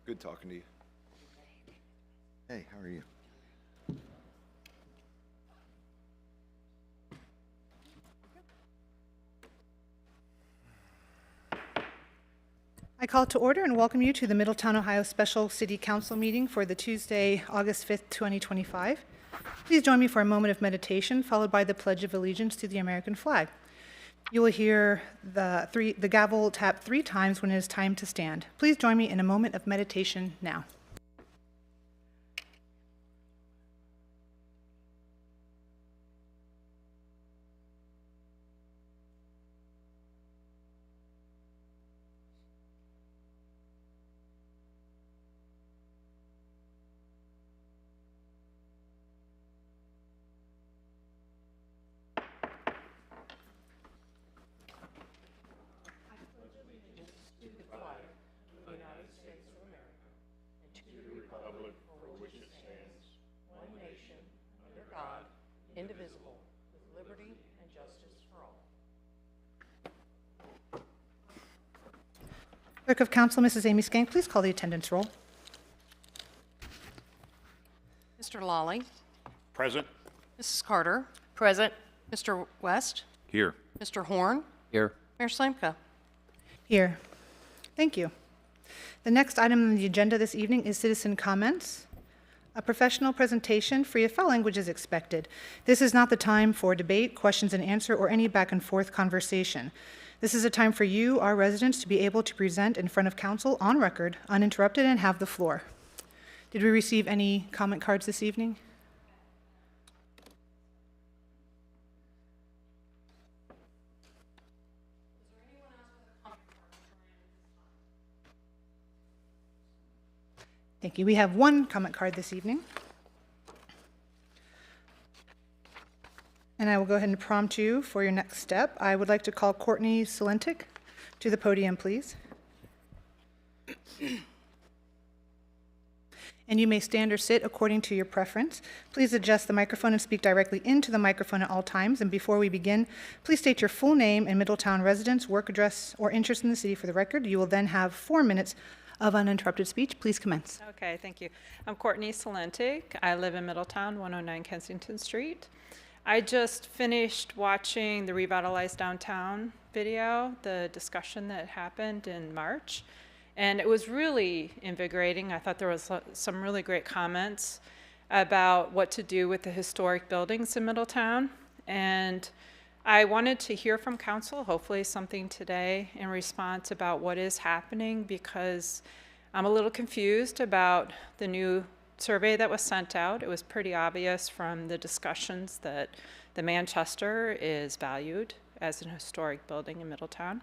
Good talking to you. Hey, how are you? I call to order and welcome you to the Middletown, Ohio Special City Council meeting for the Tuesday, August 5th, 2025. Please join me for a moment of meditation, followed by the Pledge of Allegiance to the American flag. You will hear the gavel tap 3 times when it is time to stand. Please join me in a moment of meditation now. Indivisible, with liberty and justice for all. Clerk of Council, Mrs. Amy Skank, please call the attendance roll. Mr. Lawley. Present. Mrs. Carter. Present. Mr. West. Here. Mr. Horn. Here. Mayor Slamka. Here. Thank you. The next item on the agenda this evening is citizen comments. A professional presentation free of foul language is expected. This is not the time for debate, questions and answer, or any back and forth conversation. This is a time for you, our residents, to be able to present in front of council on record, uninterrupted, and have the floor. Did we receive any comment cards this evening? Thank you. We have one comment card this evening. And I will go ahead and prompt you for your next step. I would like to call Courtney Salentic to the podium, please. And you may stand or sit according to your preference. Please adjust the microphone and speak directly into the microphone at all times. And before we begin, please state your full name and Middletown residence, work address, or interest in the city for the record. You will then have 4 minutes of uninterrupted speech. Please commence. Okay, thank you. I'm Courtney Salentic. I live in Middletown, 109 Kensington Street. I just finished watching the Revitalized Downtown video, the discussion that happened in March, and it was really invigorating. I thought there was some really great comments about what to do with the historic buildings in Middletown, and I wanted to hear from council, hopefully something today in response about what is happening, because I'm a little confused about the new survey that was sent out. It was pretty obvious from the discussions that the Manchester is valued as an historic building in Middletown.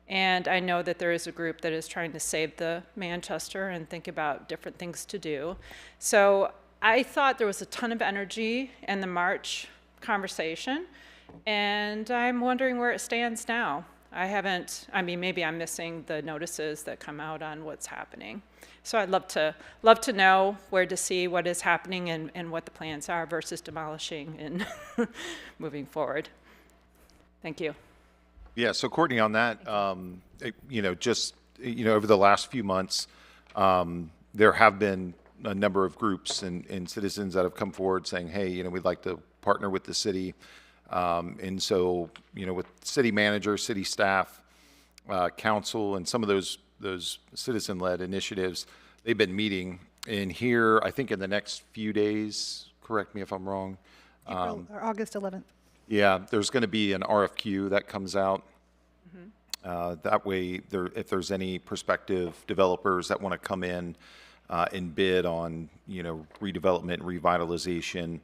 And I know that there is a group that is trying to save the Manchester and think about different things to do. So I thought there was a ton of energy in the March conversation, and I'm wondering where it stands now. Maybe I'm missing the notices that come out on what's happening. So I'd love to know where to see what is happening and what the plans are versus demolishing and moving forward. Thank you. Yeah, so Courtney, on that, over the last few months, there have been a number of groups and citizens that have come forward saying, hey, we'd like to partner with the city. And so, with city manager, city staff, council, and some of those citizen-led initiatives, they've been meeting. And here, I think in the next few days, correct me if I'm wrong. April or August 11th. Yeah, there's going to be an RFQ that comes out. That way, if there's any prospective developers that want to come in and bid on, redevelopment, revitalization,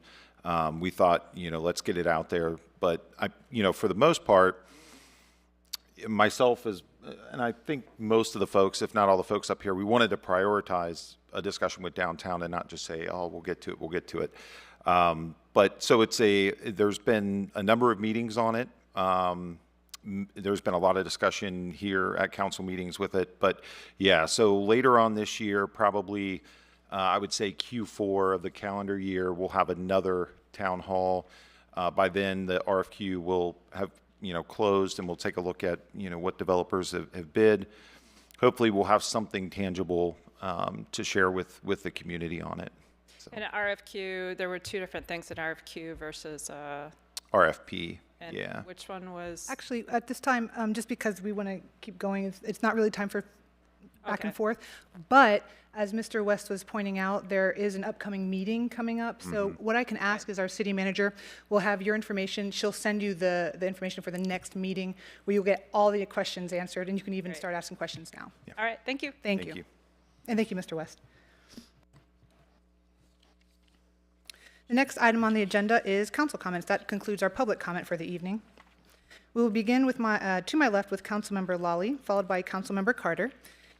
we thought, let's get it out there. But for the most part, myself and I think most of the folks, if not all the folks up here, we wanted to prioritize a discussion with downtown and not just say, oh, we'll get to it. But so there's been a number of meetings on it. There's been a lot of discussion here at council meetings with it. But yeah, so later on this year, probably, I would say Q4 of the calendar year, we'll have another town hall. By then, the RFQ will have, closed, and we'll take a look at, what developers have bid. hopefully we'll have something tangible to share with the community on it. So, In RFQ, there were two different things in RFQ versus, RFP, and yeah. which one was? Actually, at this time, just because we want to keep going, it's not really time for back and Okay. forth. But as Mr. West was pointing out, there is an upcoming meeting coming up. So what I can ask is our city manager will have your information. She'll send you the information for the next meeting where you'll get all the questions answered, and you can even Great. start asking questions now. All right, thank you. Thank you. And thank you, Mr. West. The next item on the agenda is council comments. That concludes our public comment for the evening. We will begin with to my left with Councilmember Lawley, followed by Councilmember Carter,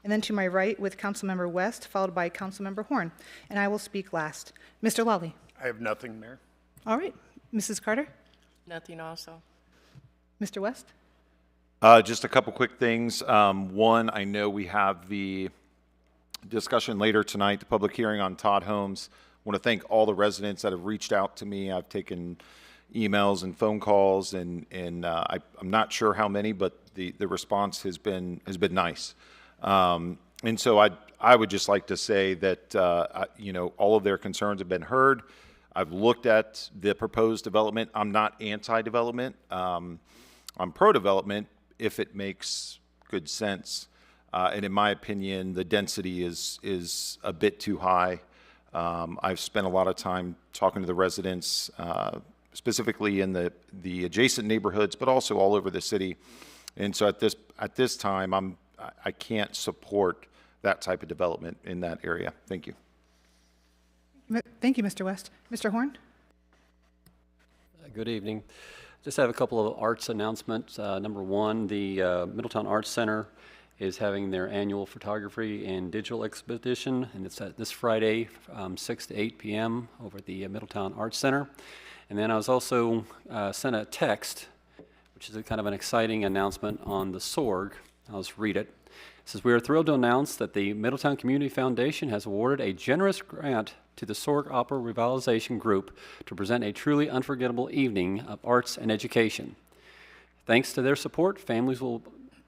and then to my right with Councilmember West, followed by Councilmember Horn. And I will speak last. Mr. Lawley. I have nothing, Mayor. All right. Mrs. Carter? Nothing also. Mr. West? Just a couple quick things. One, I know we have the discussion later tonight, the public hearing on Todd Holmes. I want to thank all the residents that have reached out to me. I've taken emails and phone calls, and I'm not sure how many, but the response has been nice. And so I would just like to say that all of their concerns have been heard. I've looked at the proposed development. I'm not anti-development. I'm pro-development if it makes good sense. And in my opinion, the density is a bit too high. I've spent a lot of time talking to the residents, specifically in the adjacent neighborhoods, but also all over the city. And so at this time, I can't support that type of development in that area. Thank you. Thank you, Mr. West. Mr. Horn? Good evening. Just have a couple of arts announcements. Number one, the Middletown Arts Center is having their annual photography and digital exhibition, and it's this Friday, 6 to 8 p.m. over at the Middletown Arts Center. And then I was also sent a text, which is a kind of an exciting announcement on the SORG. I'll just read it. It says, "We are thrilled to announce that the Middletown Community Foundation has awarded a generous grant to the SORG Opera Revitalization Group to present a truly unforgettable evening of arts and education. Thanks to their support, families will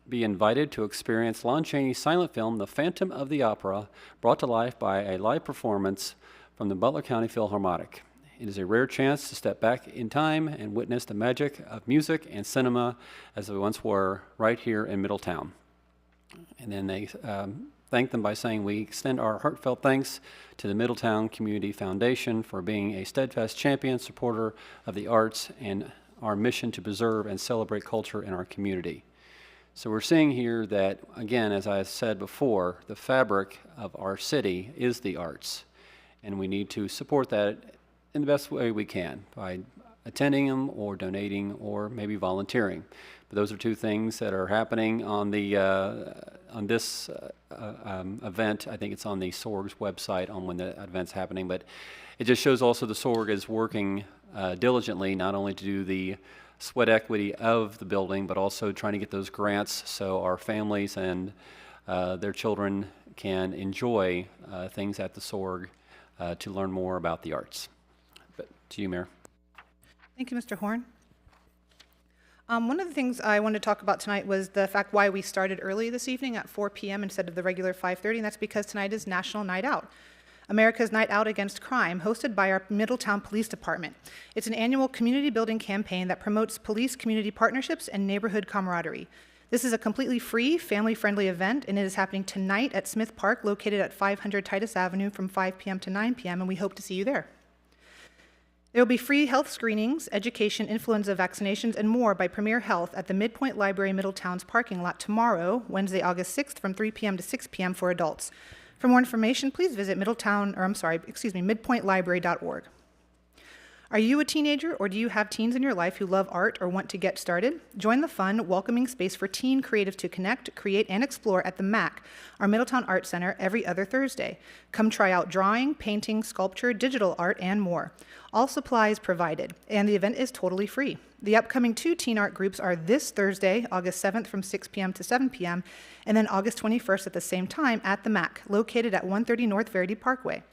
be invited to experience Lon Chaney's silent film, The Phantom of the Opera, brought to life by a live performance from the Butler County Philharmonic. It is a rare chance to step back in time and witness the magic of music and cinema as they once were right here in Middletown." And then they thank them by saying, "We extend our heartfelt thanks to the Middletown Community Foundation for being a steadfast champion, supporter of the arts, and our mission to preserve and celebrate culture in our community." So we're seeing here that, again, as I said before, the fabric of our city is the arts, and we need to support that in the best way we can by attending them or donating or maybe volunteering. But those are two things that are happening on the on this event. I think it's on the SORG's website on when the event's happening, but it just shows also the SORG is working diligently not only to do the sweat equity of the building, but also trying to get those grants so our families and their children can enjoy things at the SORG to learn more about the arts. But to you, Mayor. Thank you, Mr. Horn. One of the things I wanted to talk about tonight was the fact why we started early this evening at 4 p.m. instead of the regular 5:30, and that's because tonight is National Night Out, America's Night Out Against Crime, hosted by our Middletown Police Department. It's an annual community-building campaign that promotes police-community partnerships and neighborhood camaraderie. This is a completely free, family-friendly event, and it is happening tonight at Smith Park, located at 500 Titus Avenue from 5 p.m. to 9 p.m., and we hope to see you there. There will be free health screenings, education, influenza vaccinations, and more by Premier Health at the Midpoint Library Middletown's parking lot tomorrow, Wednesday, August 6th, from 3 p.m. to 6 p.m. for adults. For more information, please visit midpointlibrary.org. Are you a teenager, or do you have teens in your life who love art or want to get started? Join the fun, welcoming space for teen creatives to connect, create, and explore at the MAC, our Middletown Art Center, every other Thursday. Come try out drawing, painting, sculpture, digital art, and more. All supplies provided, and the event is totally free. The upcoming 2 teen art groups are this Thursday, August 7th from 6 p.m. to 7 p.m., and then August 21st at the same time at the MAC, located at 130 North Verity Parkway.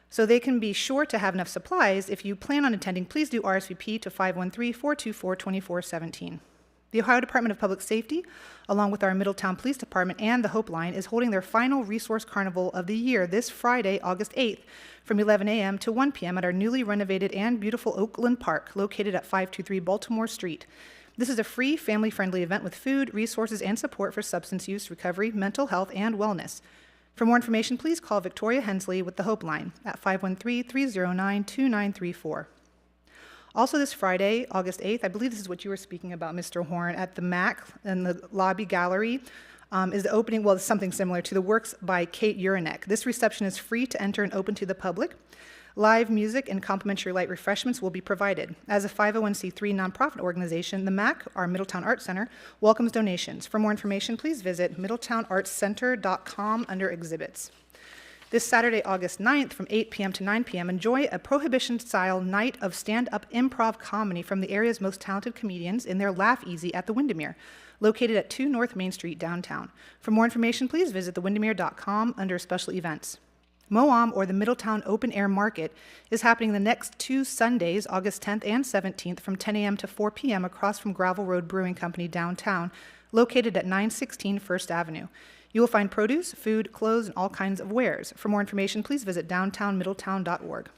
So they can be sure to have enough supplies. If you plan on attending, please do RSVP to 513-424-2417. The Ohio Department of Public Safety, along with our Middletown Police Department and the Hope Line, is holding their final Resource Carnival of the year this Friday, August 8th, from 11 a.m. to 1 p.m. at our newly renovated and beautiful Oakland Park, located at 523 Baltimore Street. This is a free, family-friendly event with food, resources, and support for substance use, recovery, mental health, and wellness. For more information, please call Victoria Hensley with the Hope Line at 513-309-2934. Also this Friday, August 8th, I believe this is what you were speaking about, Mr. Horn, at the MAC in the lobby gallery is the opening, well, it's something similar to the works by Kate Uranek. This reception is free to enter and open to the public. Live music and complimentary light refreshments will be provided. As a 501c3 nonprofit organization, the MAC, our Middletown Arts Center, welcomes donations. For more information, please visit middletownartscenter.com under exhibits. This Saturday, August 9th, from 8 p.m. to 9 p.m., enjoy a Prohibition-style night of stand-up improv comedy from the area's most talented comedians in their Laugh Easy at the Windermere, located at 2 North Main Street, downtown. For more information, please visit thewindermere.com under special events. MOAM, or the Middletown Open Air Market, is happening the next 2 Sundays, August 10th and 17th, from 10 a.m. to 4 p.m. across from Gravel Road Brewing Company downtown, located at 916 First Avenue. You will find produce, food, clothes, and all kinds of wares. For more information, please visit downtownmiddletown.org.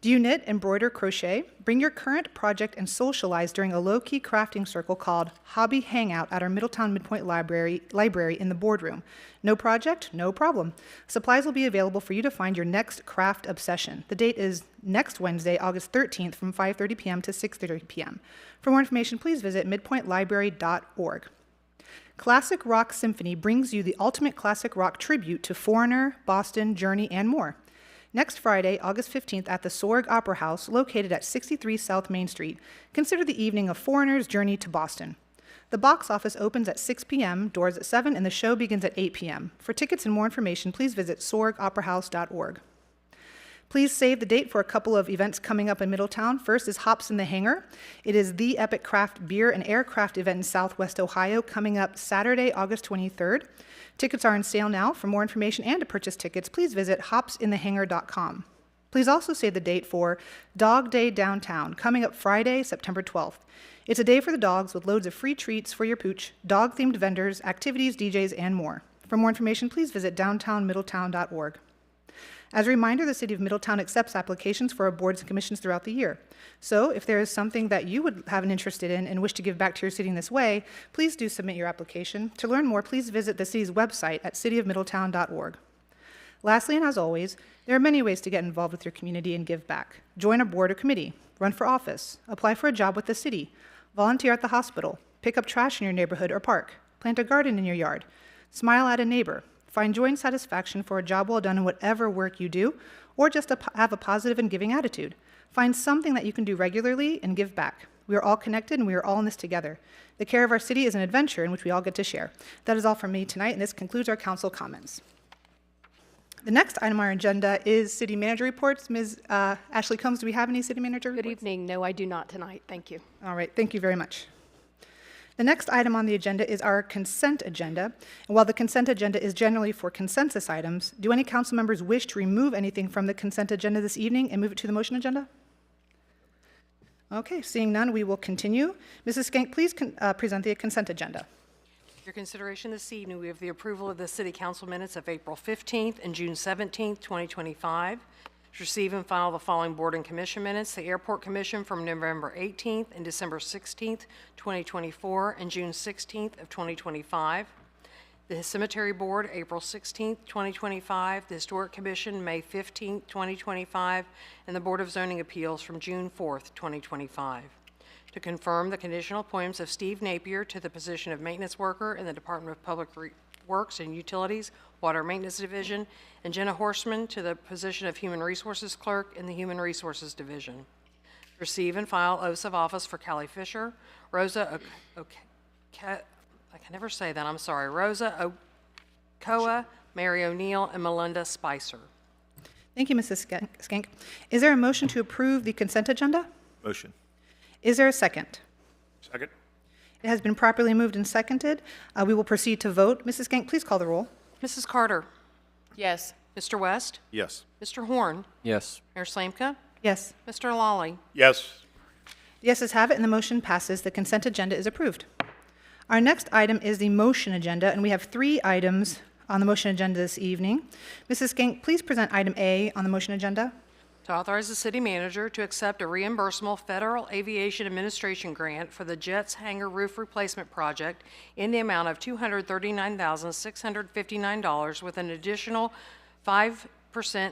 Do you knit, embroider, crochet? Bring your current project and socialize during a low-key crafting circle called Hobby Hangout at our Middletown Midpoint Library in the boardroom. No project? No problem. Supplies will be available for you to find your next craft obsession. The date is next Wednesday, August 13th from 5:30 p.m. to 6:30 p.m. For more information, please visit midpointlibrary.org. Classic Rock Symphony brings you the ultimate classic rock tribute to Foreigner, Boston, Journey, and more. Next Friday, August 15th, at the Sorg Opera House, located at 63 South Main Street, consider the evening of Foreigner's Journey to Boston. The box office opens at 6 p.m., doors at 7, and the show begins at 8 p.m. For tickets and more information, please visit sorgoperahouse.org. Please save the date for a couple of events coming up in Middletown. First is Hops in the Hangar. It is the Epic Craft Beer and Aircraft event in Southwest Ohio, coming up Saturday, August 23rd. Tickets are on sale now. For more information and to purchase tickets, please visit hopsinthehangar.com. Please also save the date for Dog Day Downtown, coming up Friday, September 12th. It's a day for the dogs with loads of free treats for your pooch, dog-themed vendors, activities, DJs, and more. For more information, please visit downtownmiddletown.org. As a reminder, the City of Middletown accepts applications for our boards and commissions throughout the year. So if there is something that you would have an interest in and wish to give back to your city in this way, please do submit your application. To learn more, please visit the city's website at cityofmiddletown.org. Lastly, and as always, there are many ways to get involved with your community and give back. Join a board or committee, run for office, apply for a job with the city, volunteer at the hospital, pick up trash in your neighborhood or park, plant a garden in your yard, smile at a neighbor, find joy and satisfaction for a job well done in whatever work you do, or just have a positive and giving attitude. Find something that you can do regularly and give back. We are all connected and we are all in this together. The care of our city is an adventure in which we all get to share. That is all from me tonight, and this concludes our council comments. The next item on our agenda is city manager reports. Ms. Ashley Combs, do we have any city manager reports? Good evening. No, I do not tonight. Thank you. All right, thank you very much. The next item on the agenda is our consent agenda. And while the consent agenda is generally for consensus items, do any council members wish to remove anything from the consent agenda this evening and move it to the motion agenda? Okay, seeing none, we will continue. Mrs. Skank, please present the consent agenda. For your consideration this evening, we have the approval of the City Council minutes of April 15th and June 17th, 2025. To receive and file the following board and commission minutes: the Airport Commission from November 18th and December 16th, 2024, and June 16th of 2025. The Cemetery Board, April 16th, 2025. The Historic Commission, May 15th, 2025. And the Board of Zoning Appeals from June 4th, 2025. To confirm the conditional appointments of Steve Napier to the position of maintenance worker in the Department of Public Works and Utilities, Water Maintenance Division, and Jenna Horseman to the position of Human Resources Clerk in the Human Resources Division. Receive and file oaths of office for Callie Fisher, Rosa I can never say that, I'm sorry, Rosa Okoa, Mary O'Neill, and Melinda Spicer. Thank you, Mrs. Skank. Is there a motion to approve the consent agenda? Motion. Is there a second? Second. It has been properly moved and seconded. We will proceed to vote. Mrs. Skank, please call the roll. Mrs. Carter. Yes. Mr. West. Yes. Mr. Horn. Yes. Mayor Slamka. Yes. Mr. Lawley. Yes. The yeses have it, and the motion passes. The consent agenda is approved. Our next item is the motion agenda, and we have 3 items on the motion agenda this evening. Mrs. Skank, please present item A on the motion agenda. To authorize the city manager to accept a reimbursable Federal Aviation Administration grant for the Jets Hangar Roof Replacement Project in the amount of $239,659 with an additional 5%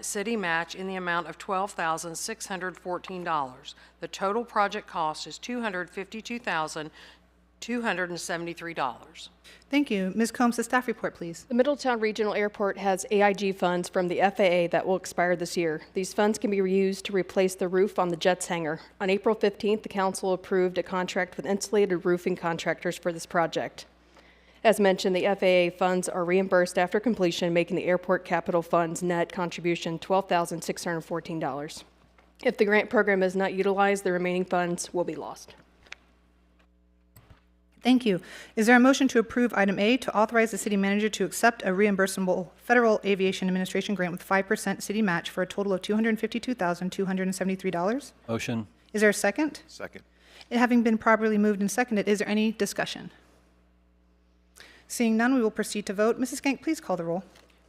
city match in the amount of $12,614. The total project cost is $252,273. Thank you. Ms. Combs, the staff report, please. The Middletown Regional Airport has AIG funds from the FAA that will expire this year. These funds can be reused to replace the roof on the Jets hangar. On April 15th, the council approved a contract with insulated roofing contractors for this project. As mentioned, the FAA funds are reimbursed after completion, making the airport capital funds net contribution $12,614. If the grant program is not utilized, the remaining funds will be lost. Thank you. Is there a motion to approve item A to authorize the city manager to accept a reimbursable Federal Aviation Administration grant with 5% city match for a total of $252,273? Motion. Is there a second? Second. It having been properly moved and seconded, is there any discussion? Seeing none, we will proceed to vote. Mrs. Skank, please call the roll.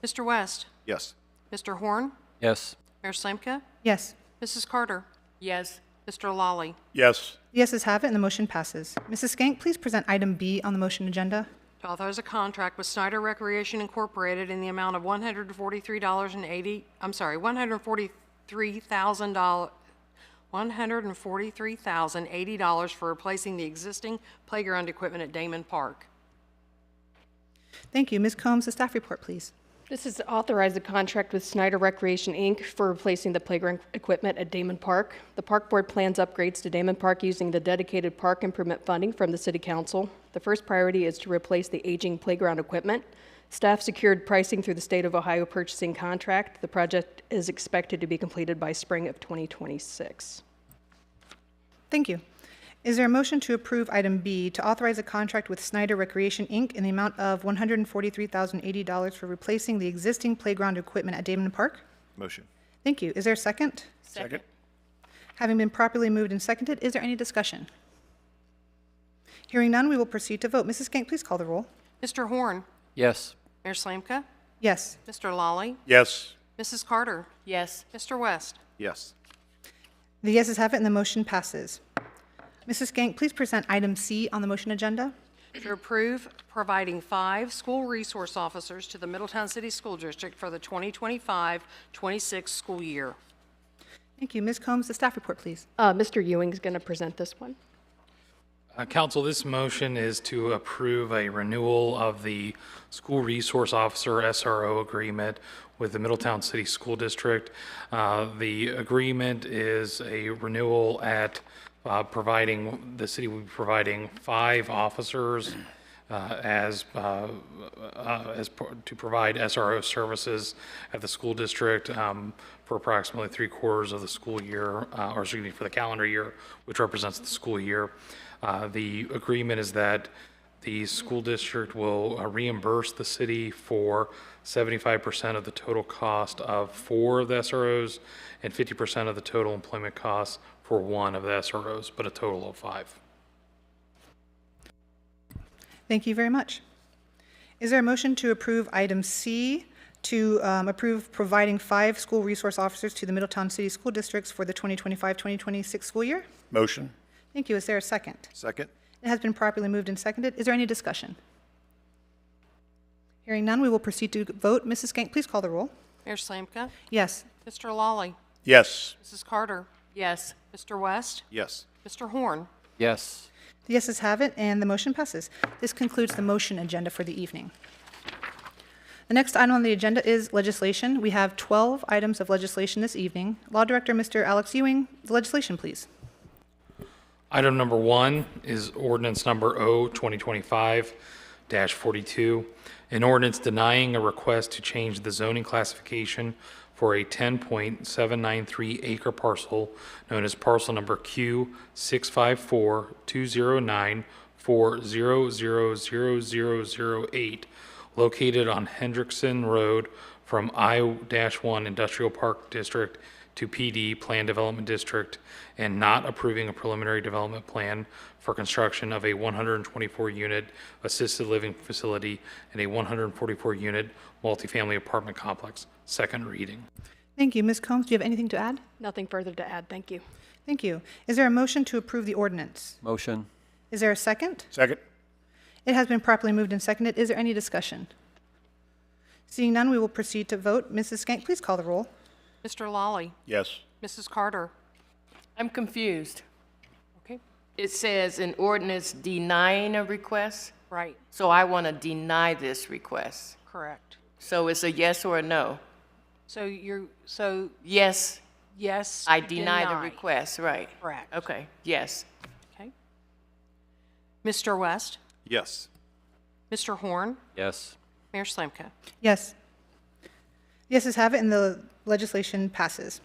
Mr. West? Yes. Mr. Horn? Yes. Mayor Slemka? Yes. Mrs. Carter? Yes. Mr. Lawley? yes, The yeses have it, and the motion passes. Mrs. Skank, please present item B on the motion agenda. To authorize a contract with Snyder Recreation Incorporated in the amount of $143,080 for replacing the existing playground equipment at Damon Park. Thank you. Ms. Combs, the staff report, please. This is to authorize a contract with Snyder Recreation, Inc. for replacing the playground equipment at Damon Park. The Park Board plans upgrades to Damon Park using the dedicated park improvement funding from the City Council. The first priority is to replace the aging playground equipment. Staff secured pricing through the State of Ohio purchasing contract. The project is expected to be completed by spring of 2026. Thank you. Is there a motion to approve item B to authorize a contract with Snyder Recreation, Inc. in the amount of $143,080 for replacing the existing playground equipment at Damon Park? Motion. Thank you. Is there a second? second, Having been properly moved and seconded, is there any discussion? Hearing none, we will proceed to vote. Mrs. Skank, please call the roll. Mr. Horn? Yes. Mayor Slemka? Yes. Mr. Lawley? yes, Mrs. Carter? Yes. Mr. West? Yes. The yeses have it, and the motion passes. Mrs. Skank, please present item C on the motion agenda. To approve providing 5 school resource officers to the Middletown City School District for the 2025-26 school year. Thank you. Ms. Combs, the staff report, please. Mr. Ewing is going to present this one. Council, this motion is to approve a renewal of the school resource officer SRO agreement with the Middletown City School District. The agreement is a renewal at the city will be providing 5 officers to provide SRO services at the school district for approximately 3/4 of the school year, for the calendar year, which represents the school year. The agreement is that the school district will reimburse the city for 75% of the total cost of 4 of the SROs and 50% of the total employment costs for 1 of the SROs, but a total of 5. Thank you very much. Is there a motion to approve item C to approve providing 5 school resource officers to the Middletown City School Districts for the 2025-2026 school year? motion, Thank you. Is there a second? Second. It has been properly moved and seconded. Is there any discussion? Hearing none, we will proceed to vote. Mrs. Skank, please call the roll. Mayor Slemka? Yes. Mr. Lawley? yes, Mrs. Carter? Yes. Mr. West? Yes. Mr. Horn? Yes. The yeses have it, and the motion passes. This concludes the motion agenda for the evening. The next item on the agenda is legislation. We have 12 items of legislation this evening. Law Director, Mr. Alex Ewing, the legislation, please. Item number 1 is ordinance number O-2025-42, an ordinance denying a request to change the zoning classification for a 10.793 acre parcel known as parcel number Q6542094000008, located on Hendrickson Road from I-1 Industrial Park District to PD Plan Development District and not approving a preliminary development plan for construction of a 124-unit assisted living facility and a 144-unit multifamily apartment complex. Second reading. Thank you. Ms. Combs, do you have anything to add? Nothing further to add. Thank you. Thank you. Is there a motion to approve the ordinance? Motion. Is there a second? Second. It has been properly moved and seconded. Is there any discussion? Seeing none, we will proceed to vote. Mrs. Skank, please call the roll. Mr. Lawley? Yes. Mrs. Carter? I'm confused. Okay, It says an ordinance denying a request, right, so I want to deny this request. correct. So it's a yes or a no? So Yes, yes. I deny the request, right? Correct. Okay, yes. Okay. Mr. West? Yes. Mr. Horn? Yes. Mayor Slanka? Yes. Yeses have it, and the legislation passes.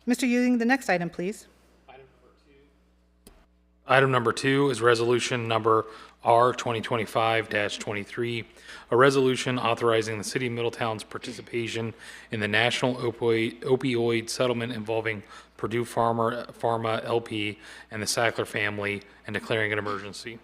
Mr. Ewing, the next item, please. Item number 2 is resolution number R 2025-23, a resolution authorizing the City of Middletown's participation in the national opioid settlement involving Purdue Pharma LP and the Sackler family and declaring an emergency.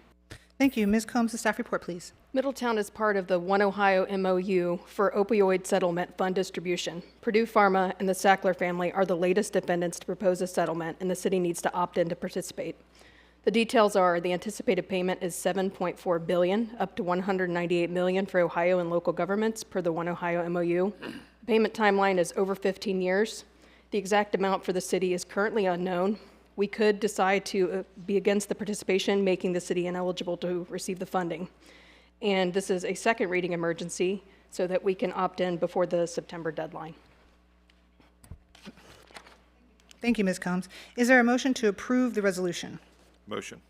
Thank you. Ms. Combs, the staff report, please. Middletown is part of the One Ohio MOU for opioid settlement fund distribution. Purdue Pharma and the Sackler family are the latest defendants to propose a settlement, and the city needs to opt in to participate. The details are the anticipated payment is $7.4 billion, up to $198 million for Ohio and local governments per the One Ohio MOU. The payment timeline is over 15 years. The exact amount for the city is currently unknown. We could decide to be against the participation, making the city ineligible to receive the funding. And this is a second reading emergency so that we can opt in before the September deadline. Thank you, Ms. Combs. Is there a motion to approve the resolution? Motion.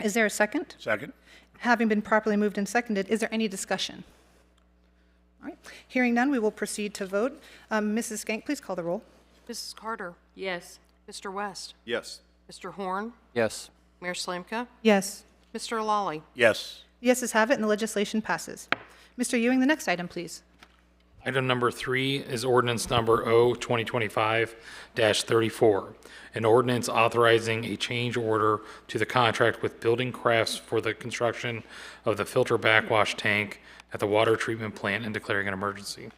Is there a second? Second. Having been properly moved and seconded, is there any discussion? All right. Hearing none, we will proceed to vote. Mrs. Skank, please call the roll. Mrs. Carter? Yes. Mr. West? Yes. Mr. Horn? Yes. Mayor Slanka? Yes. Mr. Lawley? Yes. Yeses have it, and the legislation passes. Mr. Ewing, the next item, please. Item number 3 is ordinance number O 2025-34, an ordinance authorizing a change order to the contract with Building Crafts for the construction of the filter backwash tank at the water treatment plant and declaring an emergency.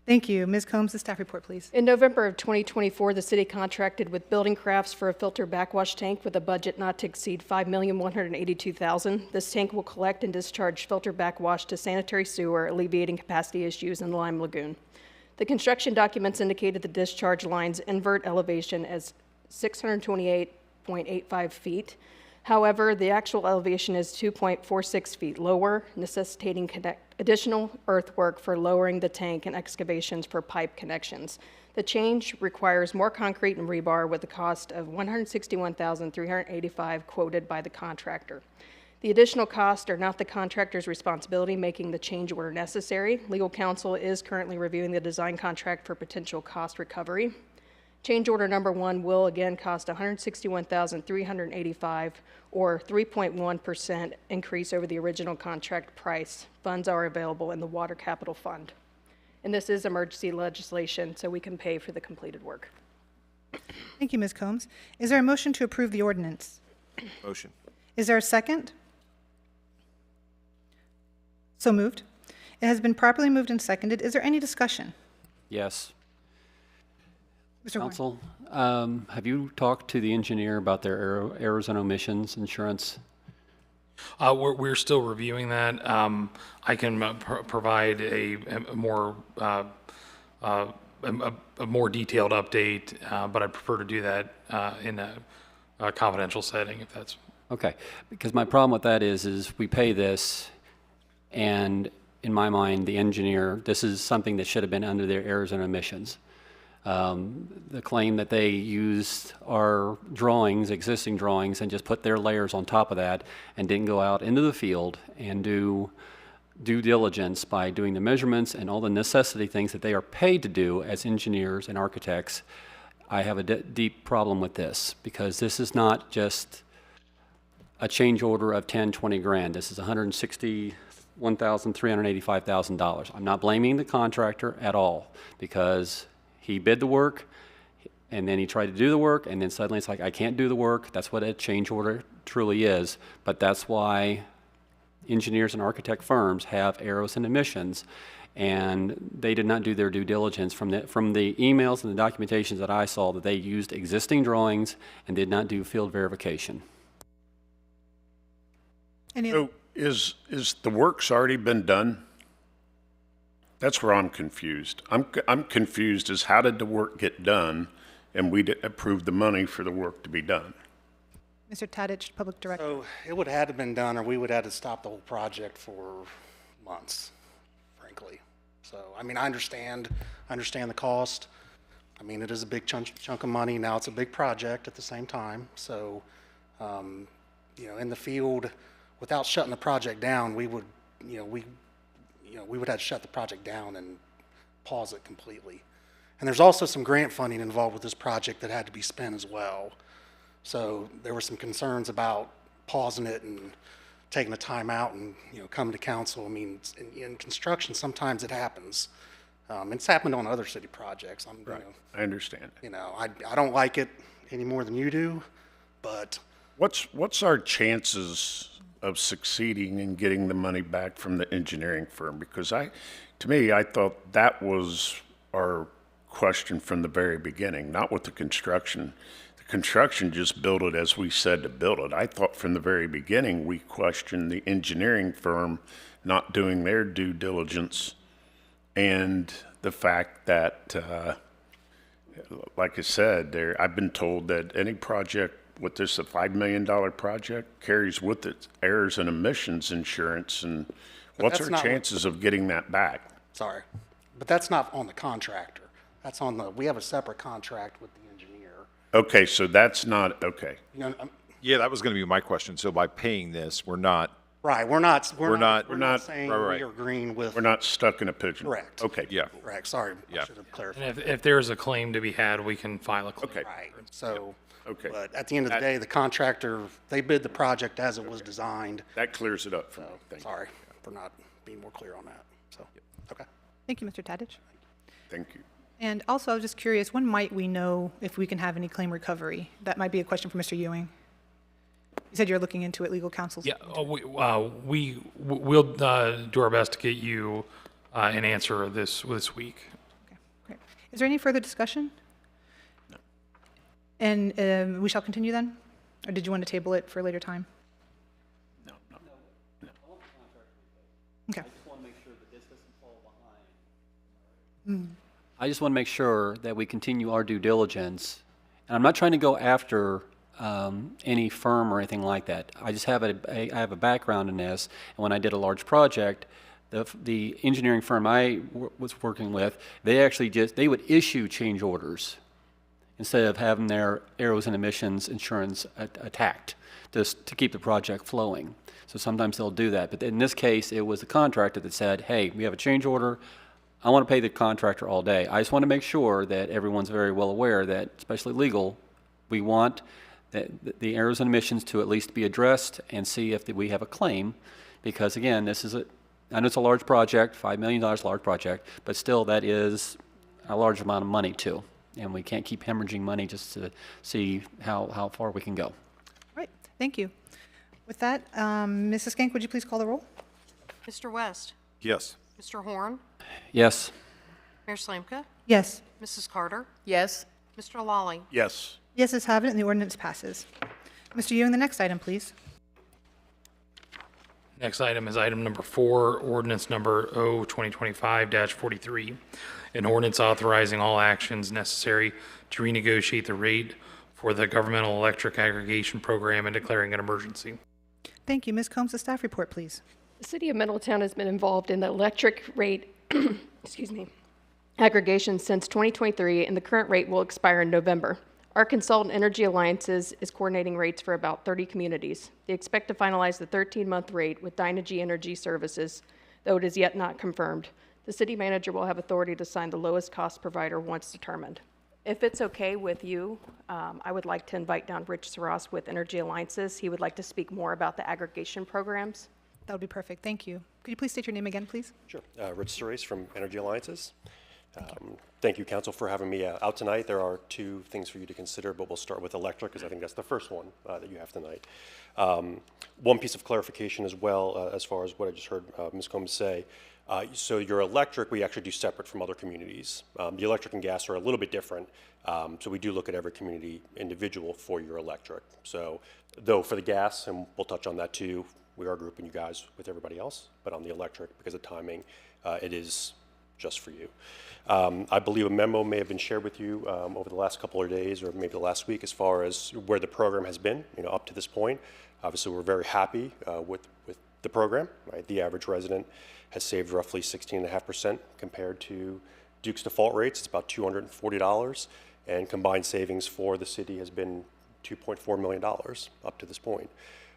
Thank you. Ms. Combs, the staff report, please. In November of 2024, the city contracted with Building Crafts for a filter backwash tank with a budget not to exceed $5,182,000. This tank will collect and discharge filter backwash to sanitary sewer, alleviating capacity issues in the Lime Lagoon. The construction documents indicated the discharge line's invert elevation as 628.85 feet. However, the actual elevation is 2.46 feet lower, necessitating additional earthwork for lowering the tank and excavations for pipe connections. The change requires more concrete and rebar with a cost of $161,385 quoted by the contractor. The additional costs are not the contractor's responsibility, making the change order necessary. Legal counsel is currently reviewing the design contract for potential cost recovery. Change order number 1 will again cost $161,385 or 3.1% increase over the original contract price. Funds are available in the Water Capital Fund. And this is emergency legislation, so we can pay for the completed work. Thank you, Ms. Combs. Is there a motion to approve the ordinance? Motion. Is there a second? So moved. It has been properly moved and seconded. Is there any discussion? Yes. Mr. Horn. Council, have you talked to the engineer about their errors and omissions insurance? We're still reviewing that. I can provide a more detailed update, but I prefer to do that in a confidential setting, if that's. Okay, because my problem with that is we pay this, and in my mind, the engineer, this is something that should have been under their errors and omissions. The claim that they used our drawings, existing drawings, and just put their layers on top of that and didn't go out into the field and do due diligence by doing the measurements and all the necessity things that they are paid to do as engineers and architects. I have a deep problem with this because this is not just a change order of 10, 20 grand. This is $161,385,000. I'm not blaming the contractor at all because He bid the work, and then he tried to do the work, and then suddenly it's like, I can't do the work. That's what a change order truly is. But that's why engineers and architect firms have arrows and emissions, and they did not do their due diligence from the emails and the documentations that I saw, that they used existing drawings and did not do field verification. So is the work's already been done? That's where I'm confused. I'm confused as how did the work get done and we approved the money for the work to be done? Mr. Tadich, Public Director. So it would have had to been done, or we would have had to stop the whole project for months, frankly. So, I mean, I understand the cost. I mean, it is a big chunk of money. Now it's a big project at the same time. So, you know, in the field, without shutting the project down, we would have to shut the project down and pause it completely. And there's also some grant funding involved with this project that had to be spent as well. So there were some concerns about pausing it and taking the time out and, you know, coming to council. I mean, in construction, sometimes it happens. It's happened on other city projects. Right. I understand. You know, I don't like it any more than you do, but What's our chances of succeeding in getting the money back from the engineering firm? Because to me, I thought that was our question from the very beginning, not with the construction. The construction just built it as we said to build it. I thought from the very beginning, we questioned the engineering firm not doing their due diligence and the fact that, like I said, I've been told that any project with this, a $5 million project, carries with it errors and emissions insurance, and what's our chances of getting that back? sorry. But that's not on the contractor. That's on we have a separate contract with the engineer. Okay, so that's not, okay. You know, Yeah, that was going to be my question. So by paying this, we're not, right, we're not saying right. we are agreeing with. We're not stuck in a pigeon. Correct. Okay. yeah. Correct, sorry, I Yeah. should have clarified. And if there's a claim to be had, we can file a claim. Okay. Right, so. Okay. But at the end of the day, the contractor, they bid the project as it was designed. That clears it up for me. So, Thank you. sorry for not being more clear on that, so, okay. Thank you, Mr. Tadich. Thank you. And also, I was just curious, when might we know if we can have any claim recovery? That might be a question for Mr. Ewing. You said you're looking into it, legal counsel. Yeah, we'll do our best to get you an answer this week. Okay, great. Is there any further discussion? No. And we shall continue then? Or did you want to table it for a later time? No. Okay. I just want to make sure that we continue our due diligence. And I'm not trying to go after any firm or anything like that. I just have I have a background in this. And when I did a large project, the engineering firm I was working with, they actually they would issue change orders instead of having their arrows and emissions insurance attacked just to keep the project flowing. So sometimes they'll do that. But in this case, it was the contractor that said, hey, we have a change order. I want to pay the contractor all day. I just want to make sure that everyone's very well aware that, especially legal, we want the errors and omissions to at least be addressed and see if we have a claim. Because again, this is I know it's a large project, $5 million large project, but still that is a large amount of money too. And we can't keep hemorrhaging money just to see how far we can go. All right, thank you. With that, Mrs. Skank, would you please call the roll? Mr. West? Yes. Mr. Horn? Yes. Mayor Slanka? Yes. Mrs. Carter? Yes. Mr. Lawley? Yes. Yeses have it, and the ordinance passes. Mr. Ewing, the next item, please. Next item is item number 4, ordinance number O-2025-43, an ordinance authorizing all actions necessary to renegotiate the rate for the governmental electric aggregation program and declaring an emergency. Thank you. Ms. Combs, the staff report, please. The city of Middletown has been involved in the electric rate, aggregation since 2023, and the current rate will expire in November. Our consultant, Energy Alliances, is coordinating rates for about 30 communities. They expect to finalize the 13-month rate with Dynegy Energy Services, though it is yet not confirmed. The city manager will have authority to sign the lowest cost provider once determined. If it's okay with you, I would like to invite down Rich Saras with Energy Alliances. He would like to speak more about the aggregation programs. That would be perfect. Thank you. Could you please state your name again, please? Sure. Rich Cerise from Energy Alliances. Thank you, Council, for having me out tonight. There are two things for you to consider, but we'll start with electric, because I think that's the first one that you have tonight. One piece of clarification as well, as far as what I just heard Ms. Combs say. So your electric, we actually do separate from other communities. The electric and gas are a little bit different, so we do look at every community individual for your electric. So, though for the gas, and we'll touch on that too, we are grouping you guys with everybody else, but on the electric, because of timing, it is just for you. I believe a memo may have been shared with you over the last couple of days, or maybe the last week, as far as where the program has been, up to this point. Obviously, we're very happy with the program. Right? The average resident has saved roughly 16.5% compared to Duke's default rates. It's about $240, and combined savings for the city has been $2.4 million up to this point.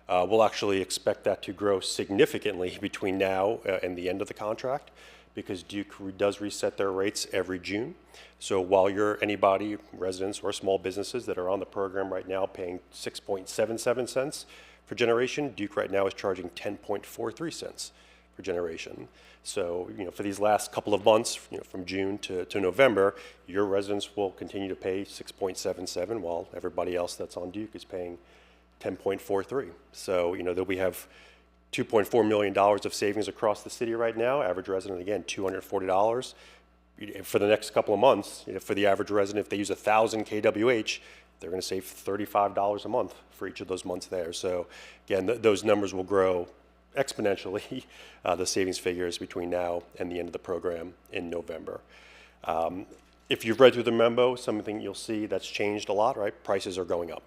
We'll actually expect that to grow significantly between now and the end of the contract, because Duke does reset their rates every June. So while you're anybody, residents or small businesses that are on the program right now paying 6.77 cents for generation, Duke right now is charging 10.43 cents per generation. So, for these last couple of months, from June to November, your residents will continue to pay 6.77, while everybody else that's on Duke is paying 10.43. So, that we have $2.4 million of savings across the city right now. Average resident, again, $240. For the next couple of months, for the average resident, if they use 1,000 kWh, they're going to save $35 a month for each of those months there. So again, those numbers will grow exponentially, the savings figures between now and the end of the program in November. If you've read through the memo, something you'll see that's changed a lot, right? Prices are going up.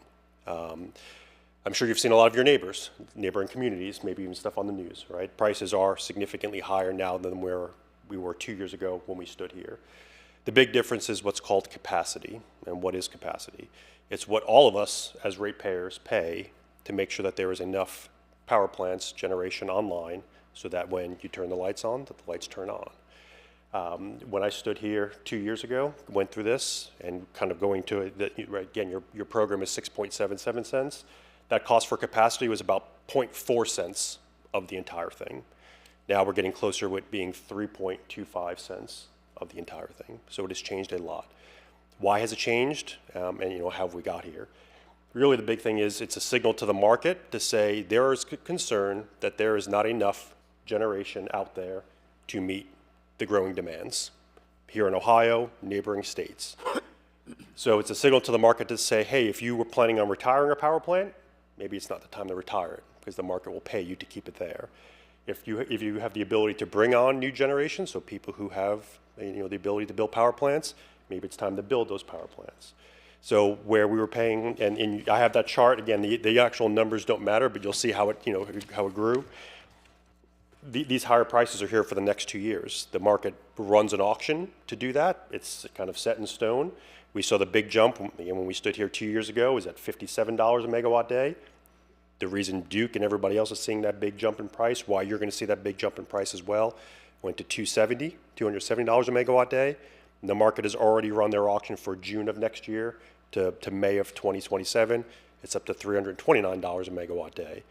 I'm sure you've seen a lot of your neighboring communities, maybe even stuff on the news, right? Prices are significantly higher now than where we were 2 years ago when we stood here. The big difference is what's called capacity. And what is capacity? It's what all of us as ratepayers pay to make sure that there is enough power plants generation online so that when you turn the lights on, that the lights turn on. When I stood here 2 years ago, went through this, and kind of going to it, again, your program is 6.77 cents. That cost for capacity was about 0.4 cents of the entire thing. Now we're getting closer with being 3.25 cents of the entire thing. So it has changed a lot. Why has it changed? And how have we got here? Really, the big thing is it's a signal to the market to say there is concern that there is not enough generation out there to meet the growing demands here in Ohio, neighboring states. So it's a signal to the market to say, hey, if you were planning on retiring a power plant, maybe it's not the time to retire it, because the market will pay you to keep it there. If you have the ability to bring on new generation, so people who have the ability to build power plants, maybe it's time to build those power plants. So where we were paying, and I have that chart again. The actual numbers don't matter, but you'll see how it grew. These higher prices are here for the next 2 years. The market runs an auction to do that. It's kind of set in stone. We saw the big jump when we stood here 2 years ago was at $57 a megawatt day. The reason Duke and everybody else is seeing that big jump in price, why you're going to see that big jump in price as well, went to $270 a megawatt day. And the market has already run their auction for June of next year to May of 2027. It's up to $329 a megawatt day.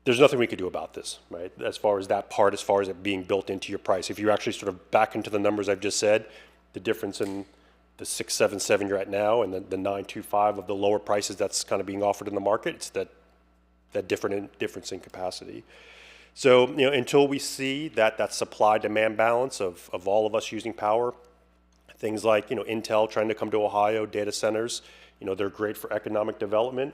There's nothing we could do about this, right? As far as that part, as far as it being built into your price. If you actually sort of back into the numbers I've just said, the difference in the 677 you're at now and the 925 of the lower prices that's kind of being offered in the market, it's that difference in capacity. So, until we see that supply-demand balance of all of us using power, things like, Intel trying to come to Ohio, data centers, they're great for economic development.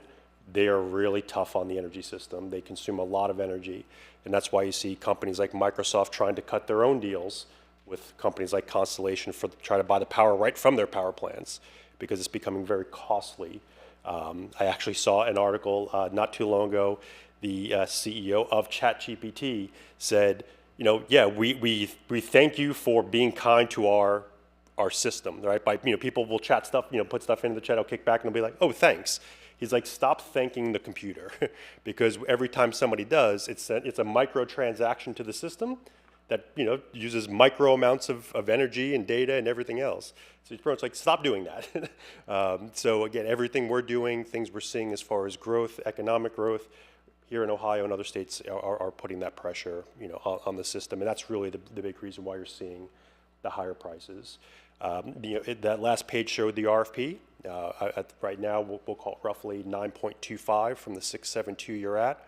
They are really tough on the energy system. They consume a lot of energy. And that's why you see companies like Microsoft trying to cut their own deals with companies like Constellation to try to buy the power right from their power plants, because it's becoming very costly. I actually saw an article not too long ago. The CEO of ChatGPT said, we thank you for being kind to our system, right? By people will chat stuff, put stuff into the chat, I'll kick back and they'll be like, oh, thanks. He's like, stop thanking the computer, because every time somebody does, it's a microtransaction to the system that uses micro amounts of energy and data and everything else. So it's pretty much like, stop doing that. So again, everything we're doing, things we're seeing as far as growth, economic growth, here in Ohio and other states are putting that pressure on the system, and that's really the big reason why you're seeing the higher prices. That last page showed the RFP. Right now, we'll call it roughly 9.25 from the 672 you're at.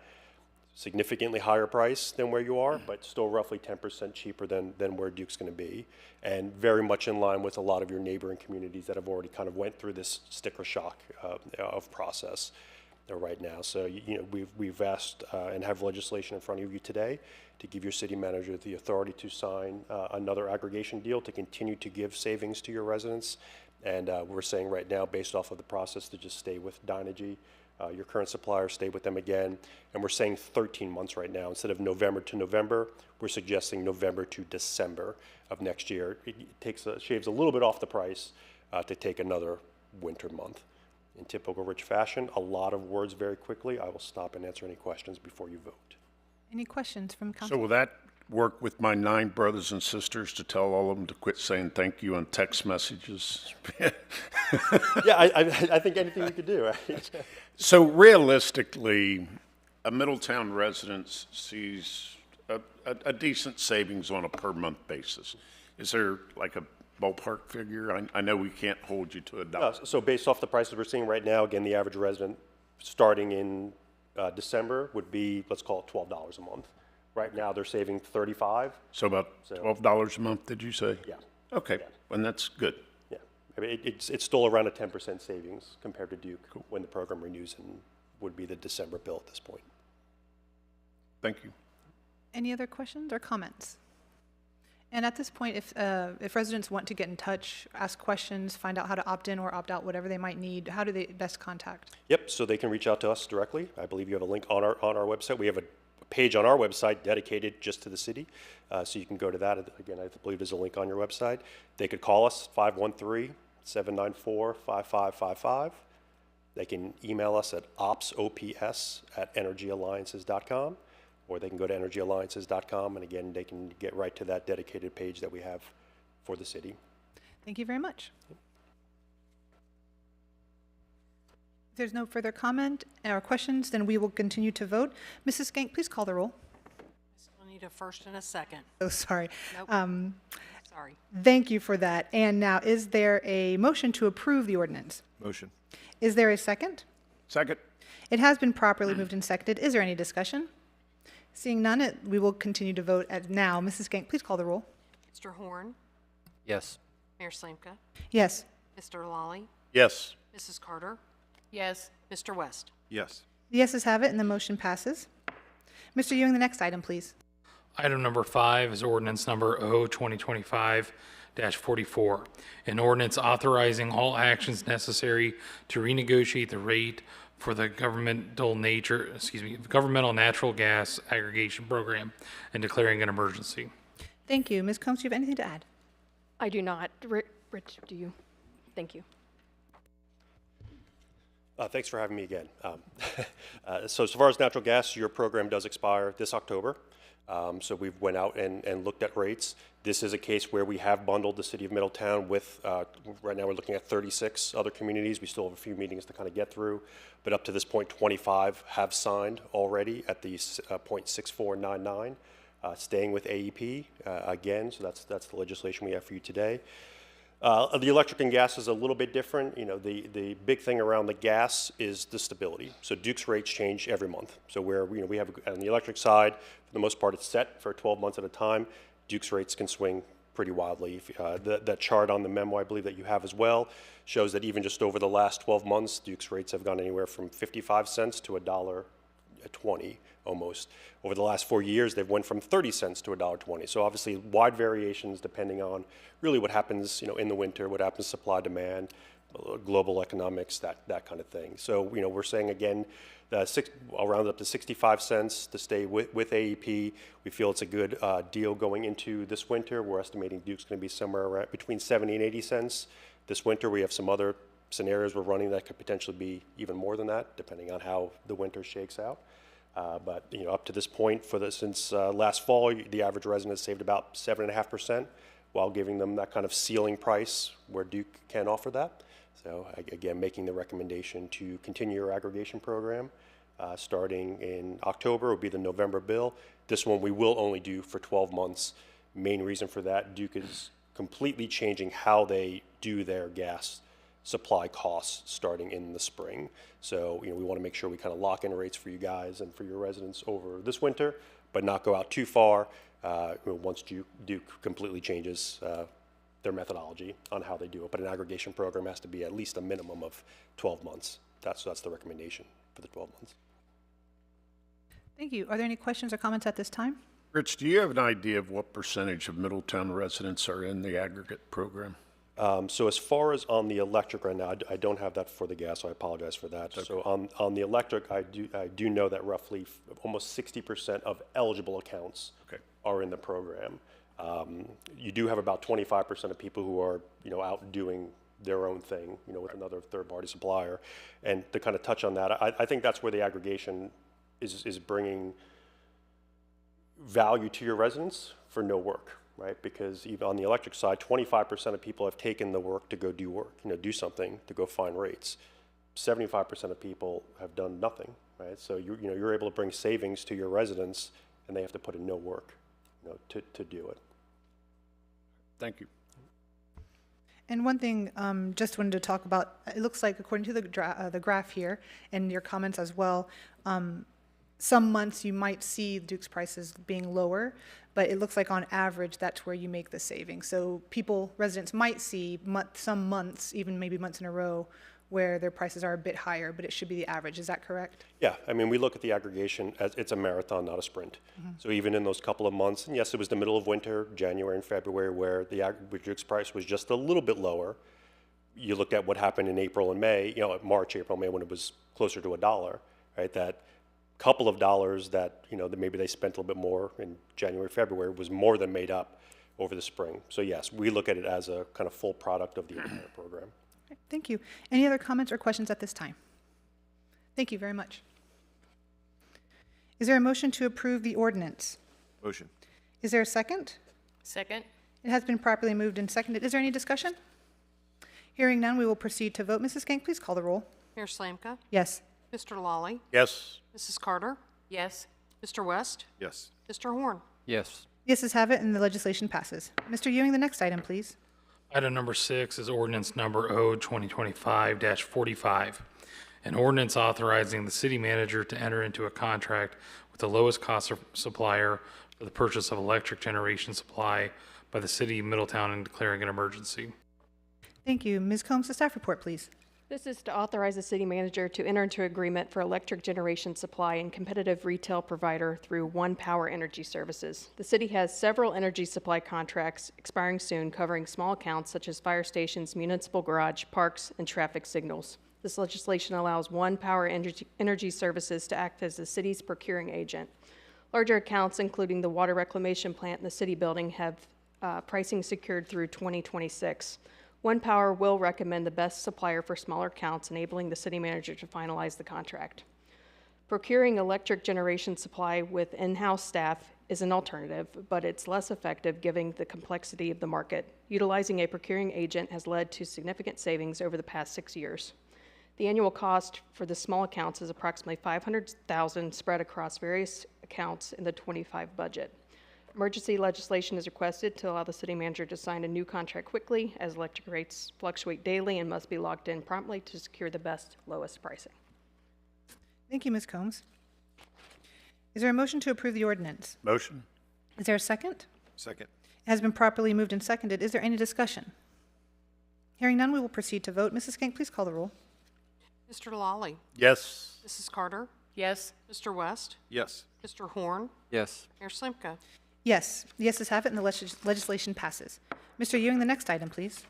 Significantly higher price than where you are, but still roughly 10% cheaper than where Duke's going to be, and very much in line with a lot of your neighboring communities that have already kind of went through this sticker shock of process right now. So we've asked and have legislation in front of you today to give your city manager the authority to sign another aggregation deal to continue to give savings to your residents. And we're saying right now, based off of the process, to just stay with Dynegy. Your current supplier, stay with them again. And we're saying 13 months right now. Instead of November to November, we're suggesting November to December of next year. It shaves a little bit off the price to take another winter month. In typical Rich fashion, a lot of words very quickly. I will stop and answer any questions before you vote. Any questions from council? So will that work with my 9 brothers and sisters to tell all of them to quit saying thank you on text messages? Yeah, I think anything we could do. Right? So realistically, a Middletown resident sees a decent savings on a per month basis. Is there like a ballpark figure? I know we can't hold you to a dollar. So based off the prices we're seeing right now, again, the average resident starting in December would be, let's call it $12 a month. Right now, they're saving $35. So about $12 a month, did you say? Yeah. Okay, Yeah. and that's good. Yeah, I mean, it's still around a 10% savings compared to Duke when the program renews and would be the December bill at this point. Thank you. Any other questions or comments? And at this point, if residents want to get in touch, ask questions, find out how to opt in or opt out, whatever they might need, how do they best contact? Yep, so they can reach out to us directly. I believe you have a link on our website. We have a page on our website dedicated just to the city, so you can go to that. Again, I believe there's a link on your website. They could call us, 513-794-5555. They can email us at ops@energyalliances.com, or they can go to energyalliances.com, and again, they can get right to that dedicated page that we have for the city. Thank you very much. If there's no further comment or questions, then we will continue to vote. Mrs. Skank, please call the roll. We'll need a first and a second. Oh, sorry. Nope. Sorry. Thank you for that. And now, is there a motion to approve the ordinance? Motion. Is there a second? Second. It has been properly moved and seconded. Is there any discussion? Seeing none, we will continue to vote now. Mrs. Skank, please call the roll. Mr. Horn, Yes. Mayor Slanka, Yes. Mr. Lawley, Yes. Mrs. Carter, Yes. Mr. West. Yes. The yeses have it, and the motion passes. Mr. Ewing, the next item, please. Item number 5 is ordinance number O-2025-44, an ordinance authorizing all actions necessary to renegotiate the rate for the governmental natural gas aggregation program and declaring an emergency. Thank you. Ms. Combs, do you have anything to add? I do not. Rich, do you? Thank you. Thanks for having me again. So as far as natural gas, your program does expire this October. So we've went out and looked at rates. This is a case where we have bundled the city of Middletown with, right now we're looking at 36 other communities. We still have a few meetings to kind of get through, but up to this point, 25 have signed already at the 0.6499, staying with AEP again. So that's the legislation we have for you today. The electric and gas is a little bit different. You know, the big thing around the gas is the stability. So Duke's rates change every month. So where we have on the electric side, for the most part, it's set for 12 months at a time. Duke's rates can swing pretty wildly. That chart on the memo, I believe that you have as well, shows that even just over the last 12 months, Duke's rates have gone anywhere from 55 cents to $1.20 almost. Over the last 4 years, they've went from 30 cents to $1.20. So obviously wide variations depending on really what happens, in the winter, what happens supply demand, global economics, that kind of thing. So, we're saying again, I'll round it up to 65 cents to stay with AEP. We feel it's a good deal going into this winter. We're estimating Duke's going to be somewhere around between 70 and 80 cents. This winter, we have some other scenarios we're running that could potentially be even more than that, depending on how the winter shakes out. But up to this point, since last fall, the average resident has saved about 7.5%, while giving them that kind of ceiling price where Duke can offer that. So again, making the recommendation to continue your aggregation program, starting in October will be the November bill. This one we will only do for 12 months. Main reason for that, Duke is completely changing how they do their gas supply costs starting in the spring. So, we want to make sure we kind of lock in rates for you guys and for your residents over this winter, but not go out too far once Duke completely changes their methodology on how they do it. But an aggregation program has to be at least a minimum of 12 months. That's the recommendation for the 12 months. Thank you. Are there any questions or comments at this time? Rich, do you have an idea of what percentage of Middletown residents are in the aggregate program? So as far as on the electric right now, I don't have that for the gas, so I apologize for that. Okay. So on the electric, I do know that roughly almost 60% of eligible accounts are in the program. You do have about 25% of people who are, out doing their own thing, with another third-party supplier. And to kind of touch on that, I think that's where the aggregation is bringing value to your residents for no work, right? Because even on the electric side, 25% of people have taken the work to go do work, do something to go find rates. 75% of people have done nothing, right? So you're able to bring savings to your residents, and they have to put in no work, to do it. Thank you. And one thing, just wanted to talk about, it looks like according to the graph here and your comments as well, some months you might see Duke's prices being lower, but it looks like on average that's where you make the savings. So residents might see some months, even maybe months in a row, where their prices are a bit higher, but it should be the average. Is that correct? Yeah, we look at the aggregation as it's a marathon, not a sprint. Mm-hmm. So even in those couple of months, and yes, it was the middle of winter, January and February, where the aggregate price was just a little bit lower. You look at what happened in April and May, March, April, May, when it was closer to $1, right? That couple of dollars that, that maybe they spent a little bit more in January, February was more than made up over the spring. So yes, we look at it as a kind of full product of the entire program. Okay, thank you. Any other comments or questions at this time? Thank you very much. Is there a motion to approve the ordinance? Motion. Is there a second? Second? It has been properly moved and seconded. Is there any discussion? Hearing none, we will proceed to vote. Mrs. Skank, please call the roll. Mayor Slanka? Yes. Mr. Lawley? Yes. Mrs. Carter? Yes. Mr. West? Yes. Mr. Horn? Yes. Yeses have it, and the legislation passes. Mr. Ewing, the next item, please. Item number 6 is ordinance number O-2025-45. An ordinance authorizing the city manager to enter into a contract with the lowest cost supplier for the purchase of electric generation supply by the city of Middletown and declaring an emergency. Thank you. Ms. Combs, the staff report, please. This is to authorize the city manager to enter into agreement for electric generation supply and competitive retail provider through One Power Energy Services. The city has several energy supply contracts expiring soon covering small accounts such as fire stations, municipal garage, parks, and traffic signals. This legislation allows One Power Energy Services to act as the city's procuring agent. Larger accounts, including the water reclamation plant and the city building, have pricing secured through 2026. One Power will recommend the best supplier for smaller accounts, enabling the city manager to finalize the contract. Procuring electric generation supply with in-house staff is an alternative, but it's less effective given the complexity of the market. Utilizing a procuring agent has led to significant savings over the past 6 years. The annual cost for the small accounts is approximately $500,000 spread across various accounts in the 25 budget. Emergency legislation is requested to allow the city manager to sign a new contract quickly, as electric rates fluctuate daily and must be locked in promptly to secure the best, lowest pricing. Thank you, Ms. Combs. Is there a motion to approve the ordinance? Motion. Is there a second? Second. It has been properly moved and seconded. Is there any discussion? Hearing none, we will proceed to vote. Mrs. Skank, please call the roll. Mr. Lawley? Yes. Mrs. Carter? Yes. Mr. West? Yes. Mr. Horn? Yes. Mayor Slanka? Yes. The yeses have it, and the legislation passes. Mr. Ewing, the next item, please.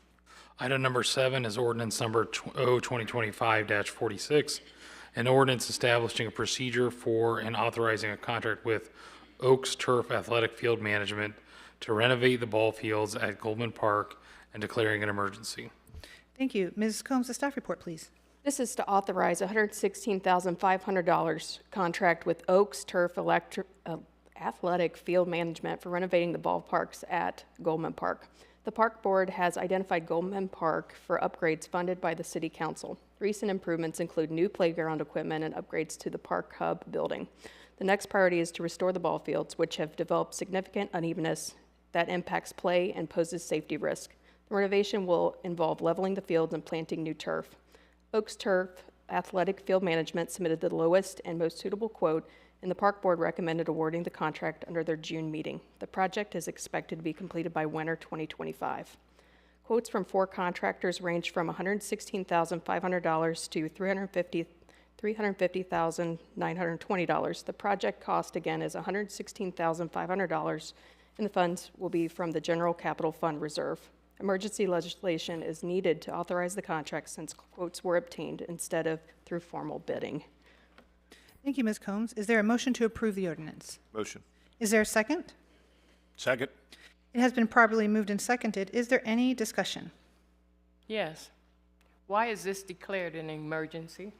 Item number 7 is ordinance number O-2025-46, an ordinance establishing a procedure for and authorizing a contract with Oaks Turf Athletic Field Management to renovate the ball fields at Goldman Park and declaring an emergency. Thank you. Ms. Combs, the staff report, please. This is to authorize a $116,500 contract with Oaks Turf Athletic Field Management for renovating the ballparks at Goldman Park. The Park Board has identified Goldman Park for upgrades funded by the City Council. Recent improvements include new playground equipment and upgrades to the Park Hub building. The next priority is to restore the ball fields, which have developed significant unevenness that impacts play and poses safety risk. The renovation will involve leveling the fields and planting new turf. Oaks Turf Athletic Field Management submitted the lowest and most suitable quote, and the Park Board recommended awarding the contract under their June meeting. The project is expected to be completed by winter 2025. Quotes from 4 contractors range from $116,500 to $350,920. The project cost, again, is $116,500, and the funds will be from the General Capital Fund Reserve. Emergency legislation is needed to authorize the contract since quotes were obtained instead of through formal bidding. Thank you, Ms. Combs. Is there a motion to approve the ordinance? Motion. Is there a second? Second. It has been properly moved and seconded. Is there any discussion? Yes. Why is this declared an emergency?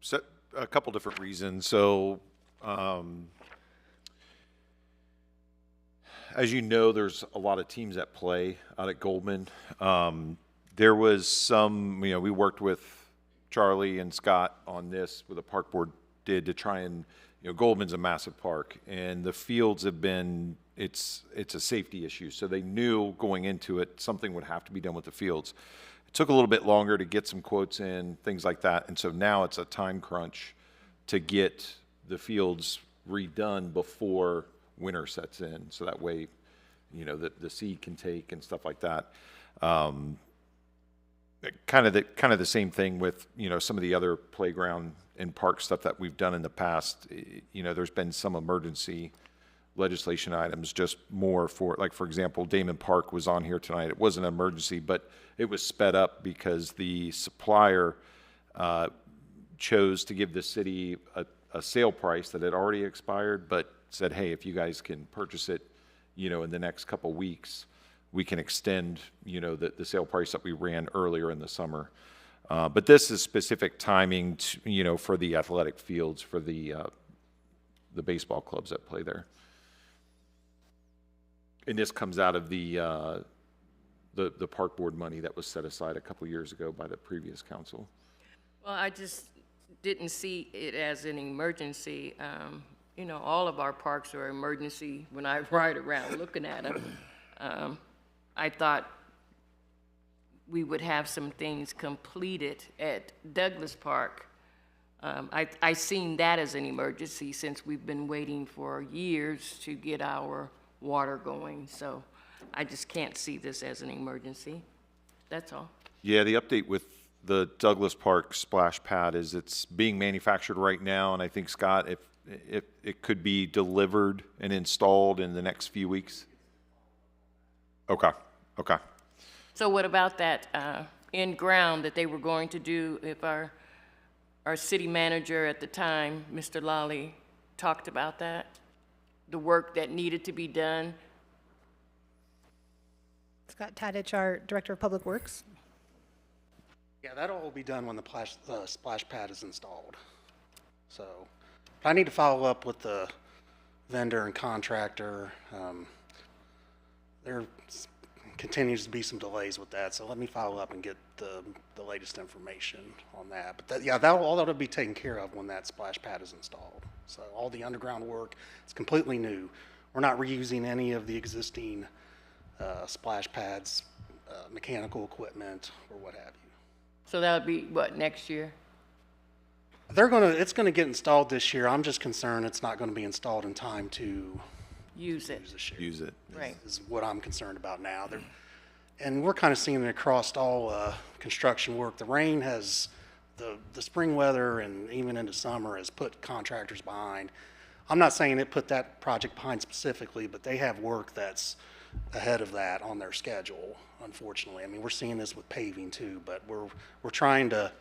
So, a couple different reasons. So, as you know, there's a lot of teams that play out at Goldman. There was some, we worked with Charlie and Scott on this, with the park board did, to try and, Goldman's a massive park, and the fields have been, it's a safety issue. So they knew going into it, something would have to be done with the fields. It took a little bit longer to get some quotes in, things like that. And so now it's a time crunch to get the fields redone before winter sets in. So that way, the seed can take and stuff like that. Kind of the same thing with, some of the other playground and park stuff that we've done in the past. There's been some emergency legislation items, just more for, like, for example, Damon Park was on here tonight. It wasn't an emergency, but it was sped up because the supplier chose to give the city a sale price that had already expired, but said, hey, if you guys can purchase it, in the next couple weeks, we can extend, the sale price that we ran earlier in the summer. But this is specific timing, for the athletic fields, for the baseball clubs that play there. And this comes out of the park board money that was set aside a couple years ago by the previous council. Well, I just didn't see it as an emergency. All of our parks are emergency when I ride around looking at them. I thought we would have some things completed at Douglas Park. I seen that as an emergency since we've been waiting for years to get our water going. So I just can't see this as an emergency. That's all. Yeah, the update with the Douglas Park splash pad is it's being manufactured right now, and I think, Scott, if it could be delivered and installed in the next few weeks. Okay. So what about that in ground that they were going to do? If our city manager at the time, Mr. Lally, talked about that, the work that needed to be done. Scott Tadich, our Director of Public Works. Yeah, that'll all be done when the splash pad is installed. So, I need to follow up with the vendor and contractor. There continues to be some delays with that, so let me follow up and get the latest information on that. But all that'll be taken care of when that splash pad is installed. So all the underground work is completely new. We're not reusing any of the existing splash pads, mechanical equipment, or what have you. So that would be what, next year? It's gonna get installed this year. I'm just concerned it's not gonna be installed in time to use it. this year. Use it. Right. Is what I'm concerned about now. And we're kind of seeing it across all construction work. The rain has, the spring weather and even into summer has put contractors behind. I'm not saying it put that project behind specifically, but they have work that's ahead of that on their schedule, unfortunately. I mean, we're seeing this with paving too, but we're trying to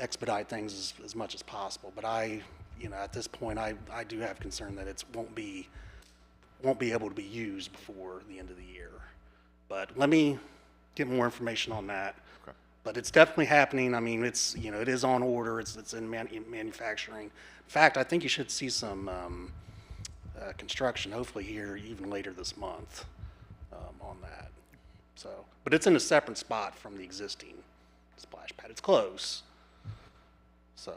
expedite things as much as possible. But at this point, I do have concern that it won't be able to be used before the end of the year. But let me get more information on that. Okay. But it's definitely happening. I mean, it is on order. It's in manufacturing. In fact, I think you should see some construction, hopefully here even later this month, on that. So, but it's in a separate spot from the existing splash pad. It's close. So.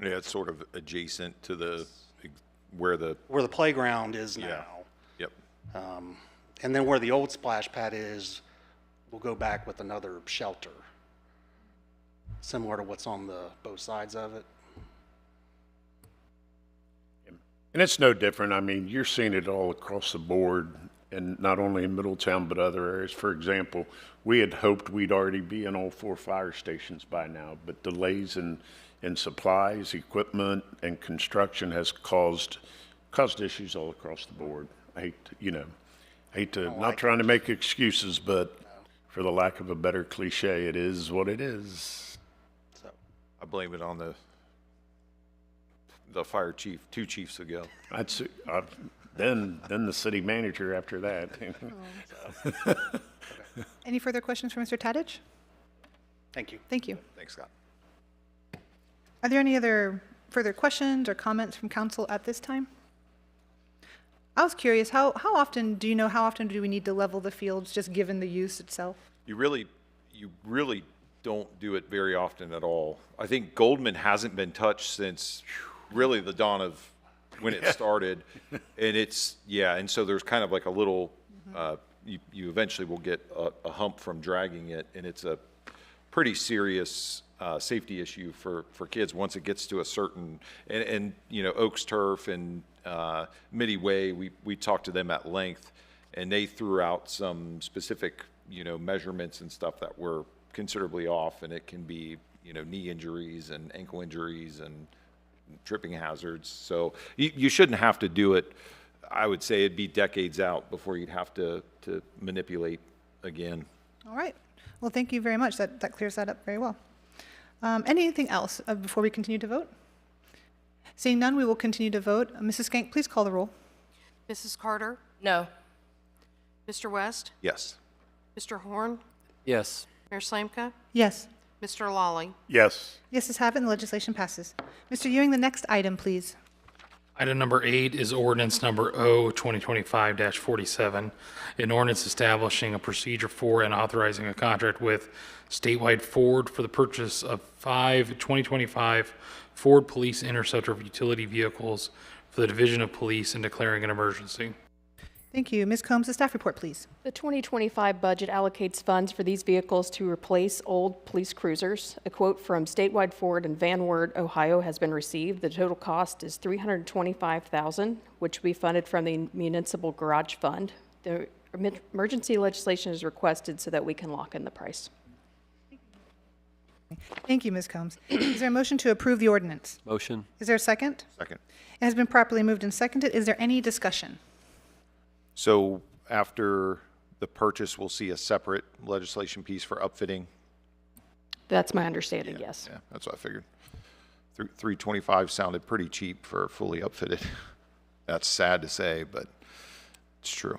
Yeah, it's sort of adjacent to the where the, where the playground is Yeah. now. yep. And then where the old splash pad is, we'll go back with another shelter, similar to what's on the both sides of it. And it's no different. I mean, you're seeing it all across the board, and not only in Middletown, but other areas. For example, we had hoped we'd already be in all 4 fire stations by now, but delays in supplies, equipment, and construction has caused issues all across the board. I hate to, not trying to make excuses, but for the lack of a better cliche, it is what it is. So, I blame it on the fire chief, 2 chiefs ago. Then the city manager after that. Any further questions for Mr. Tadich? thank you. Thank you. Thanks, Scott. Are there any other further questions or comments from council at this time? I was curious, how often do we need to level the fields, just given the use itself? You really don't do it very often at all. I think Goldman hasn't been touched since really the dawn of when it started. And and so there's kind of like a little, you eventually will get a hump from dragging it, and it's a pretty serious safety issue for kids once it gets to a certain, and Oaks Turf and Midi Way, we talked to them at length, and they threw out some specific, measurements and stuff that were considerably off, and it can be, knee injuries and ankle injuries and tripping hazards. So you shouldn't have to do it. I would say it'd be decades out before you'd have to manipulate again. All right. Well, thank you very much. That clears that up very well. Anything else before we continue to vote? Seeing none, we will continue to vote. Mrs. Skank, please call the roll. Mrs. Carter? No. Mr. West? Yes. Mr. Horn? Yes. Mayor Slanka? Yes. Mr. Lawley? Yes. Yeses have it, and the legislation passes. Mr. Ewing, the next item, please. Item number 8 is ordinance number O 2025-47, an ordinance establishing a procedure for and authorizing a contract with Statewide Ford for the purchase of 5 2025 Ford Police Interceptor utility vehicles for the Division of Police and declaring an emergency. Thank you. Ms. Combs, the staff report, please. The 2025 budget allocates funds for these vehicles to replace old police cruisers. A quote from Statewide Ford in Van Wert, Ohio has been received. The total cost is $325,000, which will be funded from the Municipal Garage Fund. The emergency legislation is requested so that we can lock in the price. Thank you, Ms. Combs. Is there a motion to approve the ordinance? Motion. Is there a second? Second. It has been properly moved and seconded. Is there any discussion? So after the purchase, we'll see a separate legislation piece for upfitting. That's my understanding, yes. Yeah, that's what I figured. 325 sounded pretty cheap for fully upfitted. That's sad to say, but it's true.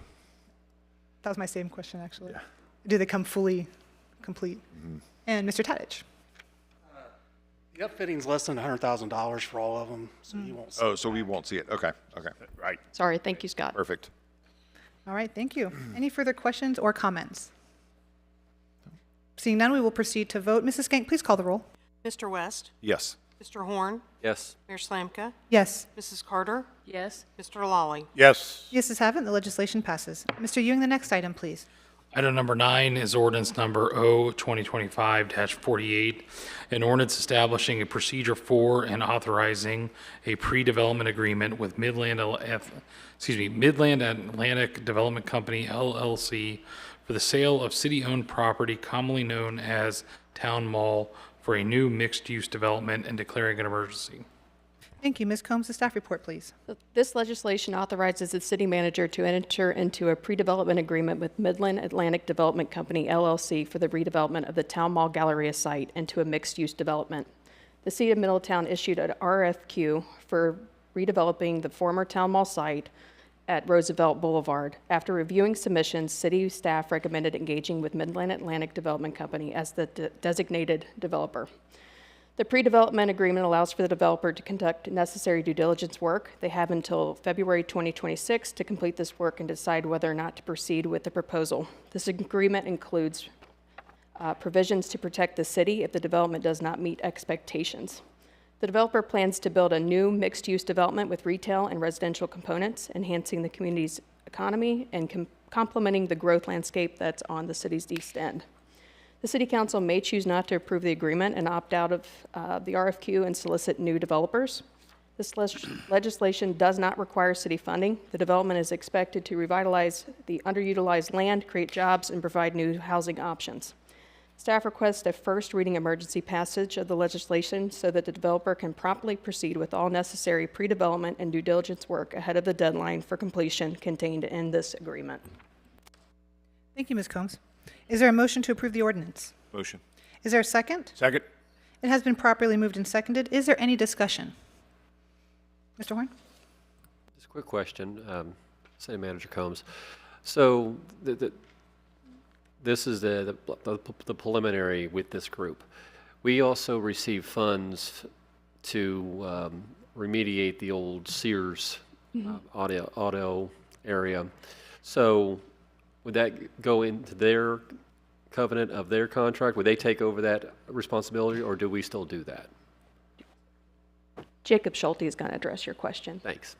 That was my same question, actually. Yeah. Do they come fully complete? Mm-hmm. And Mr. Tadich? The upfitting's less than $100,000 for all of them, so you won't see. Oh, so we won't see it. Okay. Right. Sorry, thank you, Scott. Perfect. All right, thank you. Any further questions or comments? Seeing none, we will proceed to vote. Mrs. Skank, please call the roll. Mr. West? Yes. Mr. Horn? Yes. Mayor Slanka? Yes. Mrs. Carter? Yes. Mr. Lawley? Yes. Yeses have it, and the legislation passes. Mr. Ewing, the next item, please. Item number 9 is ordinance number O 2025-48, an ordinance establishing a procedure for and authorizing a pre-development agreement with Midland Atlantic Development Company, LLC, for the sale of city-owned property commonly known as Town Mall for a new mixed-use development and declaring an emergency. Thank you. Ms. Combs, the staff report, please. This legislation authorizes the city manager to enter into a pre-development agreement with Midland Atlantic Development Company, LLC, for the redevelopment of the Town Mall Galleria site into a mixed-use development. The city of Middletown issued an RFQ for redeveloping the former Town Mall site at Roosevelt Boulevard. After reviewing submissions, city staff recommended engaging with Midland Atlantic Development Company as the designated developer. The pre-development agreement allows for the developer to conduct necessary due diligence work. They have until February 2026 to complete this work and decide whether or not to proceed with the proposal. This agreement includes provisions to protect the city if the development does not meet expectations. The developer plans to build a new mixed-use development with retail and residential components, enhancing the community's economy and complementing the growth landscape that's on the city's east end. The City Council may choose not to approve the agreement and opt out of the RFQ and solicit new developers. This legislation does not require city funding. The development is expected to revitalize the underutilized land, create jobs, and provide new housing options. Staff requests a first reading emergency passage of the legislation so that the developer can promptly proceed with all necessary pre-development and due diligence work ahead of the deadline for completion contained in this agreement. Thank you, Ms. Combs. Is there a motion to approve the ordinance? Motion. Is there a second? Second. It has been properly moved and seconded. Is there any discussion? Mr. Horn? Just a quick question, City Manager Combs. So this is the preliminary with this group. We also receive funds to remediate the old Sears auto area. So would that go into their covenant of their contract? Would they take over that responsibility, or do we still do that? Jacob Schulte is going to address your question. Thanks.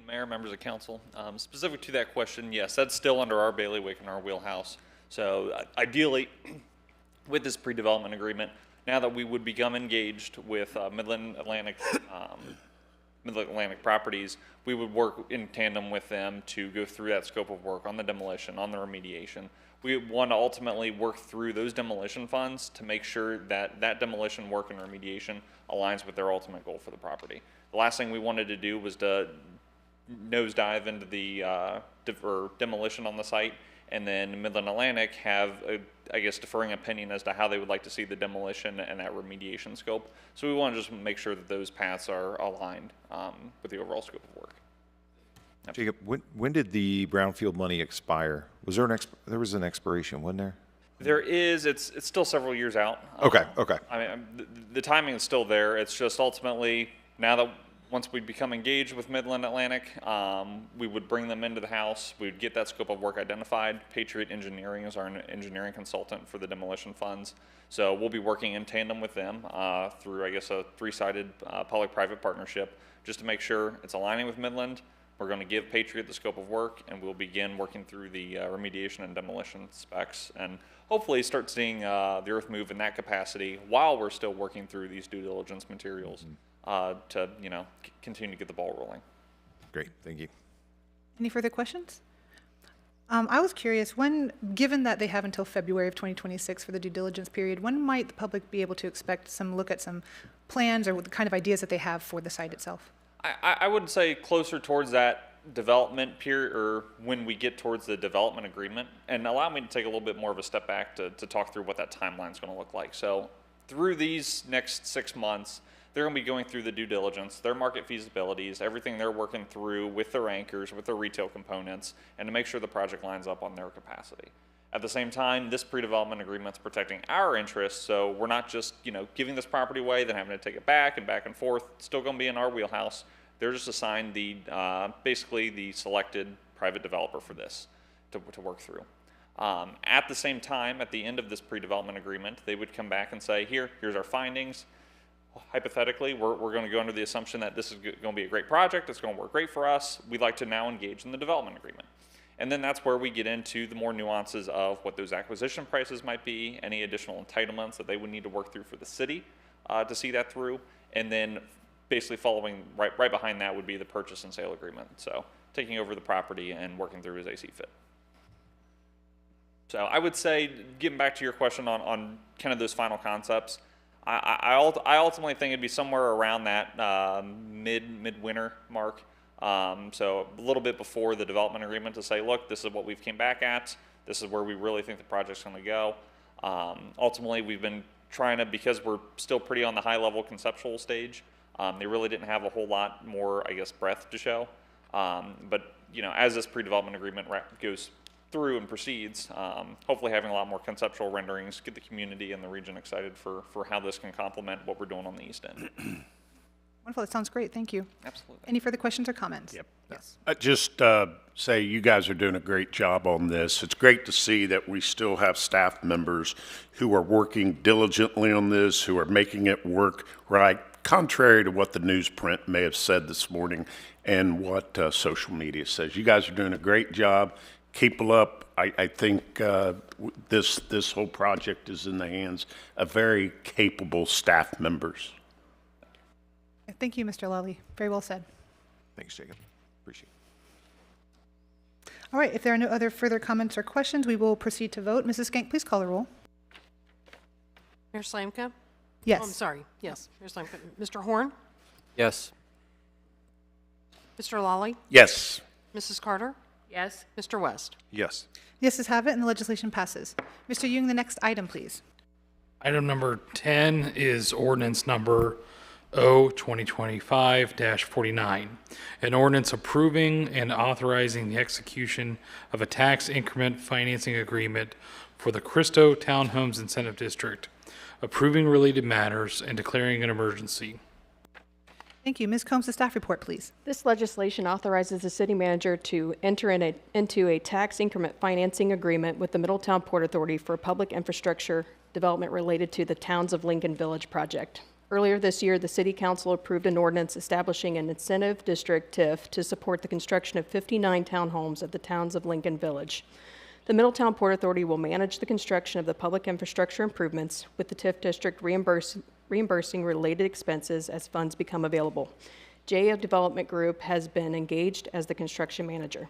Mayor, members of council, specific to that question, yes, that's still under our bailiwick and our wheelhouse. So ideally, with this pre-development agreement, now that we would become engaged with Midland Atlantic Properties, we would work in tandem with them to go through that scope of work on the demolition, on the remediation. We want to ultimately work through those demolition funds to make sure that that demolition work and remediation aligns with their ultimate goal for the property. The last thing we wanted to do was to nosedive into the demolition on the site, and then Midland Atlantic have a, I guess, differing opinion as to how they would like to see the demolition and that remediation scope. So we want to just make sure that those paths are aligned with the overall scope of work. Jacob, when did the brownfield money expire? Was there there was an expiration, wasn't there? There is. It's still several years out. Okay. I mean, the timing is still there. It's just ultimately now that once we become engaged with Midland Atlantic, we would bring them into the house. We would get that scope of work identified. Patriot Engineering is our engineering consultant for the demolition funds. So we'll be working in tandem with them through, I guess, a three-sided public-private partnership just to make sure it's aligning with Midland. We're going to give Patriot the scope of work, and we'll begin working through the remediation and demolition specs, and hopefully start seeing the earth move in that capacity while we're still working through these due diligence materials to, continue to get the ball rolling. Great, thank you. Any further questions? I was curious, given that they have until February of 2026 for the due diligence period, when might the public be able to expect some look at some plans or the kind of ideas that they have for the site itself? I would say closer towards that development period, or when we get towards the development agreement, and allow me to take a little bit more of a step back to talk through what that timeline is going to look like. So through these next 6 months, they're going to be going through the due diligence, their market feasibilities, everything they're working through with their anchors, with their retail components, and to make sure the project lines up on their capacity. At the same time, this pre-development agreement is protecting our interests, so we're not just, giving this property away, then having to take it back and forth. It's still going to be in our wheelhouse. They're just assigned basically the selected private developer for this to work through. At the same time, at the end of this pre-development agreement, they would come back and say, here's our findings. Hypothetically, we're going to go under the assumption that this is going to be a great project. It's going to work great for us. We'd like to now engage in the development agreement. And then that's where we get into the more nuances of what those acquisition prices might be, any additional entitlements that they would need to work through for the city to see that through. And then basically following right behind that would be the purchase and sale agreement. So taking over the property and working through as they see fit. So I would say, getting back to your question on kind of those final concepts, I ultimately think it'd be somewhere around that mid-winter mark. So a little bit before the development agreement to say, look, this is what we've came back at. This is where we really think the project's going to go. Ultimately, we've been trying to, because we're still pretty on the high-level conceptual stage, they really didn't have a whole lot more, I guess, breadth to show. But, as this pre-development agreement goes through and proceeds, hopefully having a lot more conceptual renderings, get the community and the region excited for how this can complement what we're doing on the east end. Wonderful. That sounds great. Thank you. Absolutely. Any further questions or comments? Yep. Yes. Just say you guys are doing a great job on this. It's great to see that we still have staff members who are working diligently on this, who are making it work right, contrary to what the newsprint may have said this morning and what social media says. You guys are doing a great job. Keep it up. I think this whole project is in the hands of very capable staff members. Thank you, Mr. Lally. Very well said. Thanks, Jacob. Appreciate it. All right, if there are no other further comments or questions, we will proceed to vote. Mrs. Skank, please call the roll. Mayor Slanka? Yes. Oh, I'm sorry. Yes, Mayor Slanka. Mr. Horn? Yes. Mr. Lally? Yes. Mrs. Carter? Yes. Mr. West? Yes. Yeses have it, and the legislation passes. Mr. Ewing, the next item, please. Item number 10 is ordinance number O-2025-49, an ordinance approving and authorizing the execution of a tax increment financing agreement for the Cristo Townhomes Incentive District, approving related matters and declaring an emergency. Thank you. Ms. Combs, the staff report, please. This legislation authorizes the city manager to enter into a tax increment financing agreement with the Middletown Port Authority for public infrastructure development related to the Towns of Lincoln Village project. Earlier this year, the City Council approved an ordinance establishing an incentive district TIF to support the construction of 59 townhomes at the Towns of Lincoln Village. The Middletown Port Authority will manage the construction of the public infrastructure improvements, with the TIF district reimbursing related expenses as funds become available. JO Development Group has been engaged as the construction manager.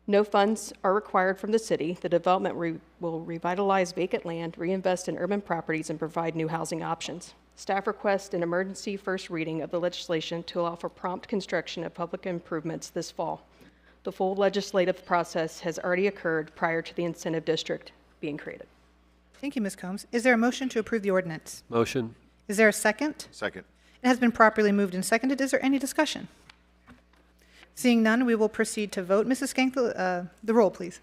No funds are required from the city. The development will revitalize vacant land, reinvest in urban properties, and provide new housing options. Staff requests an emergency first reading of the legislation to allow for prompt construction of public improvements this fall. The full legislative process has already occurred prior to the incentive district being created. Thank you, Ms. Combs. Is there a motion to approve the ordinance? Motion. Is there a second? Second. It has been properly moved and seconded. Is there any discussion? Seeing none, we will proceed to vote. Mrs. Skank, the roll, please.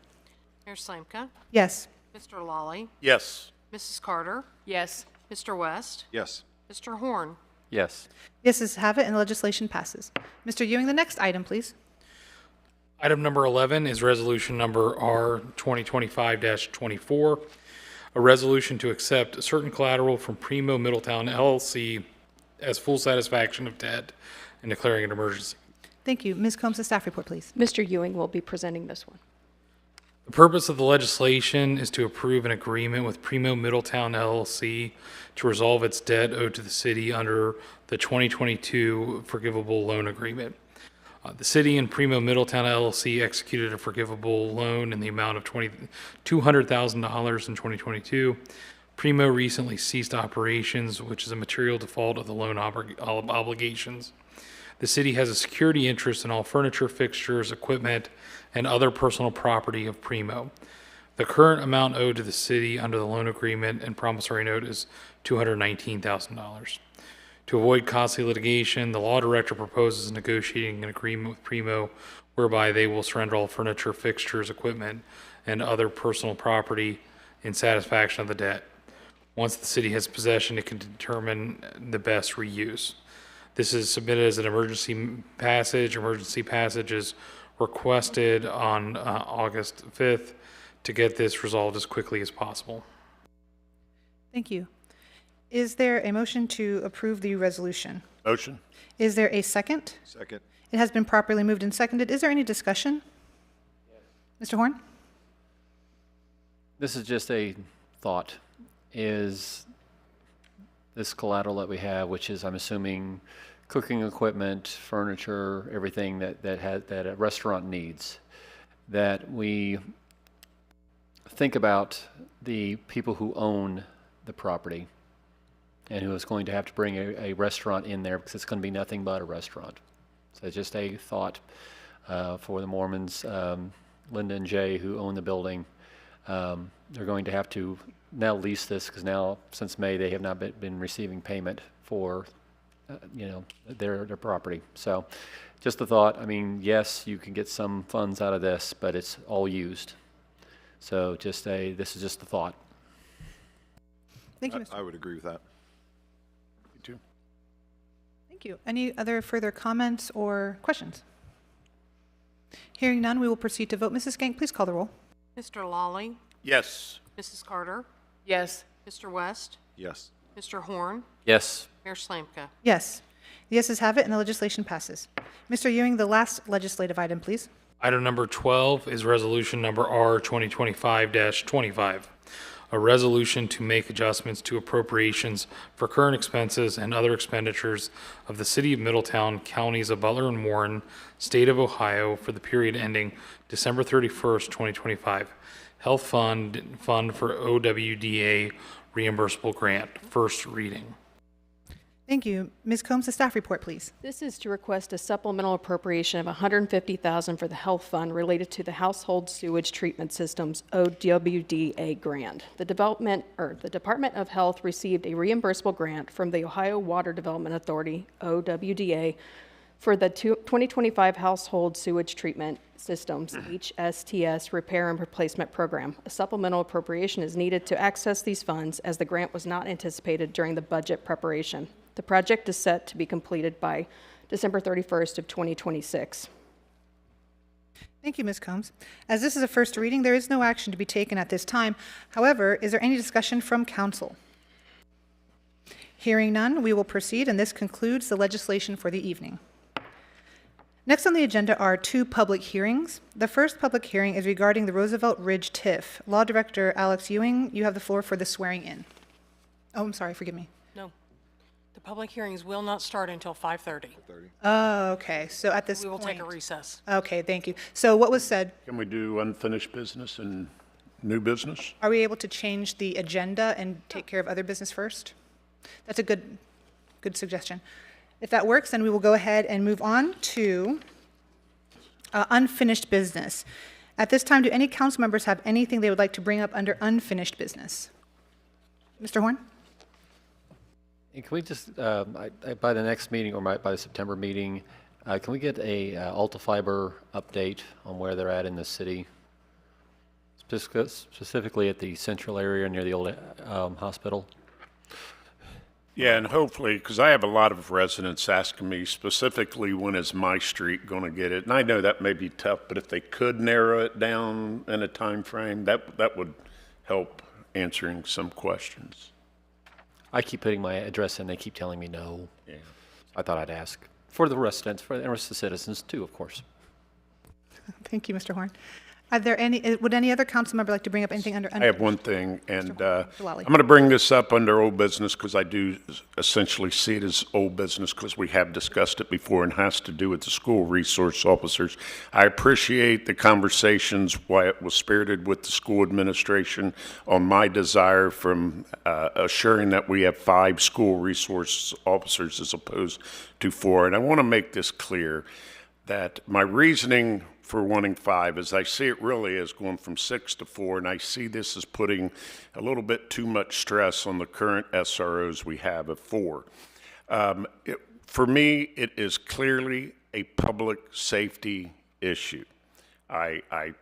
Mayor Slanka? Yes. Mr. Lally? Yes. Mrs. Carter? Yes. Mr. West? Yes. Mr. Horn? Yes. Yeses have it, and the legislation passes. Mr. Ewing, the next item, please. Item number 11 is resolution number R-2025-24, a resolution to accept certain collateral from Primo Middletown LLC as full satisfaction of debt and declaring an emergency. Thank you. Ms. Combs, the staff report, please. Mr. Ewing will be presenting this one. The purpose of the legislation is to approve an agreement with Primo Middletown LLC to resolve its debt owed to the city under the 2022 forgivable loan agreement. The city and Primo Middletown LLC executed a forgivable loan in the amount of $200,000 in 2022. Primo recently ceased operations, which is a material default of the loan obligations. The city has a security interest in all furniture, fixtures, equipment, and other personal property of Primo. The current amount owed to the city under the loan agreement and promissory note is $219,000. To avoid costly litigation, the law director proposes negotiating an agreement with Primo whereby they will surrender all furniture, fixtures, equipment, and other personal property in satisfaction of the debt. Once the city has possession, it can determine the best reuse. This is submitted as an emergency passage. Emergency passage is requested on August 5th to get this resolved as quickly as possible. Thank you. Is there a motion to approve the resolution? Motion. Is there a second? Second. It has been properly moved and seconded. Is there any discussion? Yes. Mr. Horn? This is just a thought. Is this collateral that we have, which is, I'm assuming, cooking equipment, furniture, everything that a restaurant needs, that we think about the people who own the property and who is going to have to bring a restaurant in there because it's going to be nothing but a restaurant. So it's just a thought for the Mormons, Linda and Jay, who own the building. They're going to have to now lease this because now, since May, they have not been receiving payment for, their property. So just a thought. I mean, yes, you can get some funds out of this, but it's all used. So this is just a thought. Thank you, Mr. I would agree with that. Me too. Thank you. Any other further comments or questions? Hearing none, we will proceed to vote. Mrs. Skank, please call the roll. Mr. Lawley, Yes. Mrs. Carter, Yes. Mr. West, Yes. Mr. Horn, Yes. Mayor Slanka. Yes. The yeses have it, and the legislation passes. Mr. Ewing, the last legislative item, please. Item number 12 is resolution number R 2025-25, a resolution to make adjustments to appropriations for current expenses and other expenditures of the City of Middletown, Counties of Butler and Warren, State of Ohio for the period ending December 31st, 2025. Health Fund for OWDA reimbursable grant, first reading. Thank you. Ms. Combs, the staff report, please. This is to request a supplemental appropriation of $150,000 for the health fund related to the Household Sewage Treatment Systems OWDA grant. The Department of Health received a reimbursable grant from the Ohio Water Development Authority OWDA for the 2025 Household Sewage Treatment Systems HSTS Repair and Replacement Program. A supplemental appropriation is needed to access these funds as the grant was not anticipated during the budget preparation. The project is set to be completed by December 31st of 2026. Thank you, Ms. Combs. As this is a first reading, there is no action to be taken at this time. However, is there any discussion from council? Hearing none, we will proceed, and this concludes the legislation for the evening. Next on the agenda are two public hearings. The first public hearing is regarding the Roosevelt Ridge TIF. Law Director Alex Ewing, you have the floor for the swearing in. Oh, I'm sorry, forgive me. No. The public hearings will not start until 5:30. Oh, okay, so at this We will point. take a recess. Okay, thank you. So what was said, Can we do unfinished business and new business? are we able to change the agenda and take care of other business first? That's a good suggestion. If that works, then we will go ahead and move on to unfinished business. At this time, do any council members have anything they would like to bring up under unfinished business? Mr. Horn? And can we just, by the next meeting or by the September meeting, can we get a Alta Fiber update on where they're at in the city? Specifically at the central area near the old hospital? Yeah, and hopefully, because I have a lot of residents asking me specifically, when is my street going to get it? And I know that may be tough, but if they could narrow it down in a time frame, that would help answering some questions. I keep putting my address in, they keep telling me no. Yeah. I thought I'd ask. For the residents, for the rest of the citizens too, of course. Thank you, Mr. Horn. Are there would any other council member like to bring up anything under I have one thing, and I'm Lally. going to bring this up under old business because I do essentially see it as old business because we have discussed it before and has to do with the school resource officers. I appreciate the conversations, why it was spirited with the school administration on my desire from assuring that we have 5 school resource officers as opposed to 4. And I want to make this clear that my reasoning for wanting 5 is I see it really as going from 6 to 4, and I see this as putting a little bit too much stress on the current SROs we have of 4. For me, it is clearly a public safety issue. I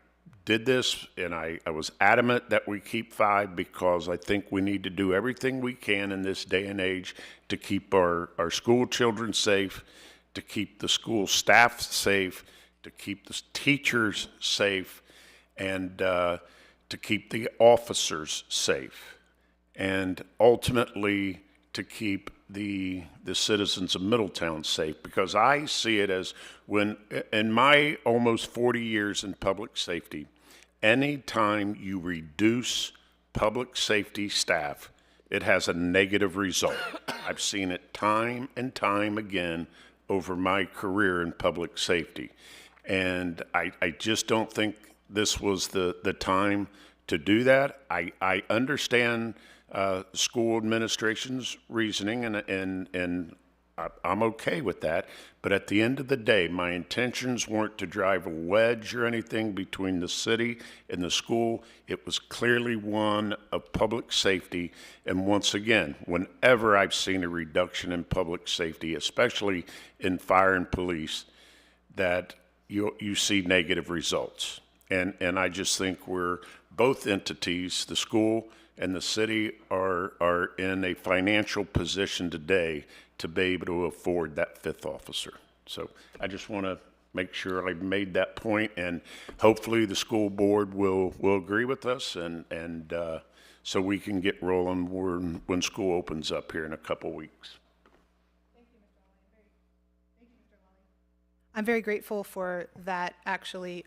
did this, and I was adamant that we keep 5 because I think we need to do everything we can in this day and age to keep our school children safe, to keep the school staff safe, to keep the teachers safe, and to keep the officers safe, and ultimately to keep the citizens of Middletown safe. Because I see it as, when in my almost 40 years in public safety, anytime you reduce public safety staff, it has a negative result. I've seen it time and time again over my career in public safety. And I just don't think this was the time to do that. I understand school administration's reasoning, and I'm okay with that. But at the end of the day, my intentions weren't to drive a wedge or anything between the city and the school. It was clearly one of public safety. And once again, whenever I've seen a reduction in public safety, especially in fire and police, that you see negative results. And I just think we're both entities, the school and the city are in a financial position today to be able to afford that fifth officer. So I just want to make sure I made that point, and hopefully the school board will agree with us, and so we can get rolling when school opens up here in a couple weeks. I'm very grateful for that, actually.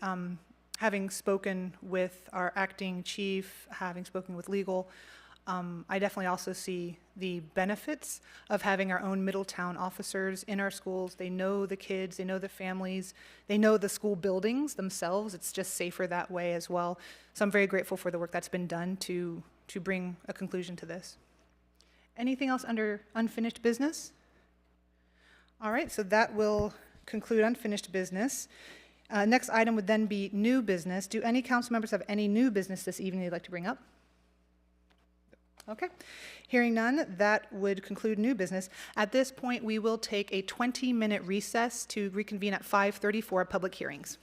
Having spoken with our acting chief, having spoken with legal, I definitely also see the benefits of having our own Middletown officers in our schools. They know the kids, they know the families, they know the school buildings themselves. It's just safer that way as well. So I'm very grateful for the work that's been done to bring a conclusion to this. Anything else under unfinished business? All right, so that will conclude unfinished business. Next item would then be new business. Do any council members have any new business this evening they'd like to bring up? Okay. Hearing none, that would conclude new business. At this point, we will take a 20-minute recess to reconvene at 5:30 for public hearings.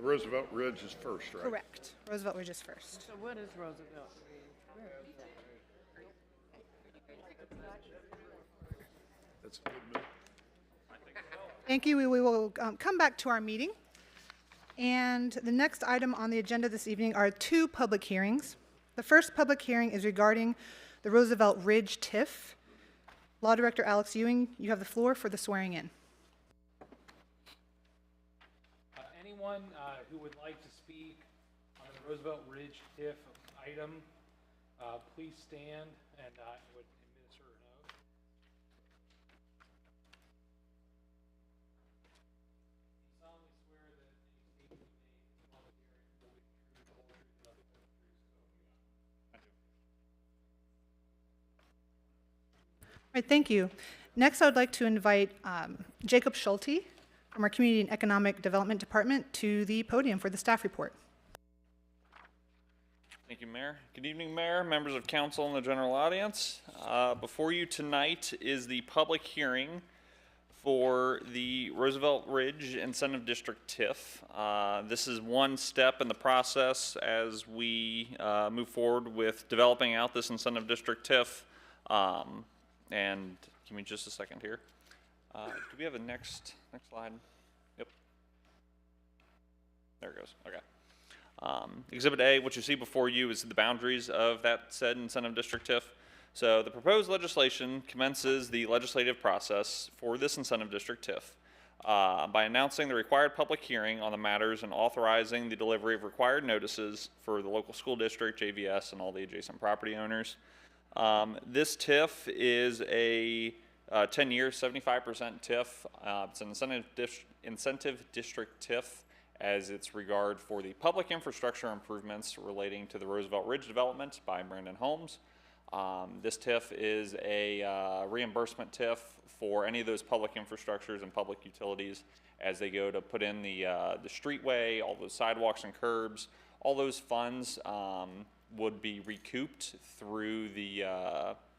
Roosevelt Ridge is first, right? Correct. Roosevelt Ridge is first. So what is Roosevelt? That's a good move. Thank you. We will come back to our meeting. And the next item on the agenda this evening are 2 public hearings. The first public hearing is regarding the Roosevelt Ridge TIF. Law Director Alex Ewing, you have the floor for the swearing in. Anyone who would like to speak on the Roosevelt Ridge TIF item, please stand and I would administer an oath. Do you solemnly swear that any statement you made in the public hearing will be true, the whole truth, and nothing but the truth, so help you God? I do. All right, thank you. Next, I would like to invite Jacob Schulte from our Community and Economic Development Department to the podium for the staff report. Thank you, Mayor. Good evening, Mayor, members of council, and the general audience. Before you tonight is the public hearing for the Roosevelt Ridge Incentive District TIF. This is one step in the process as we move forward with developing out this incentive district TIF. And give me just a second here. Do we have a next slide? Yep. There it goes. Okay. Exhibit A, what you see before you is the boundaries of that said incentive district TIF. So the proposed legislation commences the legislative process for this incentive district TIF by announcing the required public hearing on the matters and authorizing the delivery of required notices for the local school district, JVS, and all the adjacent property owners. This TIF is a 10-year, 75% TIF. It's an incentive district TIF as its regard for the public infrastructure improvements relating to the Roosevelt Ridge development by Brandon Holmes. This TIF is a reimbursement TIF for any of those public infrastructures and public utilities as they go to put in the streetway, all those sidewalks and curbs. All those funds would be recouped through the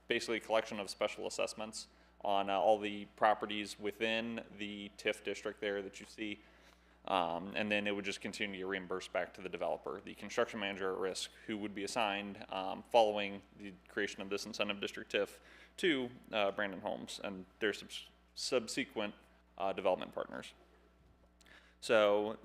basically collection of special assessments on all the properties within the TIF district there that you see. And then it would just continue to get reimbursed back to the developer, the construction manager at risk, who would be assigned following the creation of this incentive district TIF to Brandon Holmes and their subsequent development partners. So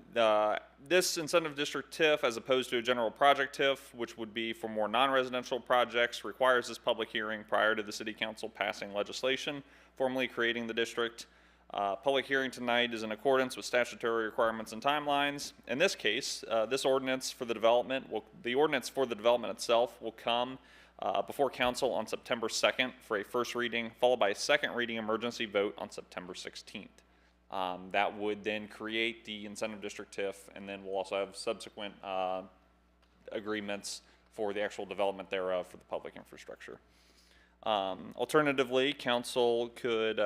this incentive district TIF, as opposed to a general project TIF, which would be for more non-residential projects, requires this public hearing prior to the city council passing legislation formally creating the district. Public hearing tonight is in accordance with statutory requirements and timelines. In this case, this ordinance for the development, the ordinance for the development itself will come before council on September 2nd for a first reading, followed by a second reading emergency vote on September 16th. That would then create the incentive district TIF, and then we'll also have subsequent agreements for the actual development thereof for the public infrastructure. Alternatively, council could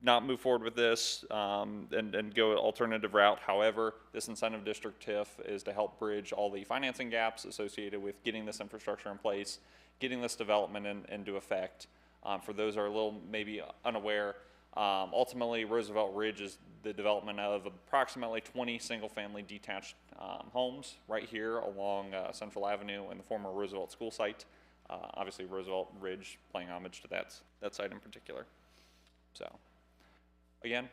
not move forward with this and go an alternative route. However, this incentive district TIF is to help bridge all the financing gaps associated with getting this infrastructure in place, getting this development into effect. For those who are a little maybe unaware, ultimately Roosevelt Ridge is the development of approximately 20 single-family detached homes right here along Central Avenue and the former Roosevelt school site. Obviously Roosevelt Ridge paying homage to that site in particular. So again,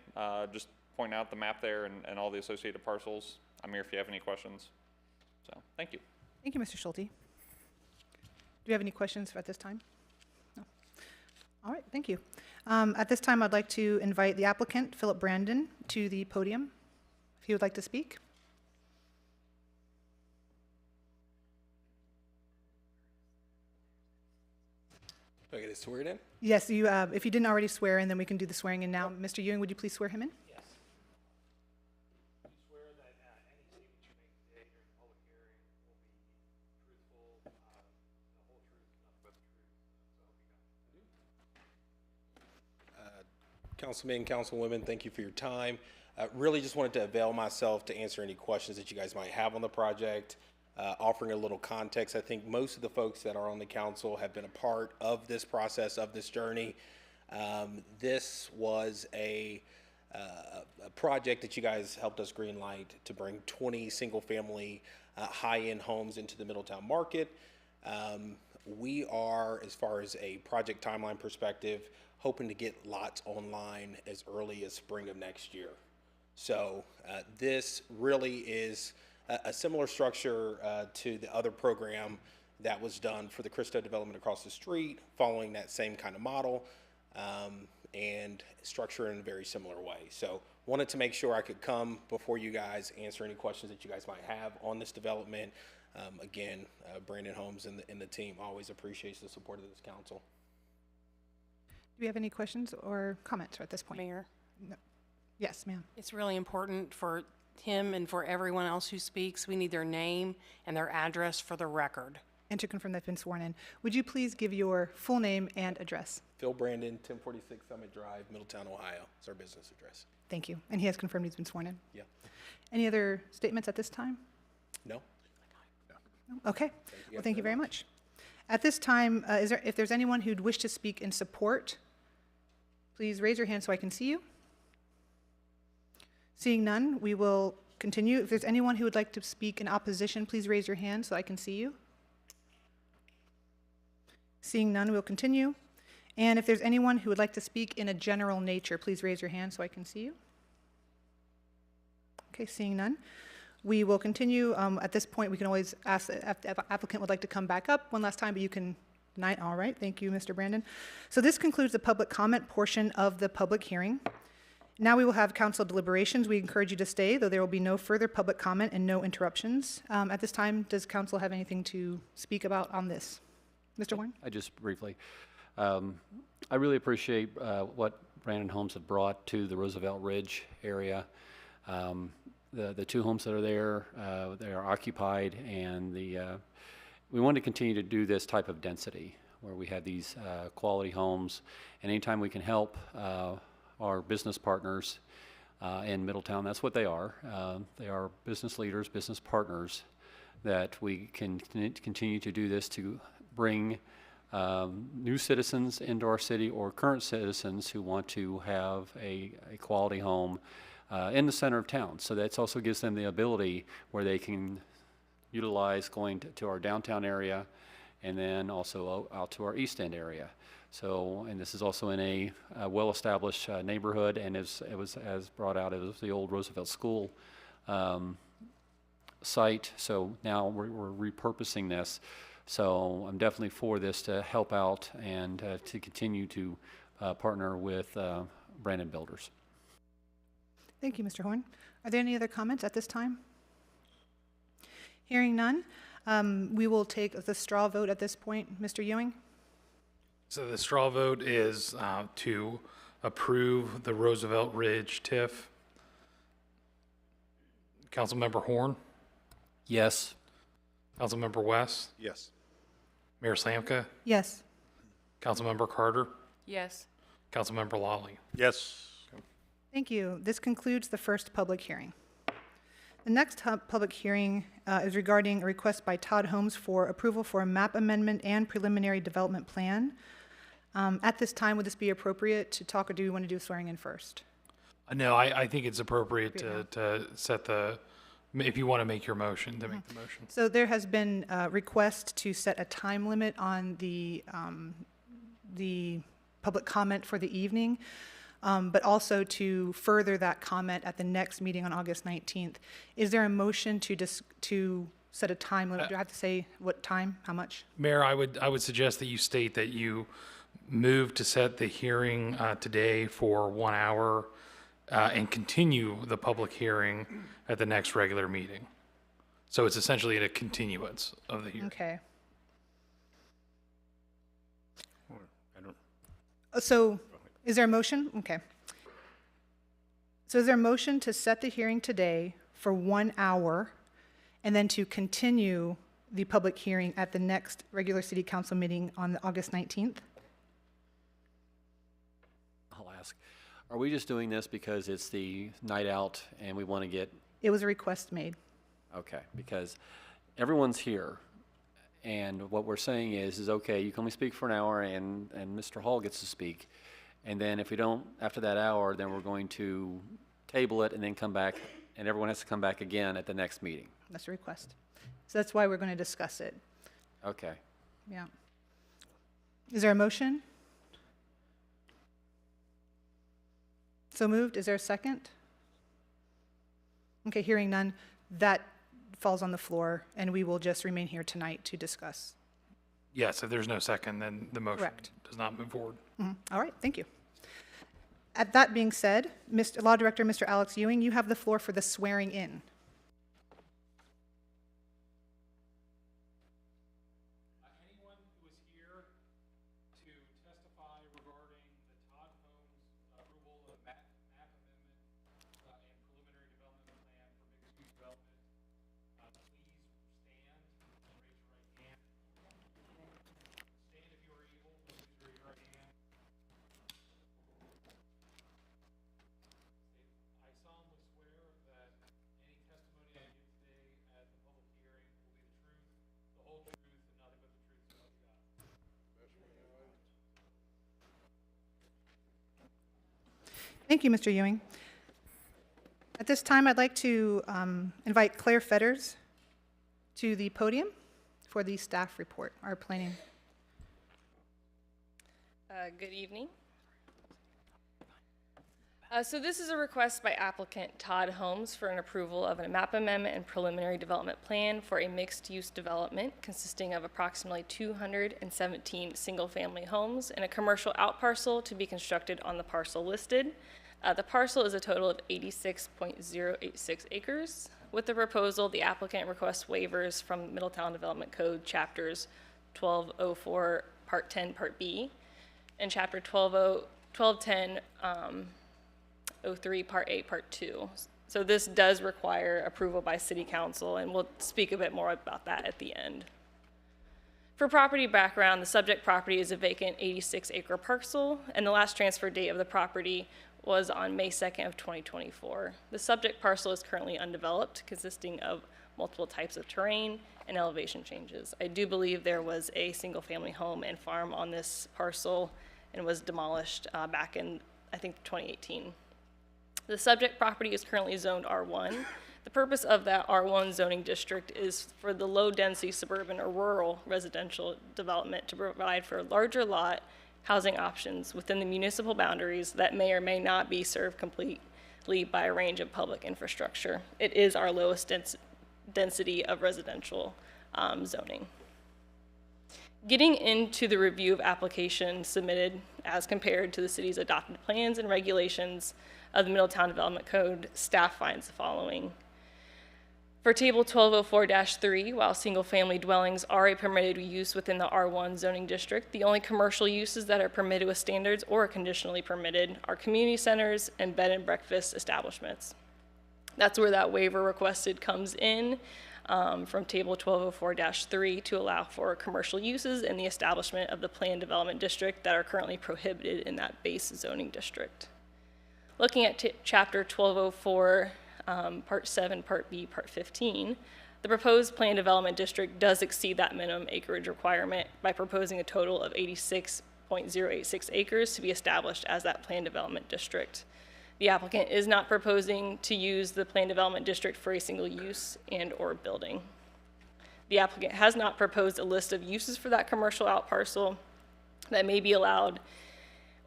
just point out the map there and all the associated parcels. I'm here if you have any questions. So thank you. Thank you, Mr. Schulte. Do you have any questions at this time? No. All right, thank you. At this time, I'd like to invite the applicant, Philip Brandon, to the podium, if he would like to speak. Do I get it sworn in? Yes, you, if you didn't already swear in, then we can do the swearing in now. Mr. Ewing, would you please swear him in? Yes. Do you swear that any statement you make today during the public hearing will be truthful, the whole truth, nothing but the truth? So help you God. Councilmen, councilwomen, thank you for your time. Really just wanted to avail myself to answer any questions that you guys might have on the project. Offering a little context, I think most of the folks that are on the council have been a part of this process, of this journey. This was a a project that you guys helped us greenlight to bring 20 single-family high-end homes into the Middletown market. We are, as far as a project timeline perspective, hoping to get lots online as early as spring of next year. So this really is a similar structure to the other program that was done for the Cristo development across the street, following that same kind of model, and structure in a very similar way. So wanted to make sure I could come before you guys, answer any questions that you guys might have on this development. Again, Brandon Holmes and the team always appreciates the support of this council. Do we have any questions or comments at this point? Mayor, No. Yes, ma'am. it's really important for him and for everyone else who speaks. We need their name and their address for the record. And to confirm they've been sworn in, would you please give your full name and address? Phil Brandon, 1046 Summit Drive, Middletown, Ohio. It's our business address. Thank you. And he has confirmed he's been sworn in. Yeah. Any other statements at this time? No? Okay. Well, thank you very much. At this time, if there's anyone who'd wish to speak in support, please raise your hand so I can see you. Seeing none, we will continue. If there's anyone who would like to speak in opposition, please raise your hand so I can see you. Seeing none, we'll continue. And if there's anyone who would like to speak in a general nature, please raise your hand so I can see you. Okay, seeing none. We will continue. At this point, we can always ask if the applicant would like to come back up one last time, but you can deny. All right, thank you, Mr. Brandon. So this concludes the public comment portion of the public hearing. Now we will have council deliberations. We encourage you to stay, though there will be no further public comment and no interruptions. At this time, does council have anything to speak about on this? Mr. Warren? I just briefly, I really appreciate what Brandon Holmes had brought to the Roosevelt Ridge area. The two homes that are there, they are occupied, and we want to continue to do this type of density where we have these quality homes. And anytime we can help our business partners in Middletown, that's what they are. They are business leaders, business partners, that we can continue to do this to bring new citizens into our city or current citizens who want to have a quality home in the center of town. So that also gives them the ability where they can utilize going to our downtown area and then also out to our East End area. So, and this is also in a well-established neighborhood, and it was as brought out, it was the old Roosevelt School site. So now we're repurposing this. So I'm definitely for this to help out and to continue to partner with Brandon Builders. Thank you, Mr. Horn. Are there any other comments at this time? Hearing none, we will take the straw vote at this point. Mr. Ewing? So the straw vote is to approve the Roosevelt Ridge TIF. Councilmember Horn? Yes. Councilmember West? Yes. Mayor Slamka? Yes. Councilmember Carter? Yes. Councilmember Lawley? Yes. Thank you. This concludes the first public hearing. The next public hearing is regarding a request by Todd Holmes for approval for a map amendment and preliminary development plan. At this time, would this be appropriate to talk, or do we want to do swearing in first? No, I think it's appropriate to set the, if you want to make your motion, to make the motion. So there has been a request to set a time limit on the public comment for the evening, but also to further that comment at the next meeting on August 19th. Is there a motion to set a time limit? Do I have to say what time, how much? Mayor, I would suggest that you state that you move to set the hearing today for 1 hour and continue the public hearing at the next regular meeting. So it's essentially a continuance of the hearing. Okay. I don't. So is there a motion? Okay. So is there a motion to set the hearing today for 1 hour and then to continue the public hearing at the next regular city council meeting on August 19th? I'll ask. Are we just doing this because it's the night out and we want to get... It was a request made. Okay, because everyone's here. And what we're saying is okay, you can only speak for an hour and Mr. Hall gets to speak. And then if we don't, after that hour, then we're going to table it and then come back, and everyone has to come back again at the next meeting. That's a request. So that's why we're going to discuss it. Okay. Yeah. Is there a motion? So moved. Is there a second? Okay, hearing none, that falls on the floor, and we will just remain here tonight to discuss. Yes, if there's no second, then the motion Correct. does not move forward. All right, thank you. At that being said, Mr. Law Director, Mr. Alex Ewing, you have the floor for the swearing in. Anyone who is here to testify regarding the Todd Holmes approval of map amendment and preliminary development plan for mixed-use development, please stand and raise your right hand. Stand if you are able, please raise your right hand. I solemnly swear that any testimony I give today at the public hearing will be the truth, the whole truth, and nothing but the truth, so help you God. Thank you, Mr. Ewing. At this time, I'd like to invite Claire Fetters to the podium for the staff report, our planning. Good evening. So this is a request by applicant Todd Holmes for an approval of a map amendment and preliminary development plan for a mixed-use development consisting of approximately 217 single-family homes and a commercial outparcel to be constructed on the parcel listed. The parcel is a total of 86.086 acres. With the proposal, the applicant requests waivers from Middletown Development Code Chapters 1204, Part 10, Part B, and Chapter 1210, 03, Part A, Part 2. So this does require approval by City Council, and we'll speak a bit more about that at the end. For property background, the subject property is a vacant 86-acre parcel, and the last transfer date of the property was on May 2nd of 2024. The subject parcel is currently undeveloped, consisting of multiple types of terrain and elevation changes. I do believe there was a single-family home and farm on this parcel and was demolished back in, I think, 2018. The subject property is currently zoned R1. The purpose of that R1 zoning district is for the low-density suburban or rural residential development to provide for larger lot housing options within the municipal boundaries that may or may not be served completely by a range of public infrastructure. It is our lowest density of residential zoning. Getting into the review of applications submitted as compared to the city's adopted plans and regulations of the Middletown Development Code, staff finds the following. For Table 1204-3, while single-family dwellings are a permitted use within the R1 zoning district, the only commercial uses that are permitted with standards or conditionally permitted are community centers and bed and breakfast establishments. That's where that waiver requested comes in from Table 1204-3 to allow for commercial uses in the establishment of the planned development district that are currently prohibited in that base zoning district. Looking at Chapter 1204, Part 7, Part B, Part 15, the proposed planned development district does exceed that minimum acreage requirement by proposing a total of 86.086 acres to be established as that planned development district. The applicant is not proposing to use the planned development district for a single use and or building. The applicant has not proposed a list of uses for that commercial outparcel that may be allowed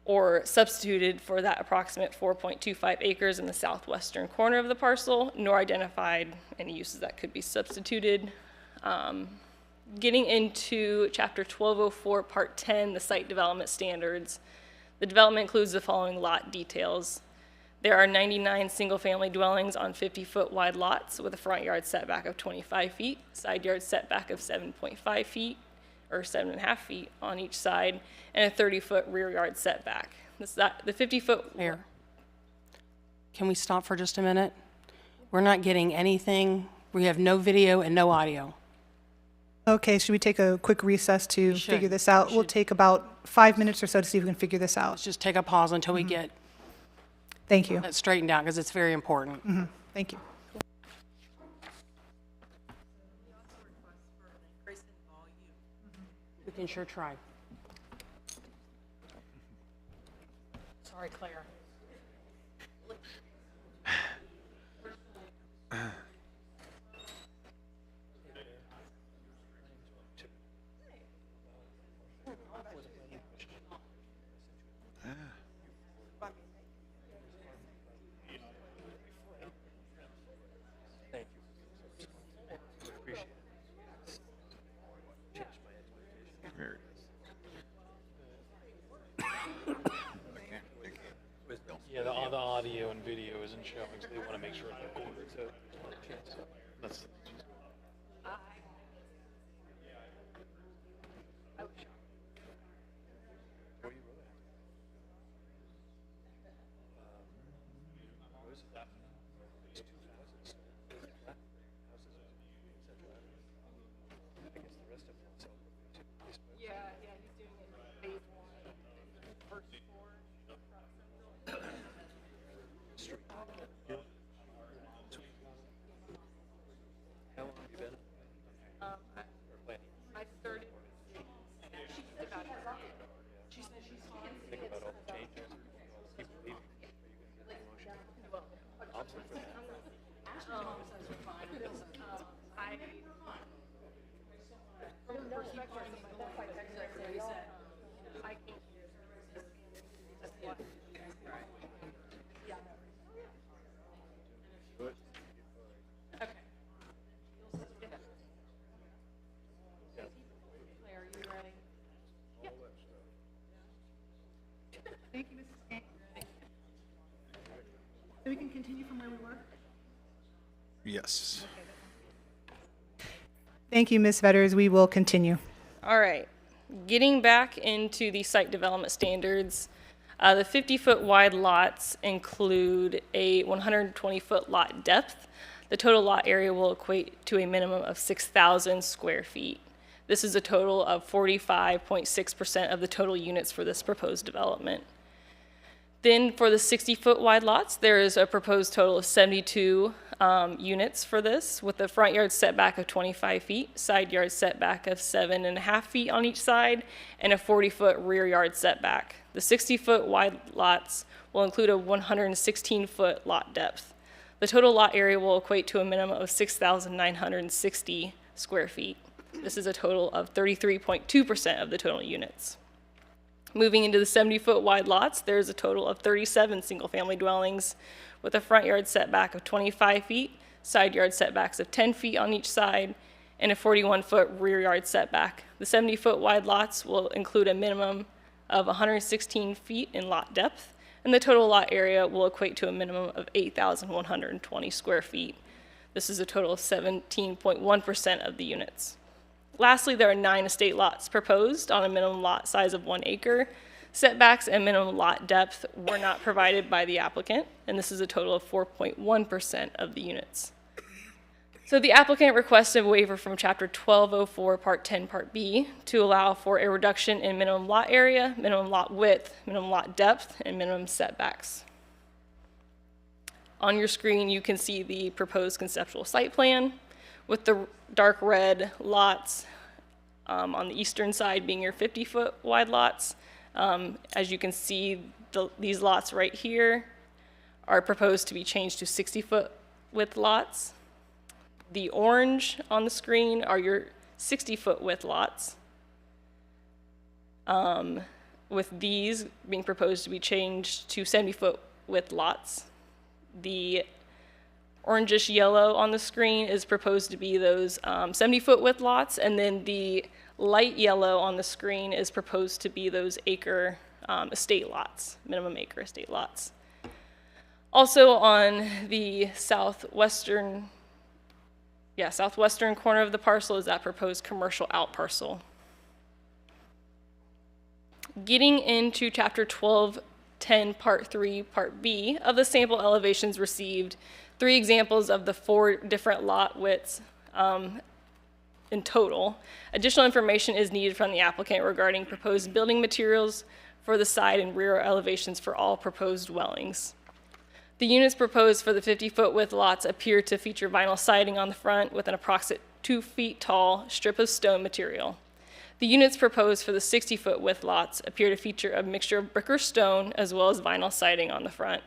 or substituted for that approximate 4.25 acres in the southwestern corner of the parcel, nor identified any uses that could be substituted. Getting into Chapter 1204, Part 10, the site development standards, the development includes the following lot details. There are 99 single-family dwellings on 50-foot wide lots with a front yard setback of 25 feet, side yard setback of 7.5 feet, or 7.5 feet on each side, and a 30-foot rear yard setback. The 50-foot... Mayor, can we stop for just a minute? We're not getting anything. We have no video and no audio. Okay, should we take a quick recess to figure this out? We'll take about 5 minutes or so to see if we can figure this out. Let's just take a pause until we get Thank you. that straightened out, because it's very important. Thank you. We can sure try. Sorry, Claire. Very. Yeah, the audio and video isn't showing, so they want to make sure it's recorded, so that's. Thank you, Mrs. Kane. So we can continue from where we were? Yes. Thank you, Ms. Vetters. We will continue. All right, getting back into the site development standards, the 50-foot wide lots include a 120-foot lot depth. The total lot area will equate to a minimum of 6,000 square feet. This is a total of 45.6% of the total units for this proposed development. Then for the 60-foot wide lots, there is a proposed total of 72 units for this, with a front yard setback of 25 feet, side yard setback of 7.5 feet on each side, and a 40-foot rear yard setback. The 60-foot wide lots will include a 116-foot lot depth. The total lot area will equate to a minimum of 6,960 square feet. This is a total of 33.2% of the total units. Moving into the 70-foot wide lots, there's a total of 37 single-family dwellings with a front yard setback of 25 feet, side yard setbacks of 10 feet on each side, and a 41-foot rear yard setback. The 70-foot wide lots will include a minimum of 116 feet in lot depth, and the total lot area will equate to a minimum of 8,120 square feet. This is a total of 17.1% of the units. Lastly, there are 9 estate lots proposed on a minimum lot size of 1 acre. Setbacks and minimum lot depth were not provided by the applicant, and this is a total of 4.1% of the units. So the applicant requested a waiver from Chapter 1204, Part 10, Part B, to allow for a reduction in minimum lot area, minimum lot width, minimum lot depth, and minimum setbacks. On your screen, you can see the proposed conceptual site plan, with the dark red lots on the eastern side being your 50-foot wide lots. As you can see, these lots right here are proposed to be changed to 60-foot width lots. The orange on the screen are your 60-foot width lots, with these being proposed to be changed to 70-foot width lots. The orangish yellow on the screen is proposed to be those 70-foot width lots, and then the light yellow on the screen is proposed to be those acre estate lots, minimum acre estate lots. Also on the southwestern corner of the parcel is that proposed commercial out parcel. Getting into Chapter 1210, Part 3, Part B of the sample elevations received, 3 examples of the 4 different lot widths in total. Additional information is needed from the applicant regarding proposed building materials for the side and rear elevations for all proposed dwellings. The units proposed for the 50-foot width lots appear to feature vinyl siding on the front with an approximate 2 feet tall strip of stone material. The units proposed for the 60-foot width lots appear to feature a mixture of brick or stone as well as vinyl siding on the front.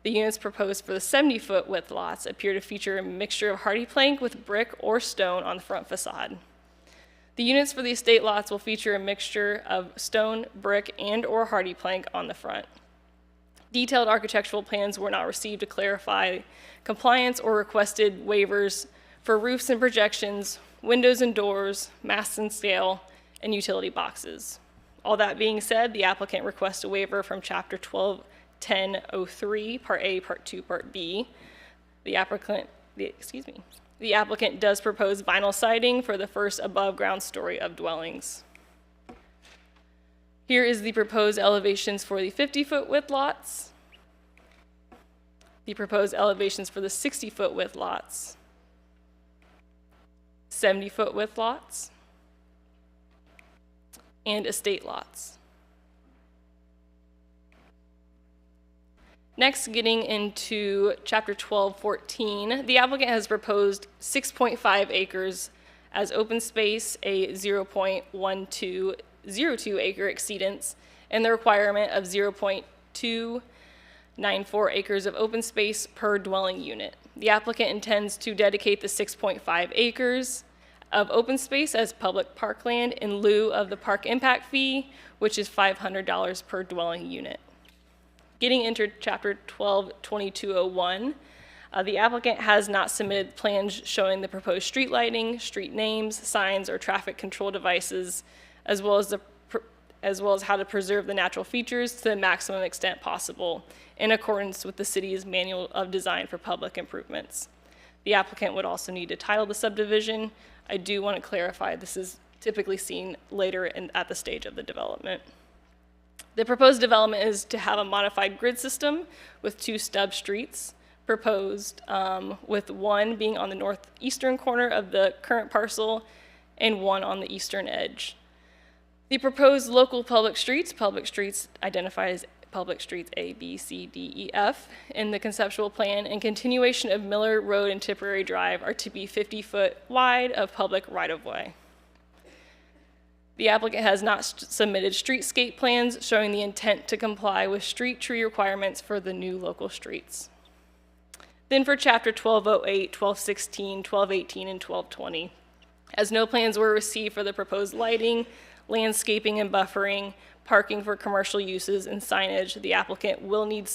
The units proposed for the 70-foot width lots appear to feature a mixture of hardy plank with brick or stone on the front facade. The units for the estate lots will feature a mixture of stone, brick, and/or hardy plank on the front. Detailed architectural plans were not received to clarify compliance or requested waivers for roofs and projections, windows and doors, masts and scale, and utility boxes. All that being said, the applicant requests a waiver from Chapter 121003, Part A, Part 2, Part B. The applicant does propose vinyl siding for the first above-ground story of dwellings. Here is the proposed elevations for the 50-foot width lots, the proposed elevations for the 60-foot width lots, 70-foot width lots, and estate lots. Next, getting into Chapter 1214, the applicant has proposed 6.5 acres as open space, a 0.1202 acre exceedance, and the requirement of 0.294 acres of open space per dwelling unit. The applicant intends to dedicate the 6.5 acres of open space as public parkland in lieu of the park impact fee, which is $500 per dwelling unit. Getting into Chapter 122201, the applicant has not submitted plans showing the proposed street lighting, street names, signs, or traffic control devices, as well as how to preserve the natural features to the maximum extent possible in accordance with the city's Manual of Design for Public Improvements. The applicant would also need to title the subdivision. I do want to clarify this is typically seen later at the stage of the development. The proposed development is to have a modified grid system with 2 stub streets proposed, with one being on the northeastern corner of the current parcel and one on the eastern edge. The proposed local public streets identified as public streets A, B, C, D, E, F in the conceptual plan, and continuation of Miller Road and Tipperary Drive are to be 50-foot wide of public right-of-way. The applicant has not submitted streetscape plans showing the intent to comply with street tree requirements for the new local streets. Then for Chapter 1208, 1216, 1218, and 1220, as no plans were received for the proposed lighting, landscaping and buffering, parking for commercial uses, and signage, the applicant will need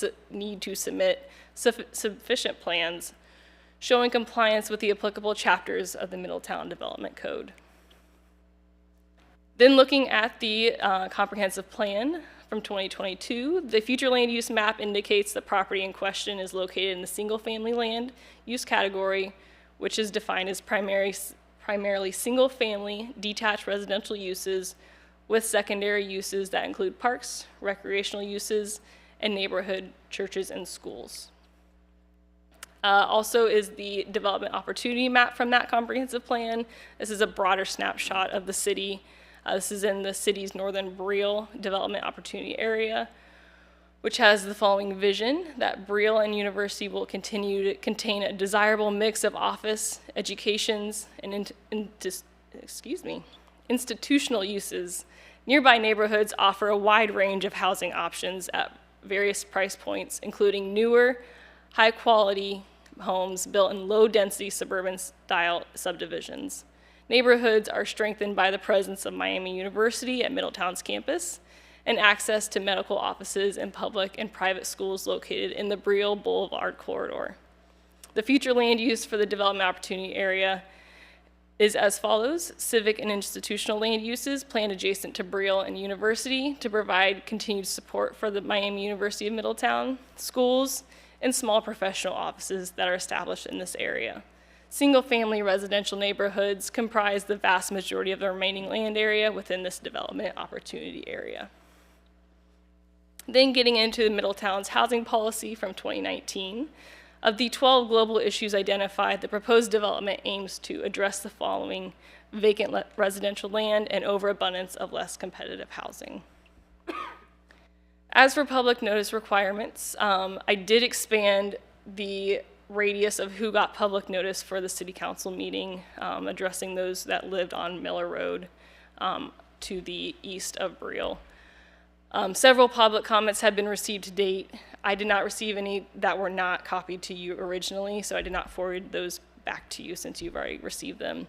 to submit sufficient plans showing compliance with the applicable chapters of the Middletown Development Code. Then looking at the comprehensive plan from 2022, the future land use map indicates the property in question is located in the single-family land use category, which is defined as primarily single-family detached residential uses with secondary uses that include parks, recreational uses, and neighborhood churches and schools. Also is the development opportunity map from that comprehensive plan. This is a broader snapshot of the city. This is in the city's northern Briel development opportunity area, which has the following vision: that Briel and University will continue to contain a desirable mix of office, educations, and institutional uses. Nearby neighborhoods offer a wide range of housing options at various price points, including newer, high-quality homes built in low-density suburban-style subdivisions. Neighborhoods are strengthened by the presence of Miami University at Middletown's campus and access to medical offices and public and private schools located in the Briel Boulevard corridor. The future land use for the development opportunity area is as follows: civic and institutional land uses planned adjacent to Briel and University to provide continued support for the Miami University of Middletown, schools, and small professional offices that are established in this area. Single-family residential neighborhoods comprise the vast majority of the remaining land area within this development opportunity area. Then getting into Middletown's housing policy from 2019, of the 12 global issues identified, the proposed development aims to address the following: vacant residential land and overabundance of less competitive housing. As for public notice requirements, I did expand the radius of who got public notice for the city council meeting, addressing those that lived on Miller Road to the east of Briel. Several public comments have been received to date. I did not receive any that were not copied to you originally, so I did not forward those back to you since you've already received them.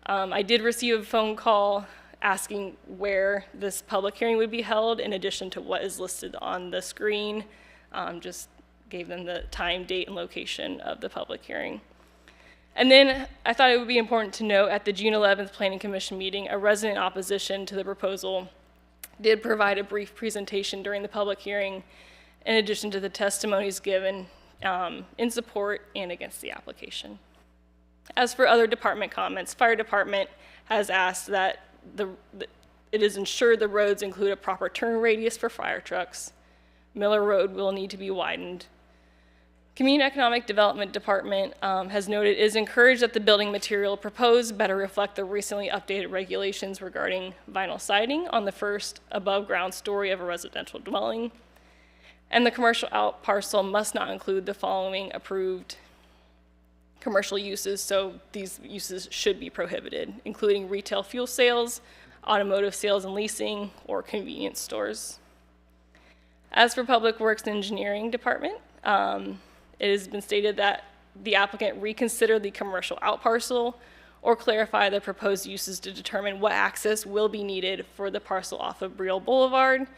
I did receive a phone call asking where this public hearing would be held in addition to what is listed on the screen. Just gave them the time, date, and location of the public hearing. And then I thought it would be important to note at the June 11th Planning Commission meeting, a resident in opposition to the proposal did provide a brief presentation during the public hearing in addition to the testimonies given in support and against the application. As for other department comments, fire department has asked that it is ensured the roads include a proper turn radius for fire trucks. Miller Road will need to be widened. Community Economic Development Department has noted it is encouraged that the building material proposed better reflect the recently updated regulations regarding vinyl siding on the first above ground story of a residential dwelling. And the commercial out parcel must not include the following approved commercial uses, so these uses should be prohibited, including retail fuel sales, automotive sales and leasing, or convenience stores. As for Public Works and Engineering Department, it has been stated that the applicant reconsider the commercial out parcel or clarify the proposed uses to determine what access will be needed for the parcel off of Briel Boulevard,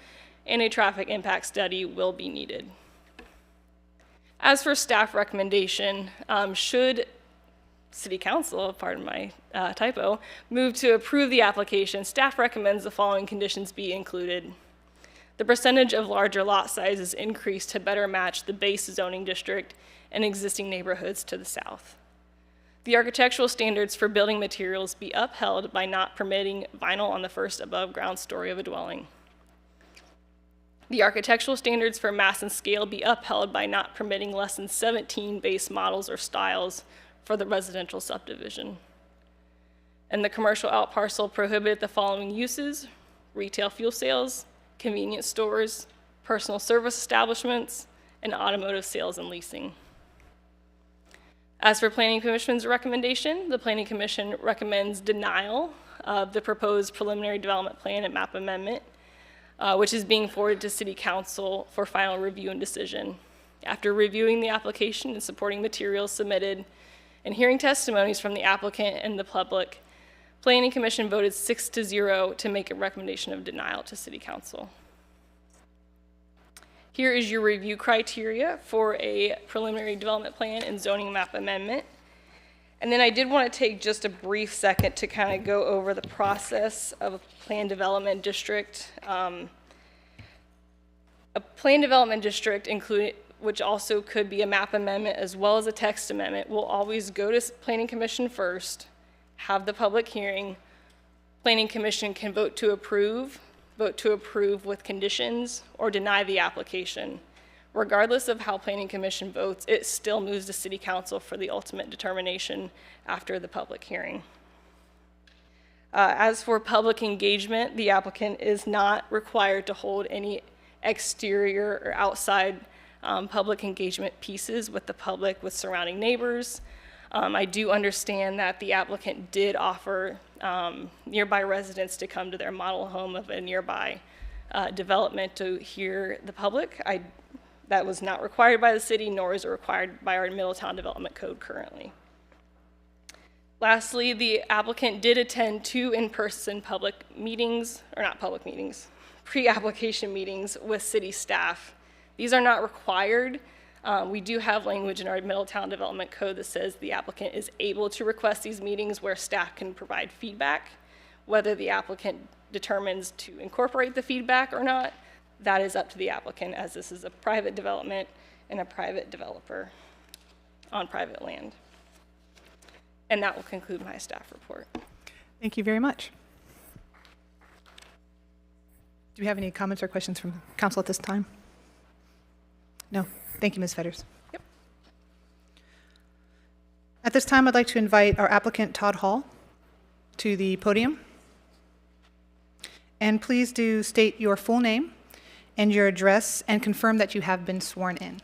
and a traffic impact study will be needed. As for staff recommendation, should City Council, pardon my typo, move to approve the application, staff recommends the following conditions be included. The percentage of larger lot sizes increased to better match the base zoning district and existing neighborhoods to the south. The architectural standards for building materials be upheld by not permitting vinyl on the first above ground story of a dwelling. The architectural standards for mass and scale be upheld by not permitting less than 17 base models or styles for the residential subdivision. And the commercial out parcel prohibited the following uses: retail fuel sales, convenience stores, personal service establishments, and automotive sales and leasing. As for Planning Commission's recommendation, the Planning Commission recommends denial of the proposed preliminary development plan and map amendment, which is being forwarded to City Council for final review and decision. After reviewing the application and supporting materials submitted and hearing testimonies from the applicant and the public, Planning Commission voted 6-0 to make a recommendation of denial to City Council. Here is your review criteria for a preliminary development plan and zoning map amendment. And then I did want to take just a brief second to kind of go over the process of a plan development district. A plan development district, which also could be a map amendment as well as a text amendment, will always go to Planning Commission first, have the public hearing. Planning Commission can vote to approve with conditions, or deny the application. Regardless of how Planning Commission votes, it still moves to City Council for the ultimate determination after the public hearing. As for public engagement, the applicant is not required to hold any exterior or outside public engagement pieces with the public, with surrounding neighbors. I do understand that the applicant did offer nearby residents to come to their model home of a nearby development to hear the public. That was not required by the city, nor is it required by our Middletown Development Code currently. Lastly, the applicant did attend 2 in-person public meetings, or not public meetings, pre-application meetings with city staff. These are not required. We do have language in our Middletown Development Code that says the applicant is able to request these meetings where staff can provide feedback. Whether the applicant determines to incorporate the feedback or not, that is up to the applicant, as this is a private development and a private developer on private land. And that will conclude my staff report. Thank you very much. Do we have any comments or questions from council at this time? No. Thank you, Ms. Fetters. Yep. At this time, I'd like to invite our applicant, Todd Hall, to the podium. And please do state your full name and your address and confirm that you have been sworn in.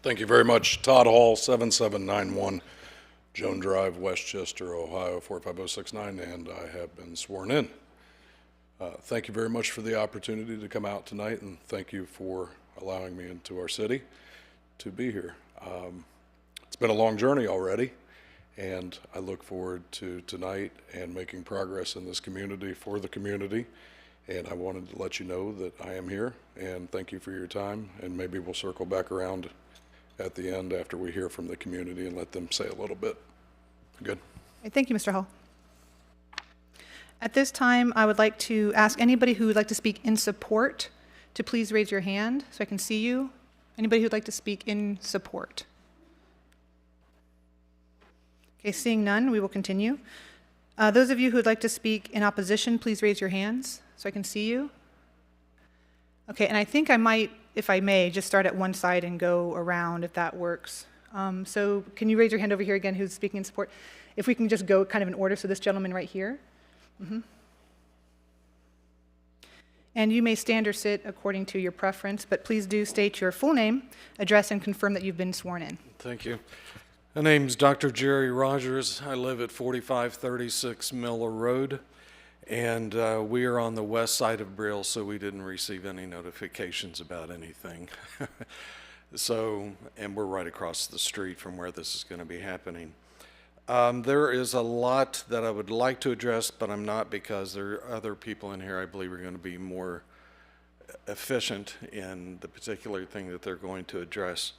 Thank you very much. Todd Hall, 7791 Joan Drive, Westchester, Ohio, 45069, and I have been sworn in. Thank you very much for the opportunity to come out tonight, and thank you for allowing me into our city to be here. It's been a long journey already, and I look forward to tonight and making progress in this community for the community. And I wanted to let you know that I am here, and thank you for your time, and maybe we'll circle back around at the end after we hear from the community and let them say a little bit. Good. Thank you, Mr. Hall. At this time, I would like to ask anybody who would like to speak in support to please raise your hand so I can see you. Anybody who would like to speak in support? Okay, seeing none, we will continue. Those of you who would like to speak in opposition, please raise your hands so I can see you. Okay, and I think I might, if I may, just start at one side and go around if that works. So can you raise your hand over here again who's speaking in support? If we can just go kind of in order, so this gentleman right here. And you may stand or sit according to your preference, but please do state your full name, address, and confirm that you've been sworn in. Thank you. My name's Dr. Jerry Rogers. I live at 4536 Miller Road, and we are on the west side of Brill, so we didn't receive any notifications about anything. And we're right across the street from where this is going to be happening. There is a lot that I would like to address, but I'm not, because there are other people in here I believe are going to be more efficient in the particular thing that they're going to address.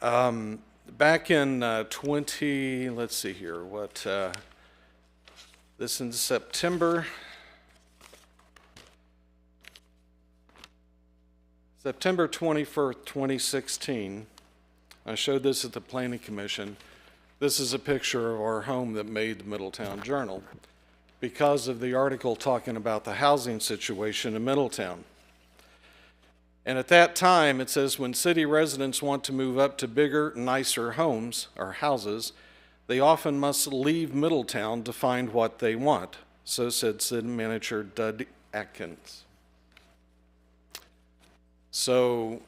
Back in let's see here, this in September 21st, 2016, I showed this at the Planning Commission. This is a picture of our home that made the Middletown Journal because of the article talking about the housing situation in Middletown. And at that time, it says, when city residents want to move up to bigger, nicer homes or houses, they often must leave Middletown to find what they want. So said city manager Dud Atkins. So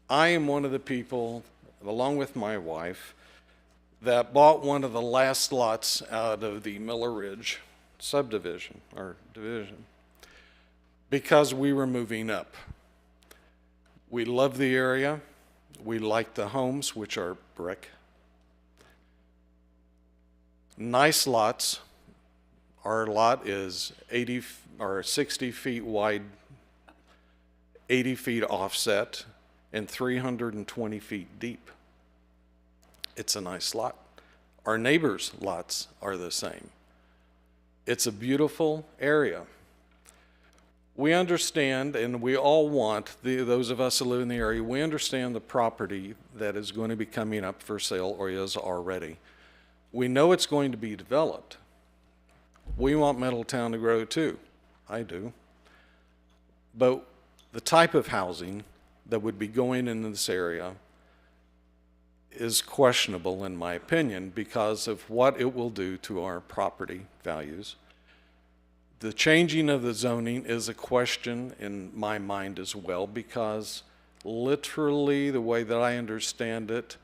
I am one of the people, along with my wife, that bought one of the last lots out of the Miller Ridge subdivision or division because we were moving up. We love the area. We like the homes, which are brick. Nice lots. Our lot is 60 feet wide, 80 feet offset, and 320 feet deep. It's a nice lot. Our neighbors' lots are the same. It's a beautiful area. We understand, and we all want, those of us who live in the area, we understand the property that is going to be coming up for sale or is already. We know it's going to be developed. We want Middletown to grow too. I do. But the type of housing that would be going in this area is questionable in my opinion because of what it will do to our property values. The changing of the zoning is a question in my mind as well, because literally the way that I understand it,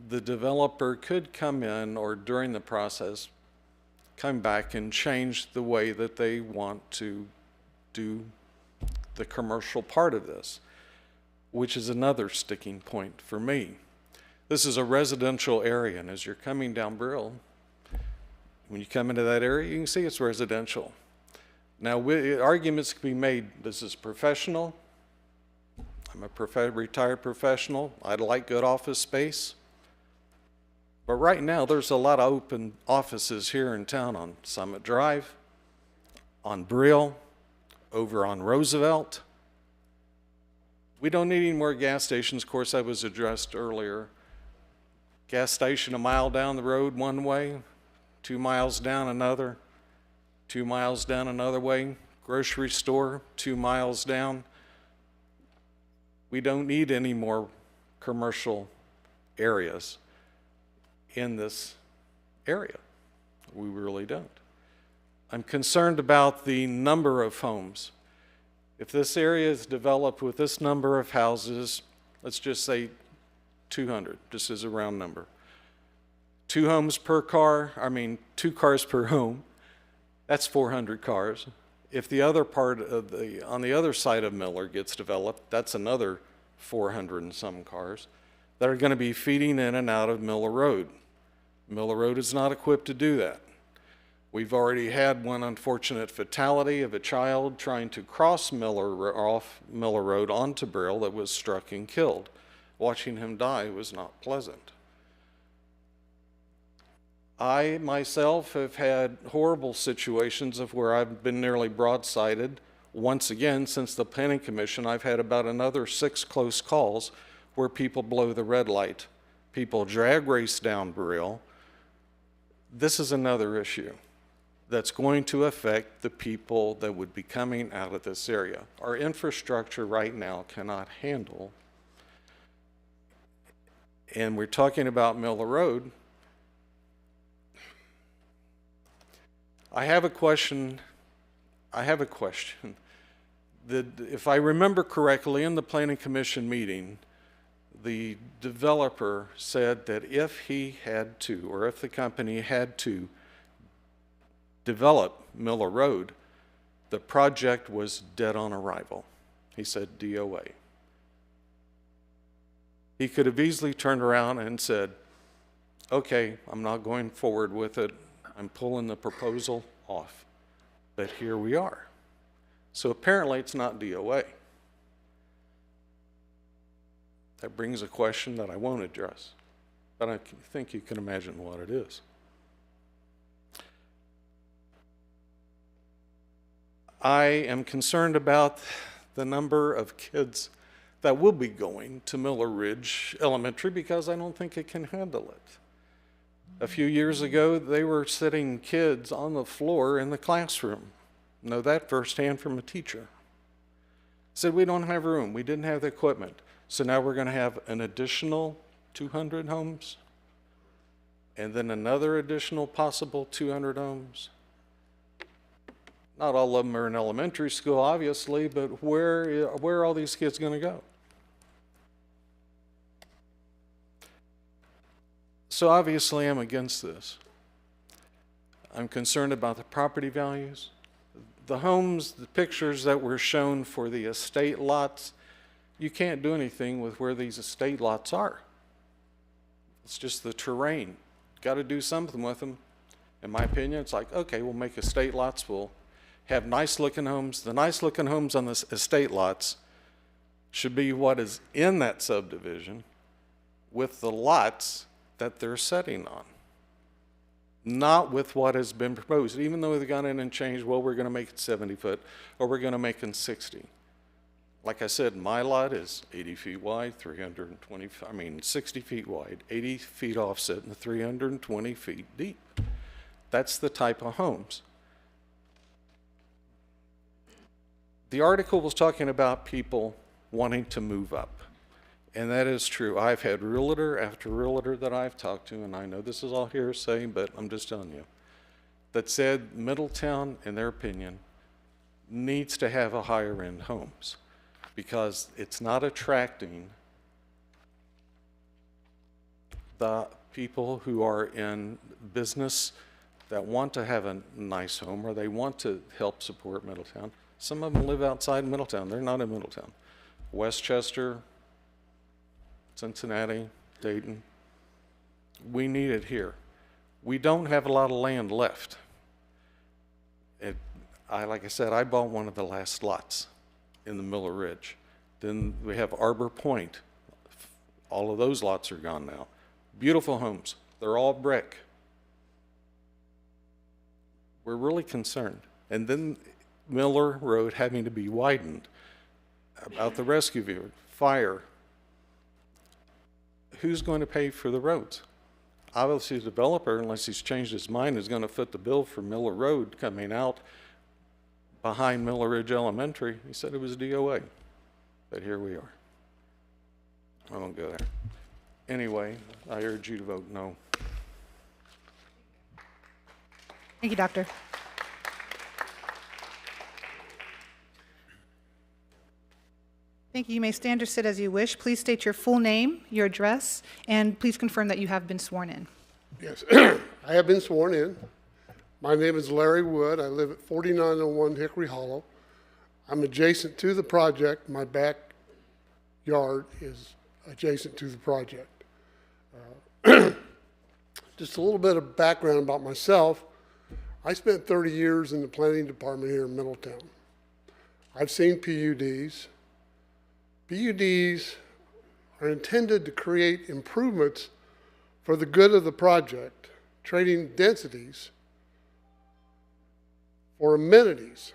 the developer could come in or during the process come back and change the way that they want to do the commercial part of this, which is another sticking point for me. This is a residential area, and as you're coming down Brill, when you come into that area, you can see it's residential. Now, arguments can be made, this is professional. I'm a retired professional. I'd like good office space. But right now, there's a lot of open offices here in town on Summit Drive, on Brill, over on Roosevelt. We don't need any more gas stations. Of course, that was addressed earlier. Gas station a mile down the road one way, 2 miles down another, 2 miles down another way, grocery store 2 miles down. We don't need any more commercial areas in this area. We really don't. I'm concerned about the number of homes. If this area is developed with this number of houses, let's just say 200, just as a round number. 2 homes per car, 2 cars per home, that's 400 cars. If the other part of on the other side of Miller gets developed, that's another 400 and some cars that are going to be feeding in and out of Miller Road. Miller Road is not equipped to do that. We've already had one unfortunate fatality of a child trying to cross off Miller Road onto Brill that was struck and killed. Watching him die was not pleasant. I myself have had horrible situations of where I've been nearly broadsided. Once again, since the Planning Commission, I've had about another 6 close calls where people blow the red light. People drag race down Brill. This is another issue that's going to affect the people that would be coming out of this area. Our infrastructure right now cannot handle, and we're talking about Miller Road. I have a question. If I remember correctly, in the Planning Commission meeting, the developer said that if he had to, or if the company had to develop Miller Road, the project was dead on arrival. He said DOA. He could have easily turned around and said, okay, I'm not going forward with it. I'm pulling the proposal off. But here we are. So apparently it's not DOA. That brings a question that I won't address, but I think you can imagine what it is. I am concerned about the number of kids that will be going to Miller Ridge Elementary because I don't think it can handle it. A few years ago, they were sitting kids on the floor in the classroom. Know that firsthand from a teacher. Said, we don't have room. We didn't have the equipment. So now we're going to have an additional 200 homes and then another additional possible 200 homes. Not all of them are in elementary school, obviously, but where are all these kids going to go? So obviously I'm against this. I'm concerned about the property values. The homes, the pictures that were shown for the estate lots, you can't do anything with where these estate lots are. It's just the terrain. Got to do something with them. In my opinion, it's like, okay, we'll make estate lots. We'll have nice looking homes. The nice looking homes on the estate lots should be what is in that subdivision with the lots that they're setting on. Not with what has been proposed, even though they've gone in and changed, well, we're going to make it 70 foot or we're going to make it 60. Like I said, my lot is 80 feet wide, 60 feet wide, 80 feet offset, and 320 feet deep. That's the type of homes. The article was talking about people wanting to move up. And that is true. I've had realtor after realtor that I've talked to, and I know this is all hearsay, but I'm just telling you, that said Middletown, in their opinion, needs to have a higher end homes because it's not attracting the people who are in business that want to have a nice home or they want to help support Middletown. Some of them live outside Middletown. They're not in Middletown. Westchester, Cincinnati, Dayton. We need it here. We don't have a lot of land left. Like I said, I bought one of the last lots in the Miller Ridge. Then we have Arbor Point. All of those lots are gone now. Beautiful homes. They're all brick. We're really concerned. And then Miller Road having to be widened. About the rescue vehicle, fire. Who's going to pay for the roads? Obviously, the developer, unless he's changed his mind, is going to foot the bill for Miller Road coming out behind Miller Ridge Elementary. He said it was DOA, but here we are. I won't go there. Anyway, I urge you to vote no. Thank you, Doctor. Thank you. You may stand or sit as you wish. Please state your full name, your address, and please confirm that you have been sworn in. Yes, I have been sworn in. My name is Larry Wood. I live at 4901 Hickory Hollow. I'm adjacent to the project. My backyard is adjacent to the project. Just a little bit of background about myself. I spent 30 years in the planning department here in Middletown. I've seen PUDs. PUDs are intended to create improvements for the good of the project, trading densities for amenities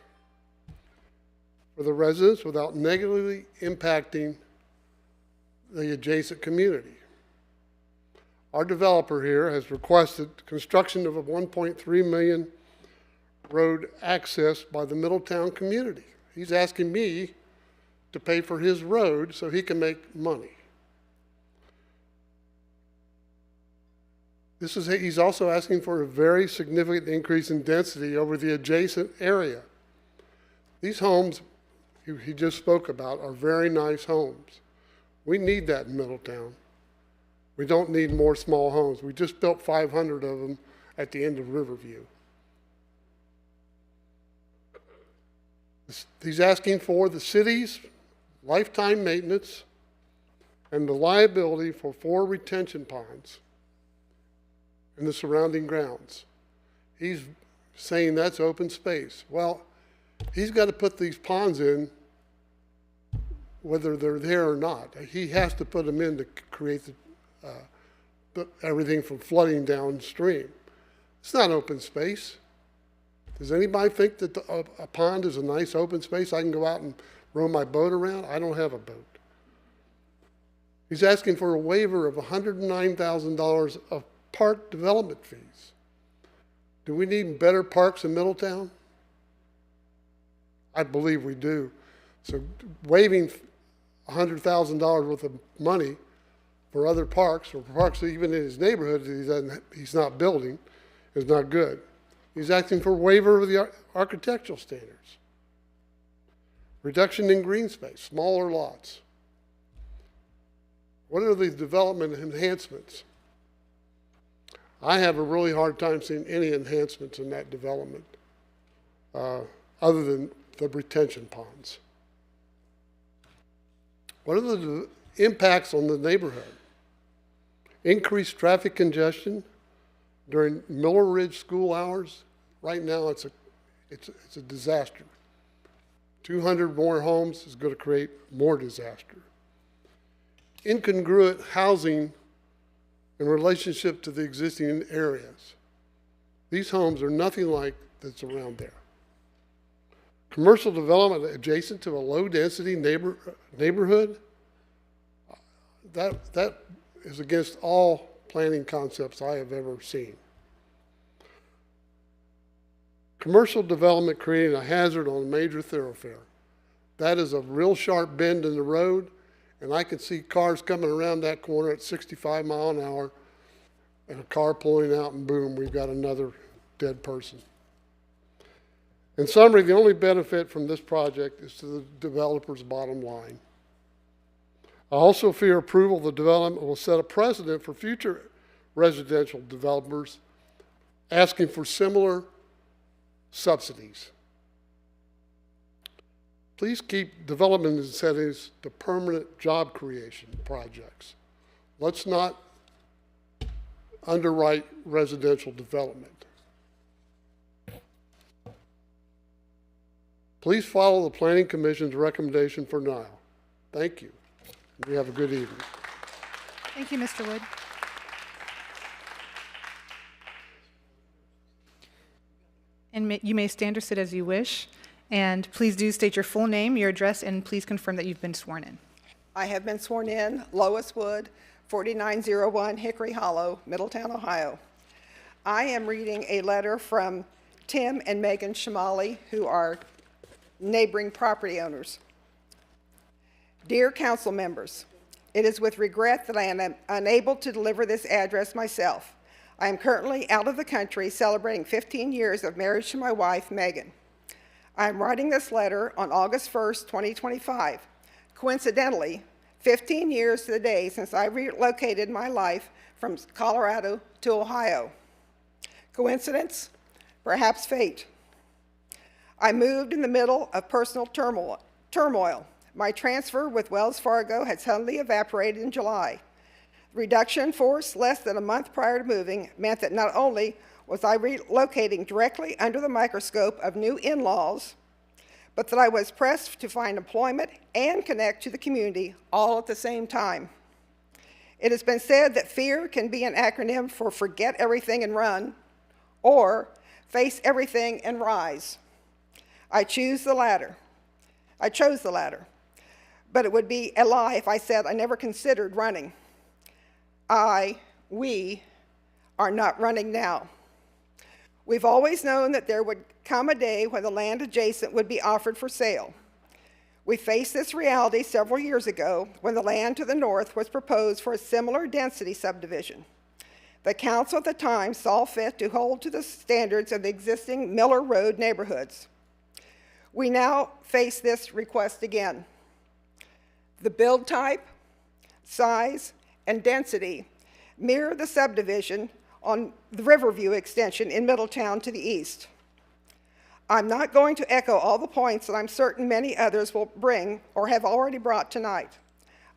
for the residents without negatively impacting the adjacent community. Our developer here has requested construction of a 1.3 million road access by the Middletown community. He's asking me to pay for his road so he can make money. He's also asking for a very significant increase in density over the adjacent area. These homes he just spoke about are very nice homes. We need that in Middletown. We don't need more small homes. We just built 500 of them at the end of Riverview. He's asking for the city's lifetime maintenance and the liability for 4 retention ponds in the surrounding grounds. He's saying that's open space. Well, he's got to put these ponds in whether they're there or not. He has to put them in to create everything from flooding downstream. It's not open space. Does anybody think that a pond is a nice open space I can go out and row my boat around? I don't have a boat. He's asking for a waiver of $109,000 of park development fees. Do we need better parks in Middletown? I believe we do. So waiving $100,000 worth of money for other parks, or parks even in his neighborhood that he's not building, is not good. He's asking for a waiver of the architectural standards. Reduction in green space, smaller lots. What are the development enhancements? I have a really hard time seeing any enhancements in that development other than the retention ponds. What are the impacts on the neighborhood? Increased traffic congestion during Miller Ridge school hours. Right now, it's a disaster. 200 more homes is going to create more disaster. Incongruent housing in relationship to the existing areas. These homes are nothing like that's around there. Commercial development adjacent to a low-density neighborhood, that is against all planning concepts I have ever seen. Commercial development creating a hazard on a major thoroughfare. That is a real sharp bend in the road, and I can see cars coming around that corner at 65 miles an hour, and a car pulling out, and boom, we've got another dead person. In summary, the only benefit from this project is to the developer's bottom line. I also fear approval of the development will set a precedent for future residential developers asking for similar subsidies. Please keep development incentives to permanent job creation projects. Let's not underwrite residential development. Please follow the Planning Commission's recommendation for Nile. Thank you. You have a good evening. Thank you, Mr. Wood. And you may stand or sit as you wish. And please do state your full name, your address, and please confirm that you've been sworn in. I have been sworn in, Lois Wood, 4901 Hickory Hollow, Middletown, Ohio. I am reading a letter from Tim and Megan Shamali, who are neighboring property owners. Dear council members, it is with regret that I am unable to deliver this address myself. I am currently out of the country celebrating 15 years of marriage to my wife, Megan. I am writing this letter on August 1st, 2025. Coincidentally, 15 years to the day since I relocated my life from Colorado to Ohio. Coincidence? perhaps fate. I moved in the middle of personal turmoil. My transfer with Wells Fargo had suddenly evaporated in July. The reduction in force less than a month prior to moving meant that not only was I relocating directly under the microscope of new in-laws, but that I was pressed to find employment and connect to the community all at the same time. It has been said that fear can be an acronym for forget everything and run, or face everything and rise. I chose the latter. But it would be a lie if I said I never considered running. We are not running now. We've always known that there would come a day when the land adjacent would be offered for sale. We faced this reality several years ago when the land to the north was proposed for a similar density subdivision. The council at the time saw fit to hold to the standards of the existing Miller Road neighborhoods. We now face this request again. The build type, size, and density mirror the subdivision on the Riverview extension in Middletown to the east. I'm not going to echo all the points that I'm certain many others will bring or have already brought tonight.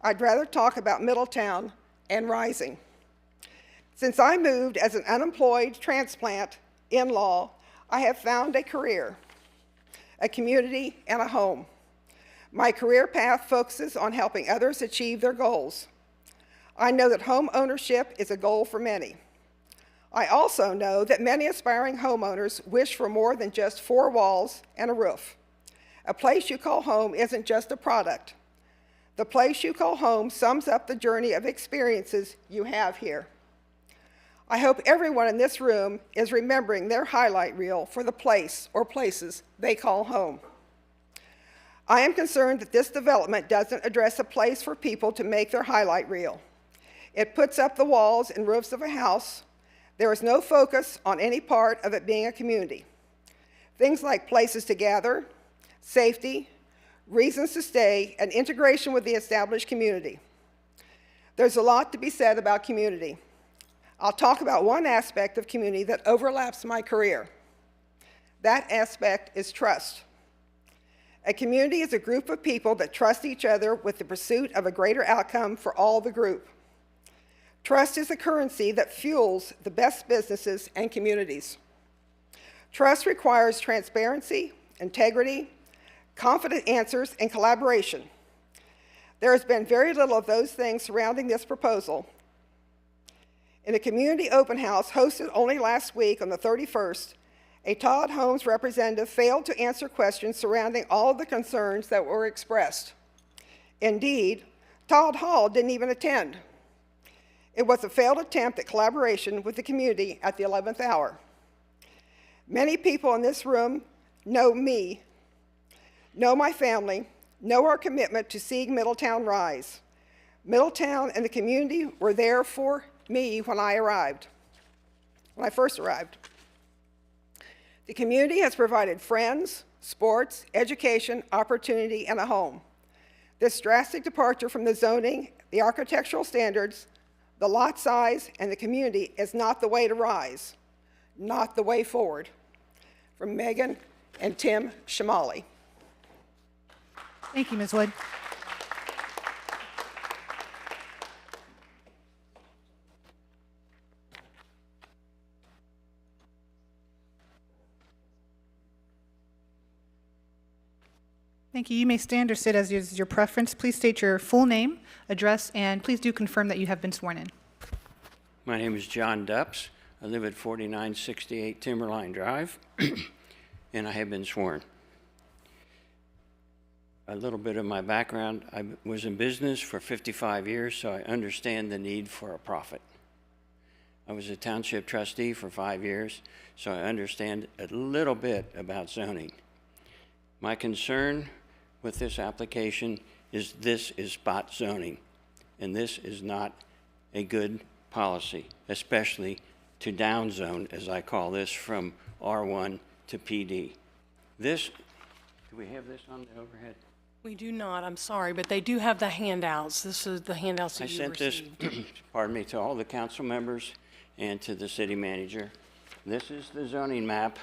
I'd rather talk about Middletown and rising. Since I moved as an unemployed transplant in-law, I have found a career, a community, and a home. My career path focuses on helping others achieve their goals. I know that home ownership is a goal for many. I also know that many aspiring homeowners wish for more than just 4 walls and a roof. A place you call home isn't just a product. The place you call home sums up the journey of experiences you have here. I hope everyone in this room is remembering their highlight reel for the place or places they call home. I am concerned that this development doesn't address a place for people to make their highlight reel. It puts up the walls and roofs of a house. There is no focus on any part of it being a community. Things like places to gather, safety, reasons to stay, and integration with the established community. There's a lot to be said about community. I'll talk about one aspect of community that overlaps my career. That aspect is trust. A community is a group of people that trust each other with the pursuit of a greater outcome for all the group. Trust is the currency that fuels the best businesses and communities. Trust requires transparency, integrity, confident answers, and collaboration. There has been very little of those things surrounding this proposal. In a community open house hosted only last week on the 31st, a Todd Holmes representative failed to answer questions surrounding all of the concerns that were expressed. Indeed, Todd Hall didn't even attend. It was a failed attempt at collaboration with the community at the 11th hour. Many people in this room know me, know my family, know our commitment to seeing Middletown rise. Middletown and the community were there for me when I first arrived. The community has provided friends, sports, education, opportunity, and a home. This drastic departure from the zoning, the architectural standards, the lot size, and the community is not the way to rise, not the way forward. From Megan and Tim Shamali. Thank you, Ms. Wood. Thank you. You may stand or sit as is your preference. Please state your full name, address, and please do confirm that you have been sworn in. My name is John Dupps. I live at 4968 Timberline Drive, and I have been sworn. A little bit of my background, I was in business for 55 years, so I understand the need for a profit. I was a township trustee for 5 years, so I understand a little bit about zoning. My concern with this application is this is spot zoning, and this is not a good policy, especially to downzone, as I call this, from R1 to PD. This, do we have this on the overhead? We do not, I'm sorry, but they do have the handouts. This is the handouts that you received. I sent this, pardon me, to all the council members and to the city manager. This is the zoning map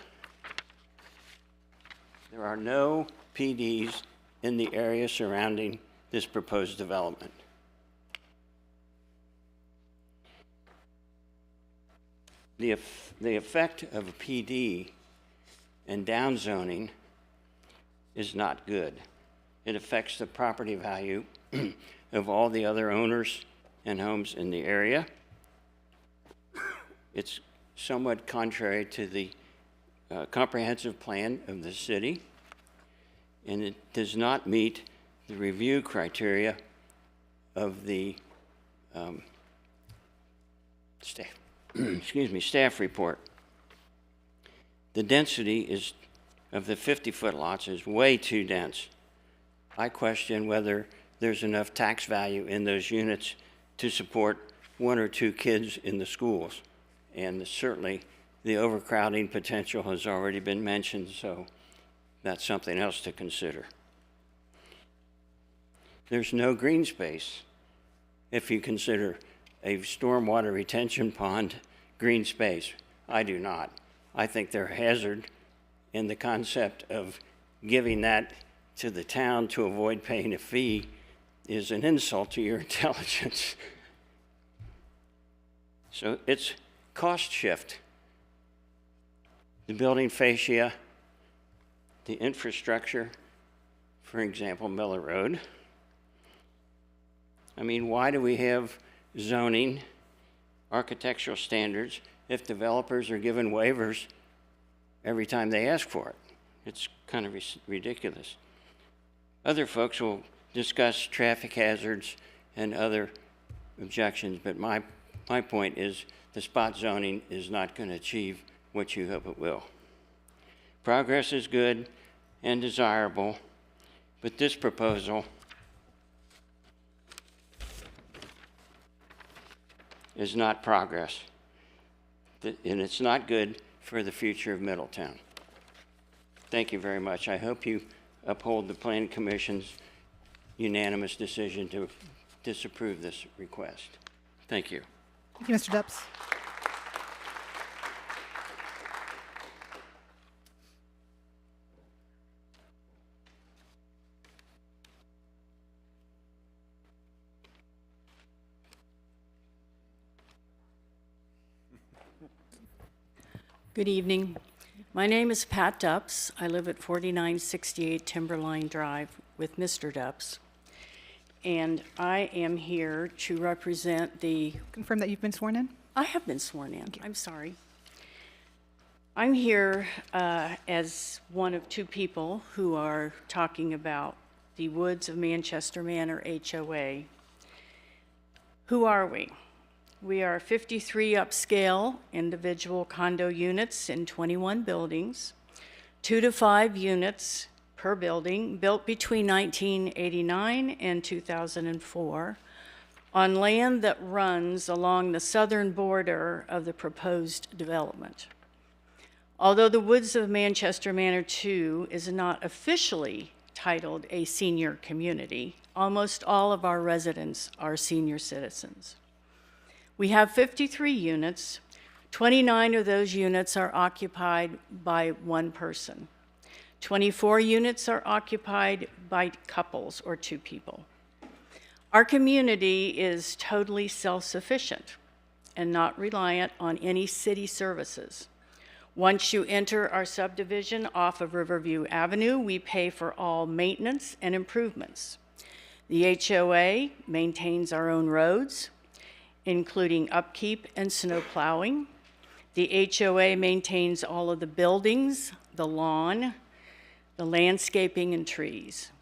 There are no PDs in the area surrounding this proposed development. The effect of a PD and downzoning is not good. It affects the property value of all the other owners and homes in the area. It's somewhat contrary to the comprehensive plan of the city, and it does not meet the review criteria of the staff report. The density of the 50-foot lots is way too dense. I question whether there's enough tax value in those units to support 1 or 2 kids in the schools. And certainly the overcrowding potential has already been mentioned, so that's something else to consider. There's no green space if you consider a stormwater retention pond green space. I do not. I think they're a hazard, and the concept of giving that to the town to avoid paying a fee is an insult to your intelligence. So it's cost shift. The building fascia, the infrastructure, for example, Miller Road. I mean, why do we have zoning, architectural standards, if developers are given waivers every time they ask for it? It's kind of ridiculous. Other folks will discuss traffic hazards and other objections, but my point is the spot zoning is not going to achieve what you hope it will. Progress is good and desirable, but this proposal is not progress, and it's not good for the future of Middletown. Thank you very much. I hope you uphold the Planning Commission's unanimous decision to disapprove this request. Thank you. Thank you, Mr. Dupps. Good evening. My name is Pat Dupps. I live at 4968 Timberline Drive with Mr. Dupps. And I am here to represent the... Confirm that you've been sworn in? I have been sworn in. I'm sorry. I'm here as one of 2 people who are talking about the Woods of Manchester Manor HOA. Who are we? We are 53 upscale individual condo units in 21 buildings, 2 to 5 units per building, built between 1989 and 2004, on land that runs along the southern border of the proposed development. Although the Woods of Manchester Manor 2 is not officially titled a senior community, almost all of our residents are senior citizens. We have 53 units. 29 of those units are occupied by 1 person. 24 units are occupied by couples or 2 people. Our community is totally self-sufficient and not reliant on any city services. Once you enter our subdivision off of Riverview Avenue, we pay for all maintenance and improvements. The HOA maintains our own roads, including upkeep and snow plowing. The HOA maintains all of the buildings, the lawn, the landscaping, and trees.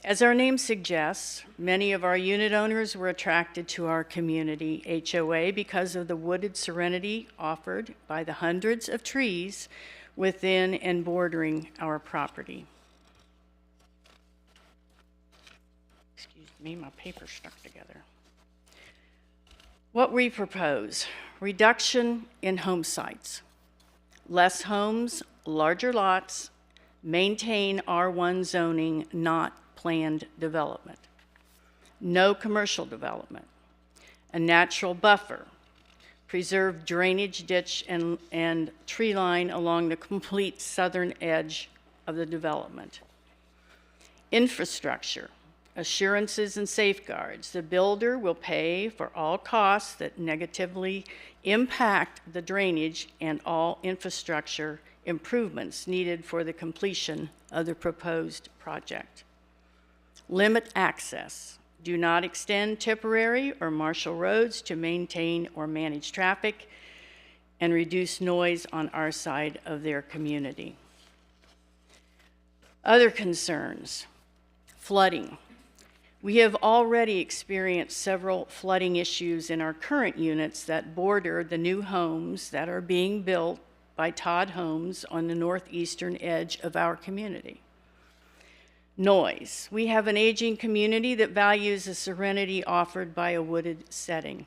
As our name suggests, many of our unit owners were attracted to our community HOA because of the wooded serenity offered by the hundreds of trees within and bordering our property. Excuse me, my paper's stuck together. What we propose: reduction in home sites, less homes, larger lots, maintain R1 zoning, not planned development, no commercial development, a natural buffer, preserve drainage ditch and tree line along the complete southern edge of the development. Infrastructure, assurances and safeguards. The builder will pay for all costs that negatively impact the drainage and all infrastructure improvements needed for the completion of the proposed project. Limit access. Do not extend Tipperary or Marshall roads to maintain or manage traffic and reduce noise on our side of their community. Other concerns. Flooding. We have already experienced several flooding issues in our current units that border the new homes that are being built by Todd Holmes on the northeastern edge of our community. Noise. We have an aging community that values the serenity offered by a wooded setting.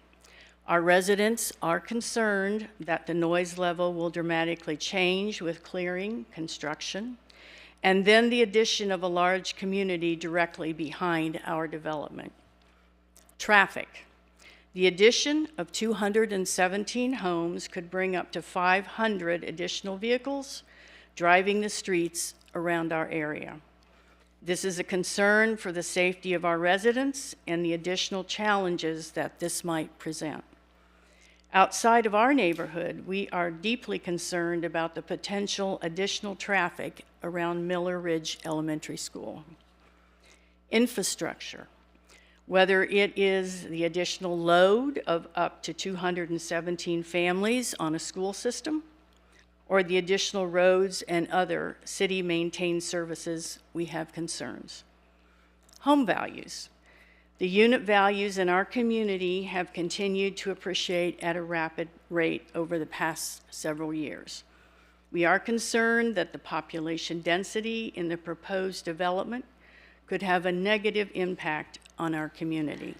Our residents are concerned that the noise level will dramatically change with clearing, construction, and then the addition of a large community directly behind our development. Traffic. The addition of 217 homes could bring up to 500 additional vehicles driving the streets around our area. This is a concern for the safety of our residents and the additional challenges that this might present. Outside of our neighborhood, we are deeply concerned about the potential additional traffic around Miller Ridge Elementary School. Infrastructure, whether it is the additional load of up to 217 families on a school system, or the additional roads and other city-maintained services, we have concerns. Home values. The unit values in our community have continued to appreciate at a rapid rate over the past several years. We are concerned that the population density in the proposed development could have a negative impact on our community.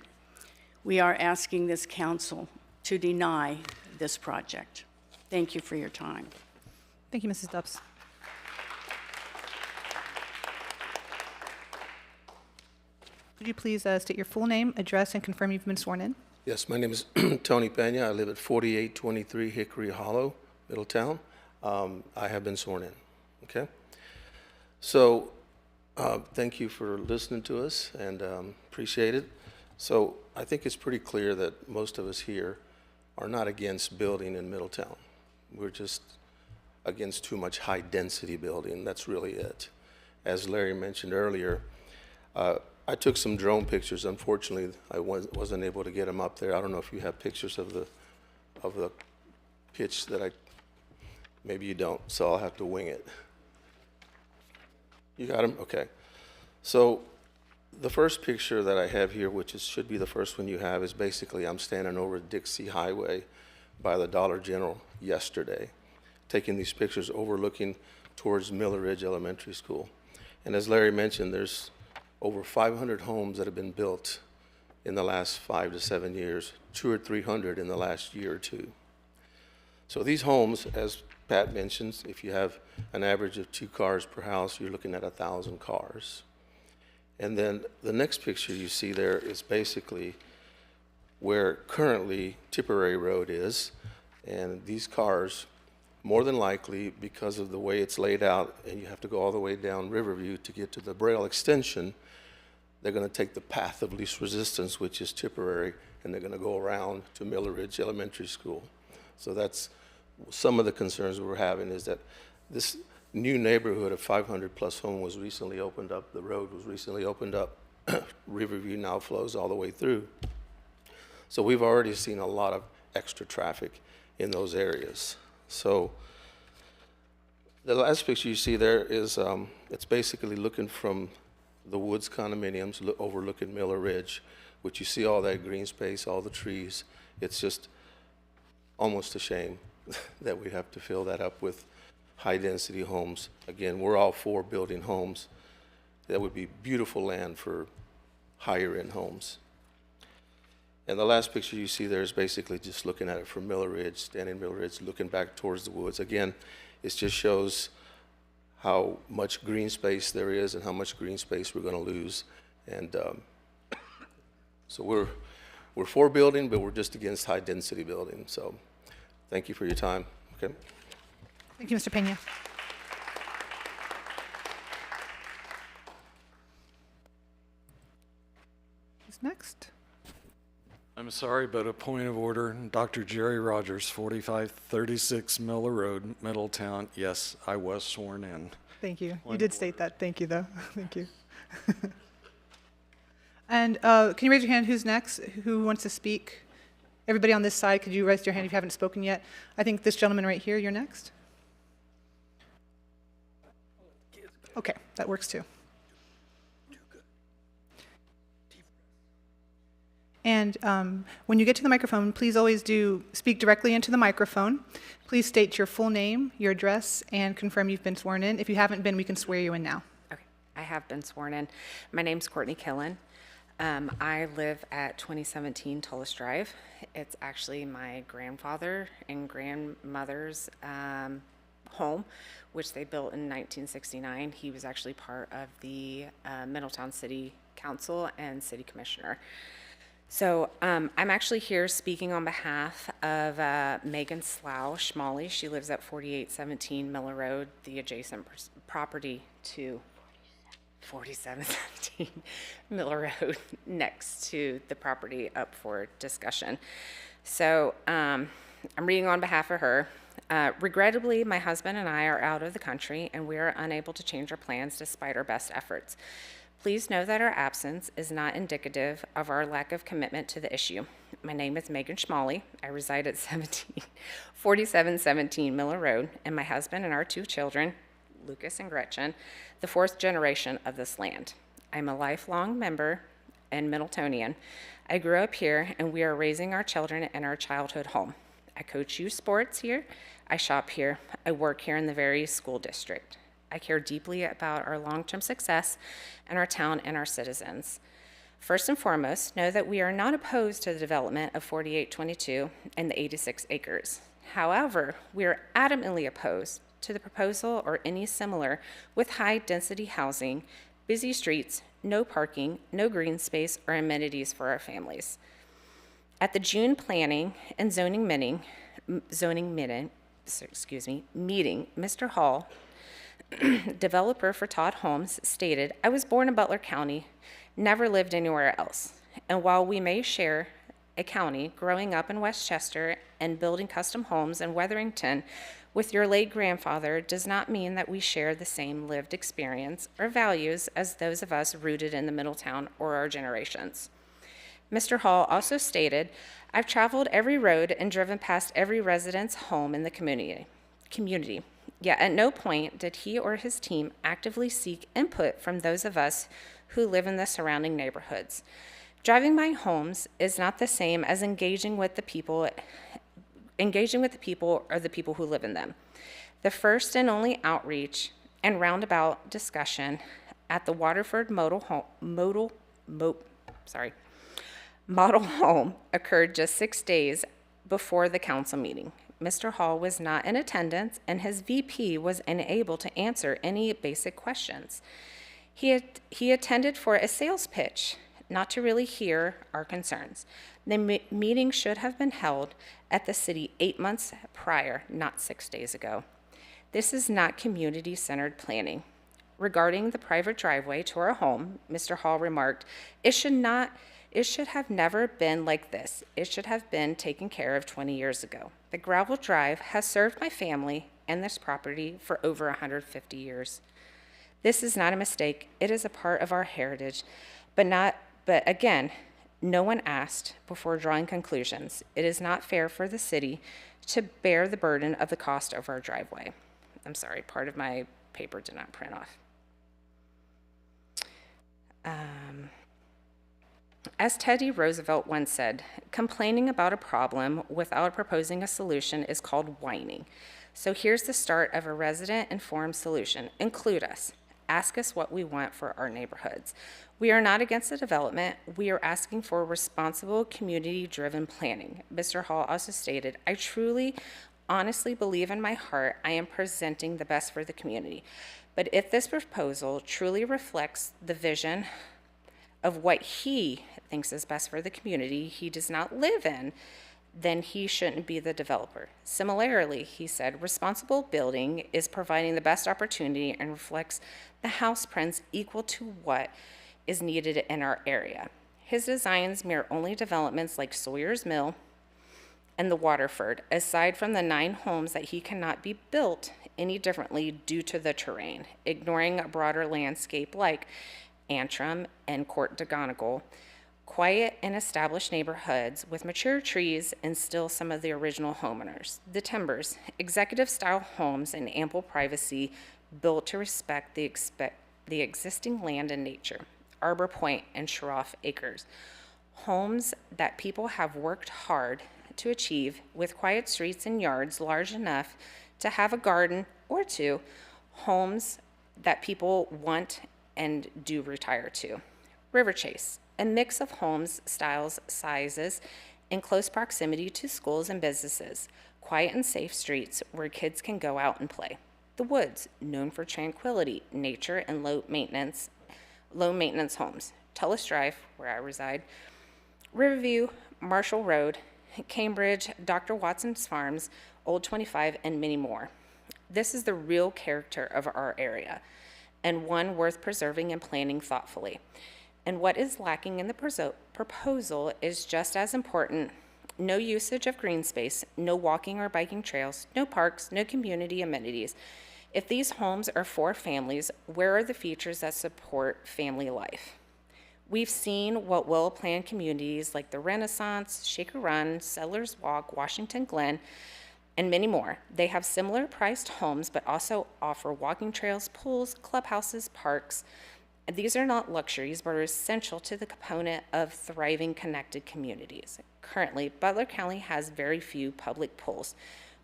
We are asking this council to deny this project. Thank you for your time. Thank you, Mrs. Dubs. Could you please state your full name, address, and confirm you've been sworn in? Yes, my name is Tony Pena. I live at 4823 Hickory Hollow, Middletown. I have been sworn in, okay? So thank you for listening to us and appreciate it. So I think it's pretty clear that most of us here are not against building in Middletown. We're just against too much high-density building. That's really it. As Larry mentioned earlier, I took some drone pictures. Unfortunately, I wasn't able to get them up there. I don't know if you have pictures of the pitch that maybe you don't, so I'll have to wing it. You got them? Okay. So the first picture that I have here, which should be the first one you have, is basically I'm standing over Dixie Highway by the Dollar General yesterday, taking these pictures overlooking towards Miller Ridge Elementary School. And as Larry mentioned, there's over 500 homes that have been built in the last 5 to 7 years, 200 or 300 in the last year or two. So these homes, as Pat mentions, if you have an average of 2 cars per house, you're looking at 1,000 cars. And then the next picture you see there is basically where currently Tipperary Road is, and these cars, more than likely, because of the way it's laid out, and you have to go all the way down Riverview to get to the Braille extension, they're going to take the path of least resistance, which is Tipperary, and they're going to go around to Miller Ridge Elementary School. So that's some of the concerns we're having, is that this new neighborhood of 500 plus home was recently opened up. The road was recently opened up. Riverview now flows all the way through. So we've already seen a lot of extra traffic in those areas. So the last picture you see there is, it's basically looking from the Woods condominiums overlooking Miller Ridge, which you see all that green space, all the trees. It's just almost a shame that we have to fill that up with high-density homes. Again, we're all for building homes. That would be beautiful land for higher-end homes. And the last picture you see there is basically just looking at it from Miller Ridge, standing Miller Ridge, looking back towards the woods. Again, it just shows how much green space there is and how much green space we're going to lose. And so we're for building, but we're just against high-density building. So thank you for your time. Okay. Thank you, Mr. Pena. Who's next? I'm sorry, but a point of order. Dr. Jerry Rogers, 4536 Miller Road, Middletown. Yes, I was sworn in. Thank you. You Point did of state that. Thank you, though. Thank you. And can you raise your hand? Who's next? Who wants to speak? Everybody on this side, could you raise your hand if you haven't spoken yet? I think this gentleman right here, you're next. Okay, that works too. And when you get to the microphone, please always speak directly into the microphone. Please state your full name, your address, and confirm you've been sworn in. If you haven't been, we can swear you in now. Okay, I have been sworn in. My name's Courtney Killen. I live at 2017 Tullis Drive. It's actually my grandfather and grandmother's home, which they built in 1969. He was actually part of the Middletown City Council and City Commissioner. So I'm actually here speaking on behalf of Megan Schmally. She lives at 4817 Miller Road, the adjacent property to 4717 Miller Road, next to the property up for discussion. So I'm reading on behalf of her. Regrettably, my husband and I are out of the country, and we are unable to change our plans despite our best efforts. Please know that our absence is not indicative of our lack of commitment to the issue. My name is Megan Schmally. I reside at 4717 Miller Road, and my husband and our two children, Lucas and Gretchen, the fourth generation of this land. I'm a lifelong member and Middletonian. I grew up here, and we are raising our children in our childhood home. I coach youth sports here. I shop here. I work here in the very school district. I care deeply about our long-term success and our town and our citizens. First and foremost, know that we are not opposed to the development of 4822 and the 86 acres. However, we are adamantly opposed to the proposal or any similar with high-density housing, busy streets, no parking, no green space, or amenities for our families. At the June Planning and Zoning meeting, Mr. Hall, developer for Todd Holmes, stated, "I was born in Butler County, never lived anywhere else. And while we may share a county, growing up in Westchester and building custom homes in Wetherington with your late grandfather does not mean that we share the same lived experience or values as those of us rooted in the Middletown or our generations." Mr. Hall also stated, "I've traveled every road and driven past every resident's home in the community. Yet at no point did he or his team actively seek input from those of us who live in the surrounding neighborhoods. Driving by homes is not the same as engaging with the people or the people who live in them. The first and only outreach and roundabout discussion at the Waterford model home occurred just 6 days before the council meeting. Mr. Hall was not in attendance, and his VP was unable to answer any basic questions. He attended for a sales pitch, not to really hear our concerns. The meeting should have been held at the city 8 months prior, not 6 days ago. This is not community-centered planning. Regarding the private driveway to our home, Mr. Hall remarked, It should have never been like this. It should have been taken care of 20 years ago. The gravel drive has served my family and this property for over 150 years. This is not a mistake. It is a part of our heritage, but again, no one asked before drawing conclusions. It is not fair for the city to bear the burden of the cost of our driveway." I'm sorry, part of my paper did not print off. As Teddy Roosevelt once said, complaining about a problem without proposing a solution is called whining. So here's the start of a resident-informed solution. Include us. Ask us what we want for our neighborhoods. We are not against the development. We are asking for responsible, community-driven planning. Mr. Hall also stated, "I truly, honestly believe in my heart I am presenting the best for the community. But if this proposal truly reflects the vision of what he thinks is best for the community he does not live in, then he shouldn't be the developer." Similarly, he said, "Responsible building is providing the best opportunity and reflects the house prints equal to what is needed in our area. His designs mirror only developments like Sawyer's Mill and the Waterford, aside from the 9 homes that he cannot be built any differently due to the terrain, ignoring a broader landscape like Antrim and Court Donegal, quiet and established neighborhoods with mature trees and still some of the original homeowners. The Timbers, executive-style homes and ample privacy built to respect the existing land and nature. Arbor Point and Shroff Acres, homes that people have worked hard to achieve with quiet streets and yards large enough to have a garden or two, homes that people want and do retire to. River Chase, a mix of homes, styles, sizes, in close proximity to schools and businesses, quiet and safe streets where kids can go out and play. The Woods, known for tranquility, nature, and low maintenance homes. Tullis Drive, where I reside, Riverview, Marshall Road, Cambridge, Dr. Watson's Farms, Old 25, and many more. This is the real character of our area, and one worth preserving and planning thoughtfully. And what is lacking in the proposal is just as important: no usage of green space, no walking or biking trails, no parks, no community amenities. If these homes are for families, where are the features that support family life? We've seen what well-planned communities like the Renaissance, Shaker Run, Settlers Walk, Washington Glen, and many more. They have similar priced homes, but also offer walking trails, pools, clubhouses, parks. These are not luxuries, but are essential to the component of thriving, connected communities. Currently, Butler County has very few public pools,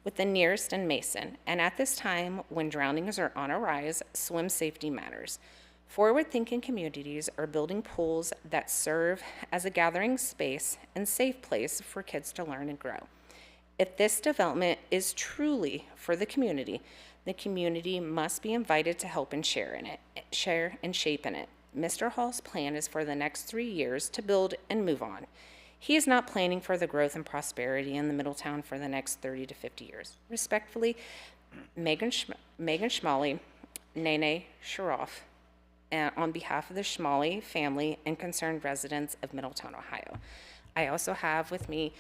with the nearest in Mason, and at this time, when drownings are on a rise, swim safety matters. Forward-thinking communities are building pools that serve as a gathering space and safe place for kids to learn and grow. If this development is truly for the community must be invited to help and share and shape in it. Mr. Hall's plan is for the next 3 years to build and move on. He is not planning for the growth and prosperity in the Middletown for the next 30 to 50 years. Respectfully, Megan Schmalley, Nene Shroff, on behalf of the Schmalley family and concerned residents of Middletown, Ohio. I also have with me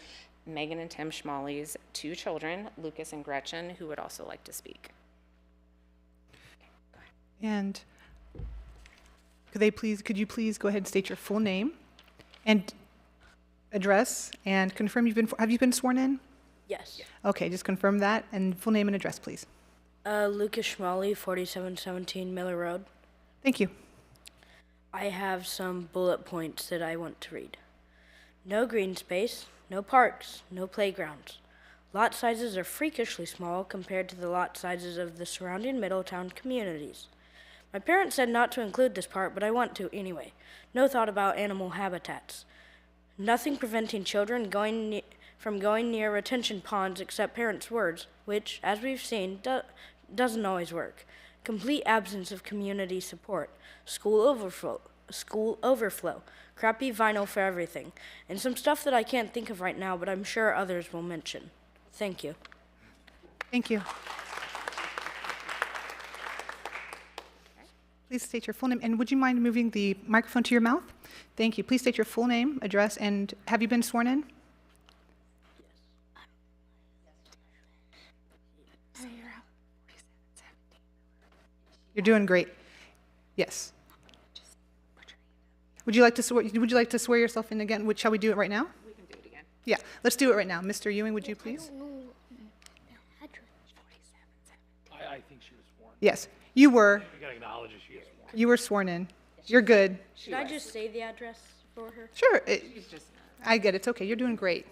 Megan and Tim Schmalley's 2 children, Lucas and Gretchen, who would also like to speak. And could you please go ahead and state your full name and address and confirm have you been sworn in? Yes. Okay, just confirm that and full name and address, please. Lucas Schmalley, 4717 Miller Road. Thank you. I have some bullet points that I want to read. No green space, no parks, no playgrounds. Lot sizes are freakishly small compared to the lot sizes of the surrounding Middletown communities. My parents said not to include this part, but I want to anyway. No thought about animal habitats. Nothing preventing children from going near retention ponds except parents' words, which, as we've seen, doesn't always work. Complete absence of community support. School overflow. Crappy vinyl for everything. And some stuff that I can't think of right now, but I'm sure others will mention. Thank you. Thank you. Please state your full name, and would you mind moving the microphone to your mouth? Thank you. Please state your full name, address, and have you been sworn in? Yes. You're doing great. Yes. Would you like to swear yourself in again? Shall we do it right now? We can do it again. Yeah, let's do it right now. Mr. Ewing, would you please? I think she was sworn. Yes, you were. We gotta acknowledge that she is sworn. You were sworn in. You're good. Should I just say the address for her? Sure. I get it. It's okay. You're doing great.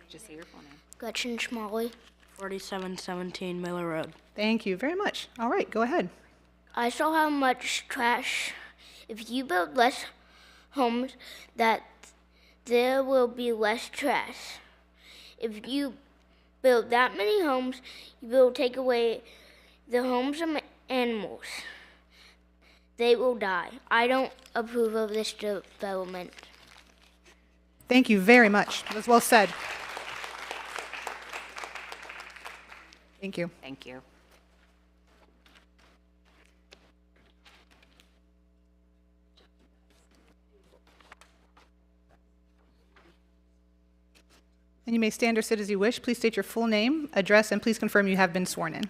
Just say your full name. Gretchen Schmalley, 4717 Miller Road. Thank you very much. All right, go ahead. I saw how much trash. If you build less homes, that there will be less trash. If you build that many homes, you will take away the homes of animals. They will die. I don't approve of this development. Thank you very much. That was well said. Thank you. Thank you. And you may stand or sit as you wish. Please state your full name, address, and please confirm you have been sworn in. And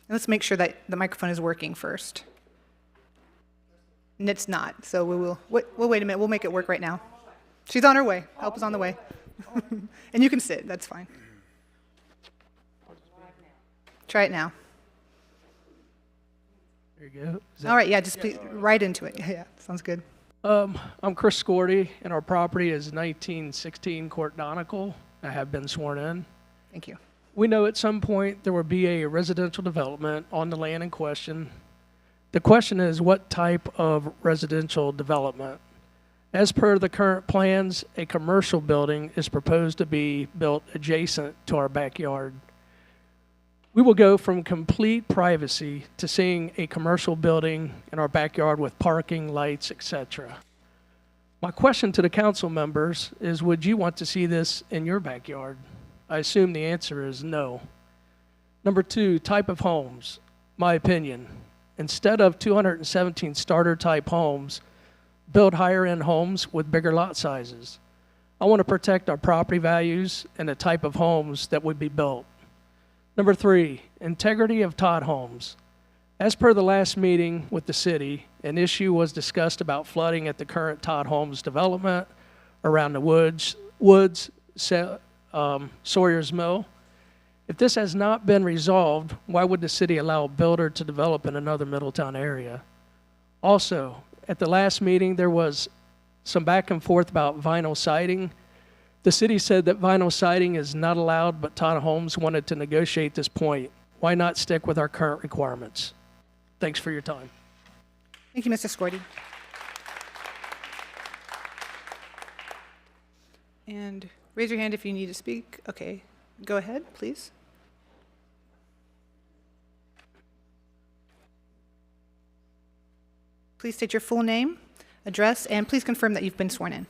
let's make sure that the microphone is working first. And it's not, so we'll wait a minute. We'll make it work right now. She's on her way. Help is on the way. And you can sit. That's fine. Try it now. There you go. All right, yeah, just please, right into it. Yeah, sounds good. I'm Chris Scorty, and our property is 1916 Court Donegal. I have been sworn in. Thank you. We know at some point there will be a residential development on the land in question. The question is, what type of residential development? As per the current plans, a commercial building is proposed to be built adjacent to our backyard. We will go from complete privacy to seeing a commercial building in our backyard with parking, lights, etc. My question to the council members is, would you want to see this in your backyard? I assume the answer is no. Number 2, type of homes. My opinion, instead of 217 starter type homes, build higher end homes with bigger lot sizes. I want to protect our property values and the type of homes that would be built. Number 3, integrity of Todd Holmes. As per the last meeting with the city, an issue was discussed about flooding at the current Todd Holmes development around the woods, Sawyer's Mill. If this has not been resolved, why would the city allow a builder to develop in another Middletown area? Also, at the last meeting, there was some back and forth about vinyl siding. The city said that vinyl siding is not allowed, but Todd Holmes wanted to negotiate this point. Why not stick with our current requirements? Thanks for your time. Thank you, Mr. Scorty. And raise your hand if you need to speak. Okay, go ahead, please. Please state your full name, address, and please confirm that you've been sworn in.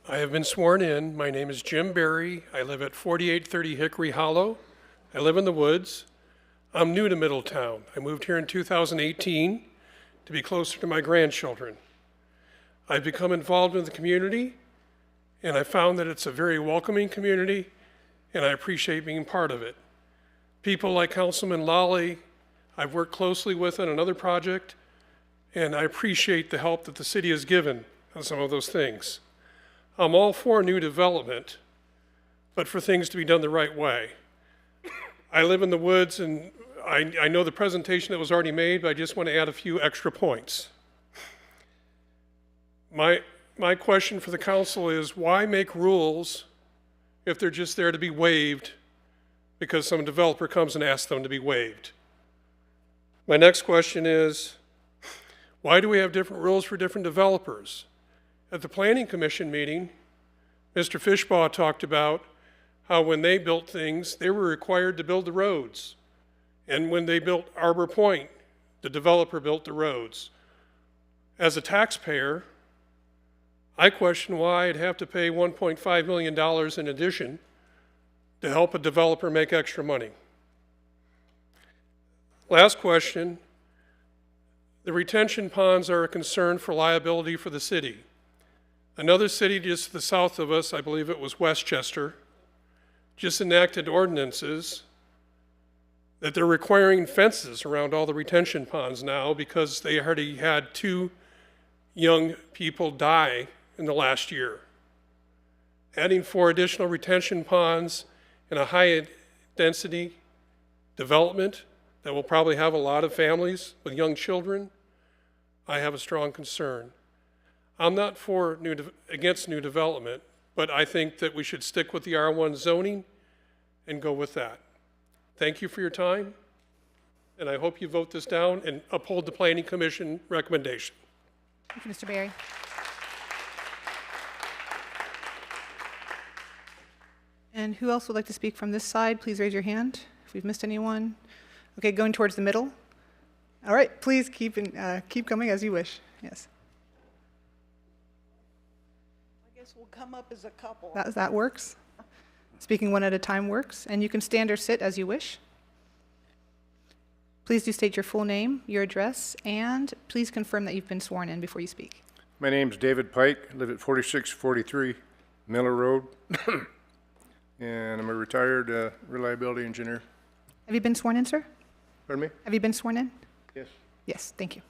I have been sworn in. My name is Jim Berry. I live at 4830 Hickory Hollow. I live in the woods. I'm new to Middletown. I moved here in 2018 to be closer to my grandchildren. I've become involved in the community, and I found that it's a very welcoming community, and I appreciate being part of it. People like Councilman Lawley, I've worked closely with on another project, and I appreciate the help that the city has given on some of those things. I'm all for new development, but for things to be done the right way. I live in the woods, and I know the presentation that was already made, but I just want to add a few extra points. My question for the council is, why make rules if they're just there to be waived because some developer comes and asks them to be waived? My next question is, why do we have different rules for different developers? At the Planning Commission meeting, Mr. Fishbaugh talked about how when they built things, they were required to build the roads. And when they built Arbor Point, the developer built the roads. As a taxpayer, I question why I'd have to pay $1.5 million in addition to help a developer make extra money. Last question, the retention ponds are a concern for liability for the city. Another city just to the south of us, I believe it was Westchester, just enacted ordinances that they're requiring fences around all the retention ponds now because they already had 2 young people die in the last year. Adding 4 additional retention ponds in a high density development that will probably have a lot of families with young children, I have a strong concern. I'm not against new development, but I think that we should stick with the R1 zoning and go with that. Thank you for your time, and I hope you vote this down and uphold the Planning Commission recommendation. Thank you, Mr. Berry. And who else would like to speak from this side? Please raise your hand if we've missed anyone. Okay, going towards the middle. All right, please keep coming as you wish. Yes. I guess we'll come up as a couple. That works. Speaking one at a time works, and you can stand or sit as you wish. Please do state your full name, your address, and please confirm that you've been sworn in before you speak. My name's David Pike. I live at 4643 Miller Road. and I'm a retired reliability engineer. Have you been sworn in, sir? Pardon me? Have you been sworn in? Yes. Yes, thank you.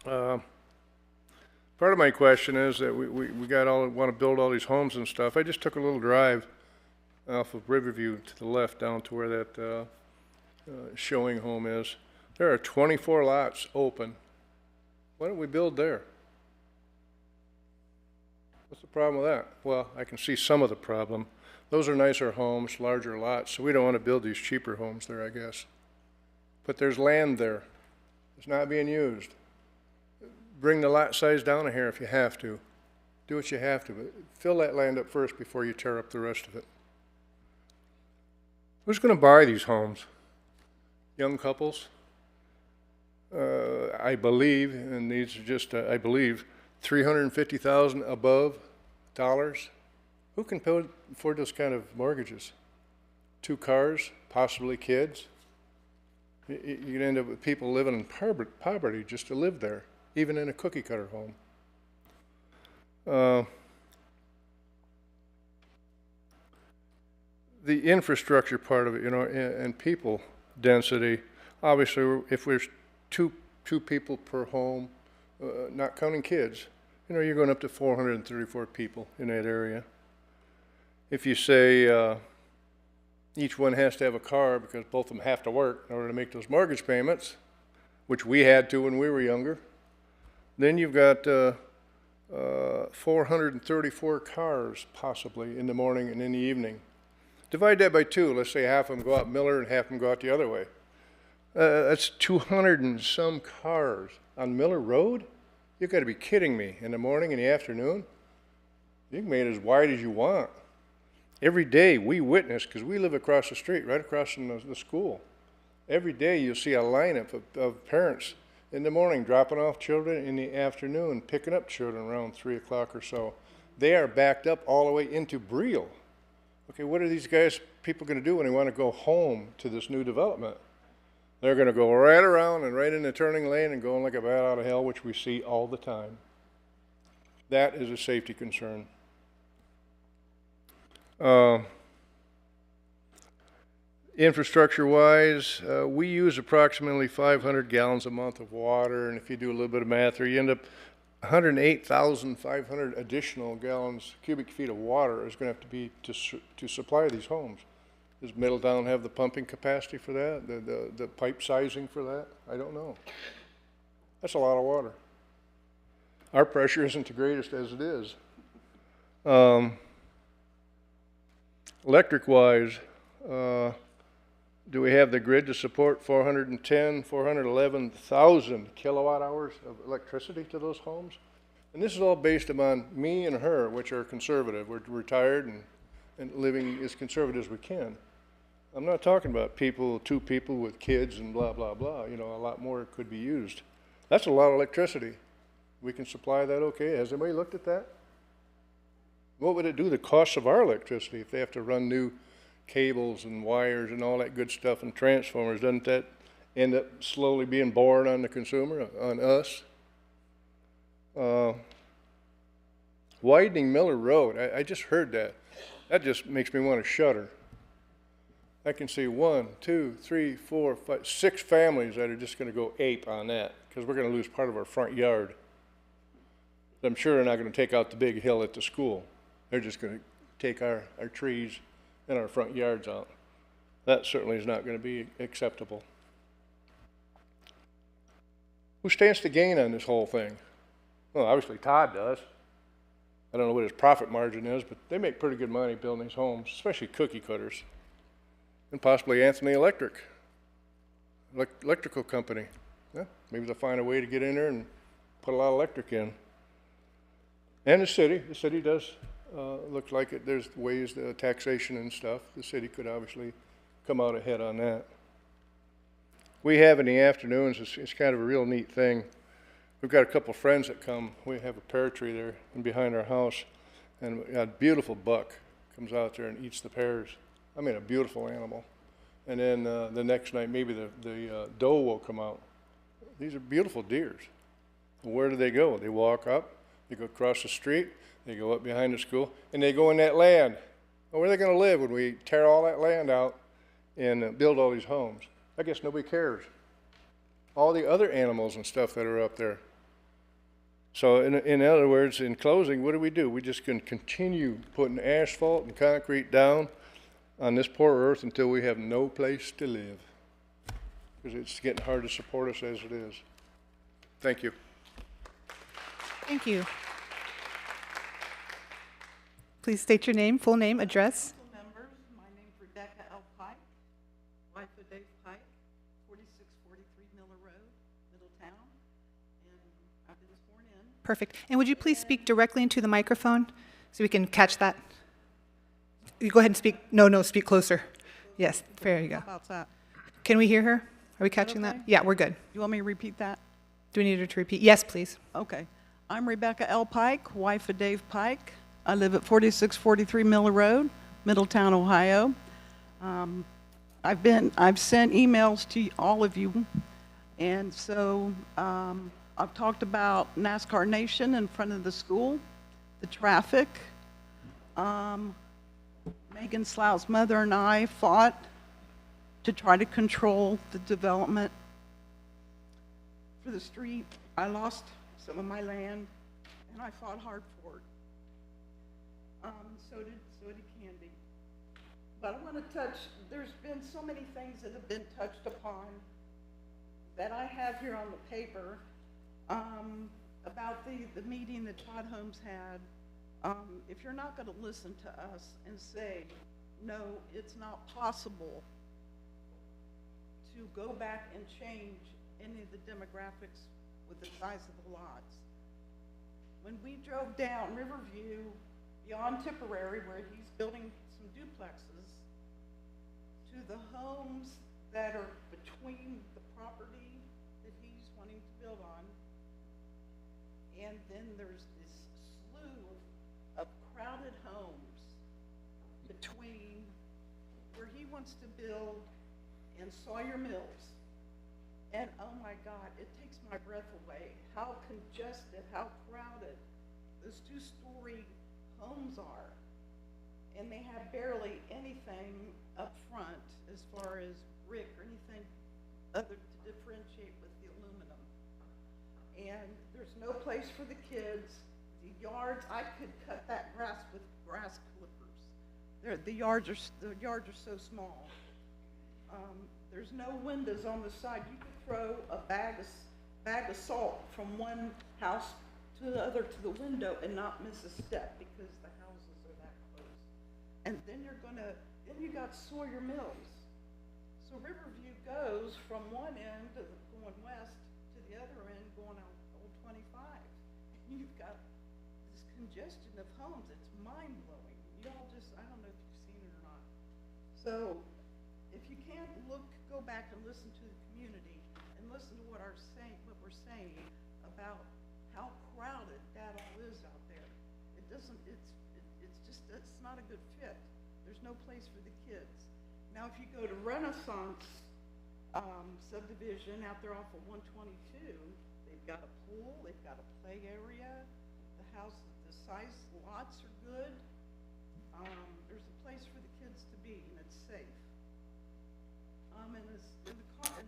Part of my question is that we want to build all these homes and stuff. I just took a little drive off of Riverview to the left down to where that showing home is. There are 24 lots open. Why don't we build there? What's the problem with that? Well, I can see some of the problem. Those are nicer homes, larger lots, so we don't want to build these cheaper homes there, I guess. But there's land there. It's not being used. Bring the lot size down a hair if you have to. Do what you have to, but fill that land up first before you tear up the rest of it. Who's going to buy these homes? Young couples? I believe, and these are just, I believe, $350,000 above dollars. Who can afford those kind of mortgages? 2 cars, possibly kids. You can end up with people living in poverty just to live there, even in a cookie cutter home. The infrastructure part of it, you know, and people density. Obviously, if we're two people per home, not counting kids, you know, you're going up to 434 people in that area. If you say each one has to have a car because both of them have to work in order to make those mortgage payments, which we had to when we were younger, then you've got 434 cars possibly in the morning and in the evening. Divide that by 2. Let's say half of them go out Miller and half of them go out the other way. That's 200 and some cars on Miller Road? You've got to be kidding me. In the morning and the afternoon? You can make it as wide as you want. Every day we witness, because we live across the street, right across from the school. Every day you'll see a lineup of parents in the morning dropping off children, in the afternoon picking up children around 3 o'clock or so. They are backed up all the way into Breel. Okay, what are these people going to do when they want to go home to this new development? They're going to go right around and right in the turning lane and going like a bat out of hell, which we see all the time. That is a safety concern. Infrastructure-wise, we use approximately 500 gallons a month of water, and if you do a little bit of math there, you end up 108,500 additional cubic feet of water is going to have to be to supply these homes. Does Middletown have the pumping capacity for that? The pipe sizing for that? I don't know. That's a lot of water. Our pressure isn't the greatest as it is. Electric-wise, do we have the grid to support 411,000 kilowatt hours of electricity to those homes? And this is all based upon me and her, which are conservative. We're retired and living as conservative as we can. I'm not talking about 2 people with kids and blah, blah, blah. You know, a lot more could be used. That's a lot of electricity. We can supply that okay. Has anybody looked at that? What would it do to the cost of our electricity if they have to run new cables and wires and all that good stuff and transformers? Doesn't that end up slowly being borne on the consumer, on us? Widening Miller Road, I just heard that. That just makes me want to shudder. I can see 1, 2, 3, 4, 5, 6 families that are just going to go ape on that because we're going to lose part of our front yard. I'm sure they're not going to take out the big hill at the school. They're just going to take our trees and our front yards out. That certainly is not going to be acceptable. Who stands to gain on this whole thing? Well, obviously Todd does. I don't know what his profit margin is, but they make pretty good money building these homes, especially cookie cutters. And possibly Anthony Electrical Company. Yeah, maybe they'll find a way to get in there and put a lot of electric in. And the city does look like it. There's ways, taxation and stuff. The city could obviously come out ahead on that. We have in the afternoons, it's kind of a real neat thing. We've got a couple of friends that come. We have a pear tree there and behind our house, and a beautiful buck comes out there and eats the pears. I mean, a beautiful animal. And then the next night, maybe the doe will come out. These are beautiful deers. Where do they go? They walk up, they go across the street, they go up behind the school, and they go in that land. Well, where are they gonna live when we tear all that land out and build all these homes? I guess nobody cares. All the other animals and stuff that are up there. So in other words, in closing, what do? We just can continue putting asphalt and concrete down on this poor earth until we have no place to live. Because it's getting hard to support us as it is. Thank you. Thank you. Please state your name, full name, address. Members, my name's Rebecca L. Pike, wife of Dave Pike, 4643 Miller Road, Middletown, and I've been sworn in. Perfect. And would you please speak directly into the microphone so we can catch that? You go ahead and speak. No, speak closer. Yes, there you go. How about that? Can we hear her? Are we catching that? Yeah, we're good. You want me to repeat that? Do we need her to repeat? Yes, please. Okay. I'm Rebecca L. Pike, wife of Dave Pike. I live at 4643 Miller Road, Middletown, Ohio. I've sent emails to all of you, and so I've talked about NASCAR Nation in front of the school, the traffic. Megan Slough's mother and I fought to try to control the development for the street. I lost some of my land, and I fought hard for it. So did Candy. But I want to touch, there's been so many things that have been touched upon that I have here on the paper about the meeting that Todd Holmes had. If you're not going to listen to us and say, no, it's not possible to go back and change any of the demographics with the size of the lots. When we drove down Riverview, beyond Tipperary, where he's building some duplexes, to the homes that are between the property that he's wanting to build on, and then there's this slew of crowded homes between where he wants to build and Sawyer Mills. And oh my God, it takes my breath away how congested, how crowded those two-story homes are. And they have barely anything up front as far as brick or anything other to differentiate with the aluminum. And there's no place for the kids. The yards, I could cut that grass with grass clippers. The yards are so small. There's no windows on the side. You could throw a bag of salt from one house to the other to the window and not miss a step because the houses are that close. And then then you got Sawyer Mills. So Riverview goes from one end going west to the other end going out Old 25. And you've got this congestion of homes. It's mind-blowing. You all just, I don't know if you've seen it or not. So if you can't go back and listen to the community and listen to what we're saying about how crowded that all is out there. It's not a good fit. There's no place for the kids. Now, if you go to Renaissance subdivision out there off of 122, they've got a pool, they've got a play area, the size lots are good. There's a place for the kids to be, and it's safe. And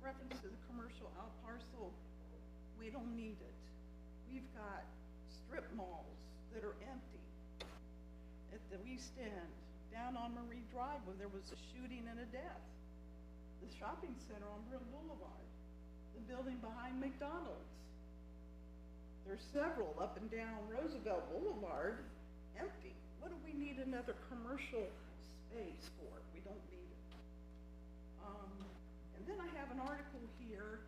reference to the commercial out parcel, we don't need it. We've got strip malls that are empty at the East End, down on Marie Drive where there was a shooting and a death. The shopping center on Brill Boulevard, the building behind McDonald's. There's several up and down Roosevelt Boulevard, empty. What do we need another commercial space for? We don't need it. And then I have an article here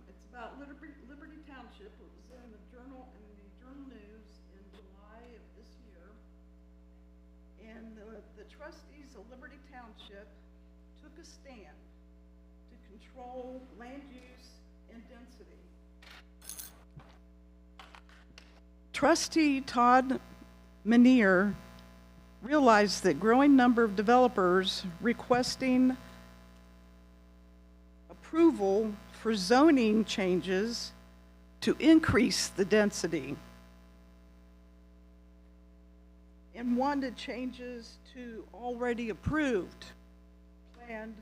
it's about Liberty Township. It was in the Journal News in July of this year. And the trustees of Liberty Township took a stand to control land use and density. Trustee Todd Menier realized that growing number of developers requesting approval for zoning changes to increase the density. and wanted changes to already approved planned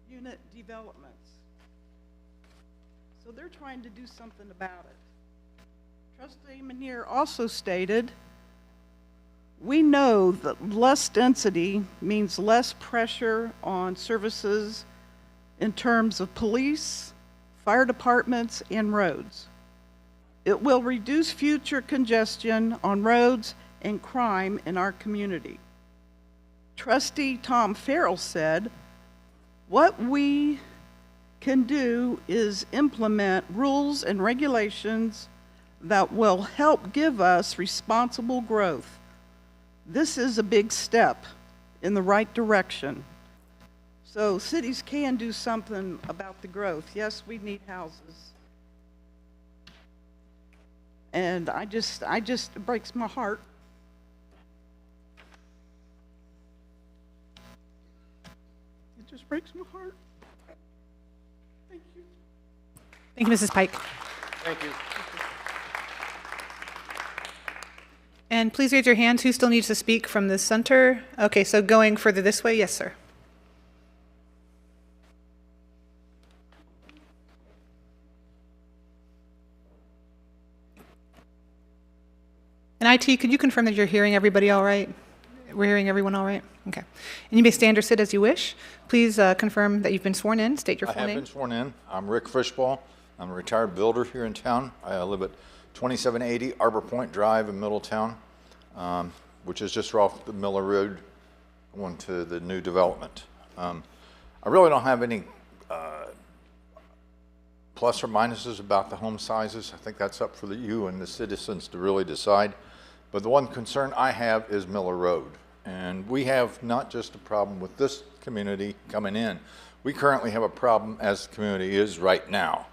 unit developments. So they're trying to do something about it. Trustee Manier also stated, we know that less density means less pressure on services in terms of police, fire departments, and roads. It will reduce future congestion on roads and crime in our community. Trustee Tom Farrell said, what we can do is implement rules and regulations that will help give us responsible growth. This is a big step in the right direction. So cities can do something about the growth. Yes, we need houses. And it breaks my heart. It just breaks my heart. Thank you. Thank you, Mrs. Pike. Thank you. And please raise your hands. Who still needs to speak from the center? Okay, so going further this way. Yes, sir. And IT, could you confirm that you're hearing everybody all right? We're hearing everyone all right? Okay. And you may stand or sit as you wish. Please confirm that you've been sworn in. State your full name. I have been sworn in. I'm Rick Fishball. I'm a retired builder here in town. I live at 2780 Arbor Point Drive in Middletown, which is just off the Miller Road going to the new development. I really don't have any plus or minuses about the home sizes. I think that's up for you and the citizens to really decide. But the one concern I have is Miller Road. And we have not just a problem with this community coming in. We currently have a problem as the community is right now.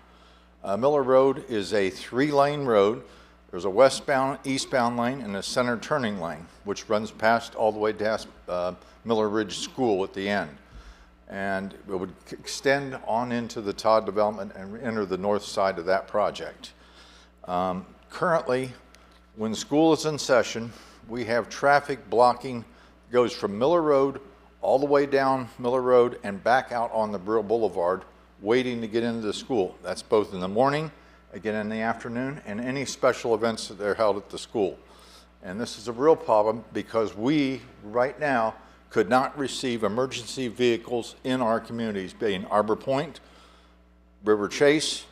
Miller Road is a 3-lane road. There's a westbound, eastbound lane, and a center turning lane, which runs past all the way past Miller Ridge School at the end. And it would extend on into the Todd development and enter the north side of that project. Currently, when school is in session, we have traffic blocking, goes from Miller Road all the way down Miller Road and back out on the Brill Boulevard, waiting to get into the school. That's both in the morning, again in the afternoon, and any special events that are held at the school. And this is a real problem because we, right now, could not receive emergency vehicles in our communities, being Arbor Point, River Chase,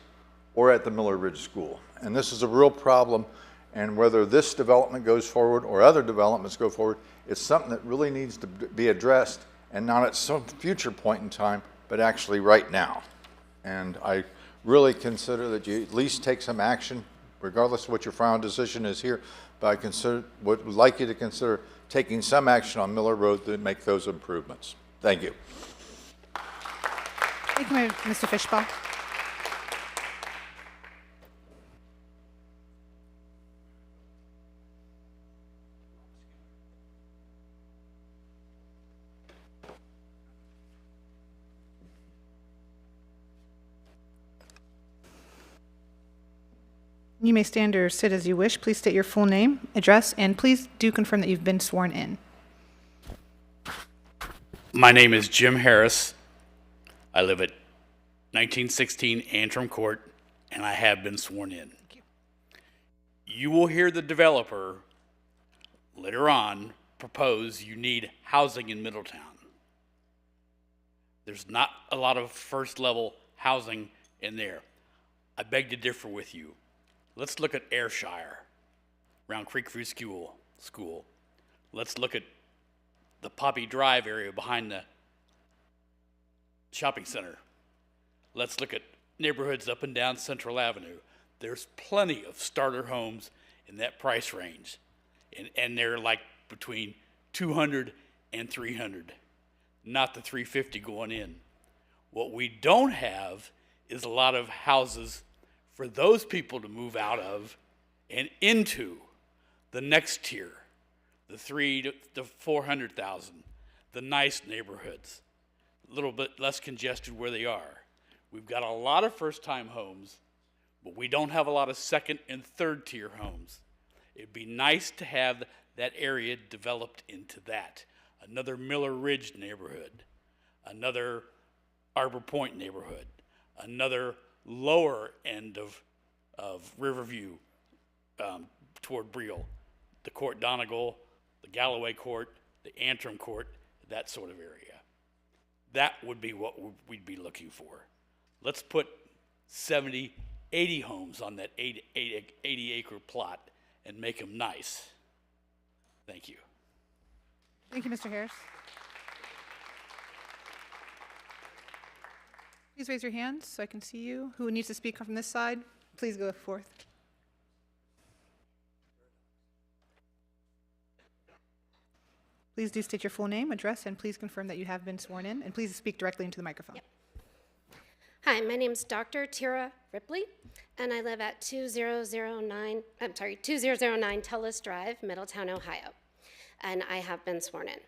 or at the Miller Ridge School. And this is a real problem, and whether this development goes forward or other developments go forward, it's something that really needs to be addressed, and not at some future point in time, but actually right now. And I really consider that you at least take some action, regardless of what your final decision is here, but I would like you to consider taking some action on Miller Road to make those improvements. Thank you. Thank you, Mr. Fishball. You may stand or sit as you wish. Please state your full name, address, and please do confirm that you've been sworn in. My name is Jim Harris. I live at 1916 Antrim Court, and I have been sworn in. You will hear the developer later on propose you need housing in Middletown. There's not a lot of first-level housing in there. I beg to differ with you. Let's look at Ayrshire, around Creekview School. Let's look at the Poppy Drive area behind the shopping center. Let's look at neighborhoods up and down Central Avenue. There's plenty of starter homes in that price range, and they're like between 200 and 300, not the 350 going in. What we don't have is a lot of houses for those people to move out of and into the next tier, the 300 to 400,000, the nice neighborhoods, a little bit less congested where they are. We've got a lot of first-time homes, but we don't have a lot of second and third tier homes. It'd be nice to have that area developed into that. Another Miller Ridge neighborhood, another Arbor Point neighborhood, another lower end of Riverview toward Briel, the Court Donegal, the Galloway Court, the Antrim Court, that sort of area. That would be what we'd be looking for. Let's put 70, 80 homes on that 80-acre plot and make them nice. Thank you. Thank you, Mr. Harris. Please raise your hands so I can see you. Who needs to speak from this side? Please go forth. Please do state your full name, address, and please confirm that you have been sworn in. And please speak directly into the microphone. Yep. Hi, my name is Dr. Tira Ripley, and I live at 2009 Tullis Drive, Middletown, Ohio. And I have been sworn in.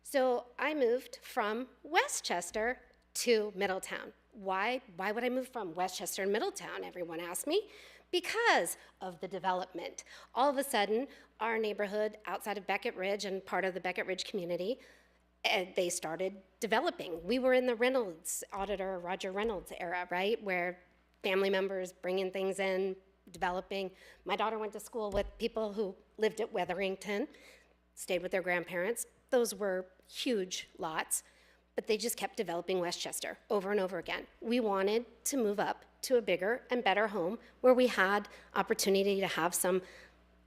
So I moved from Westchester to Middletown. Why would I move from Westchester to Middletown, everyone asked me? Because of the development. All of a sudden, our neighborhood outside of Beckett Ridge and part of the Beckett Ridge community, they started developing. We were in the Reynolds, Auditor Roger Reynolds era, right? Where family members bringing things in, developing. My daughter went to school with people who lived at Wetherington, stayed with their grandparents. Those were huge lots, but they just kept developing Westchester over and over again. We wanted to move up to a bigger and better home where we had opportunity to have some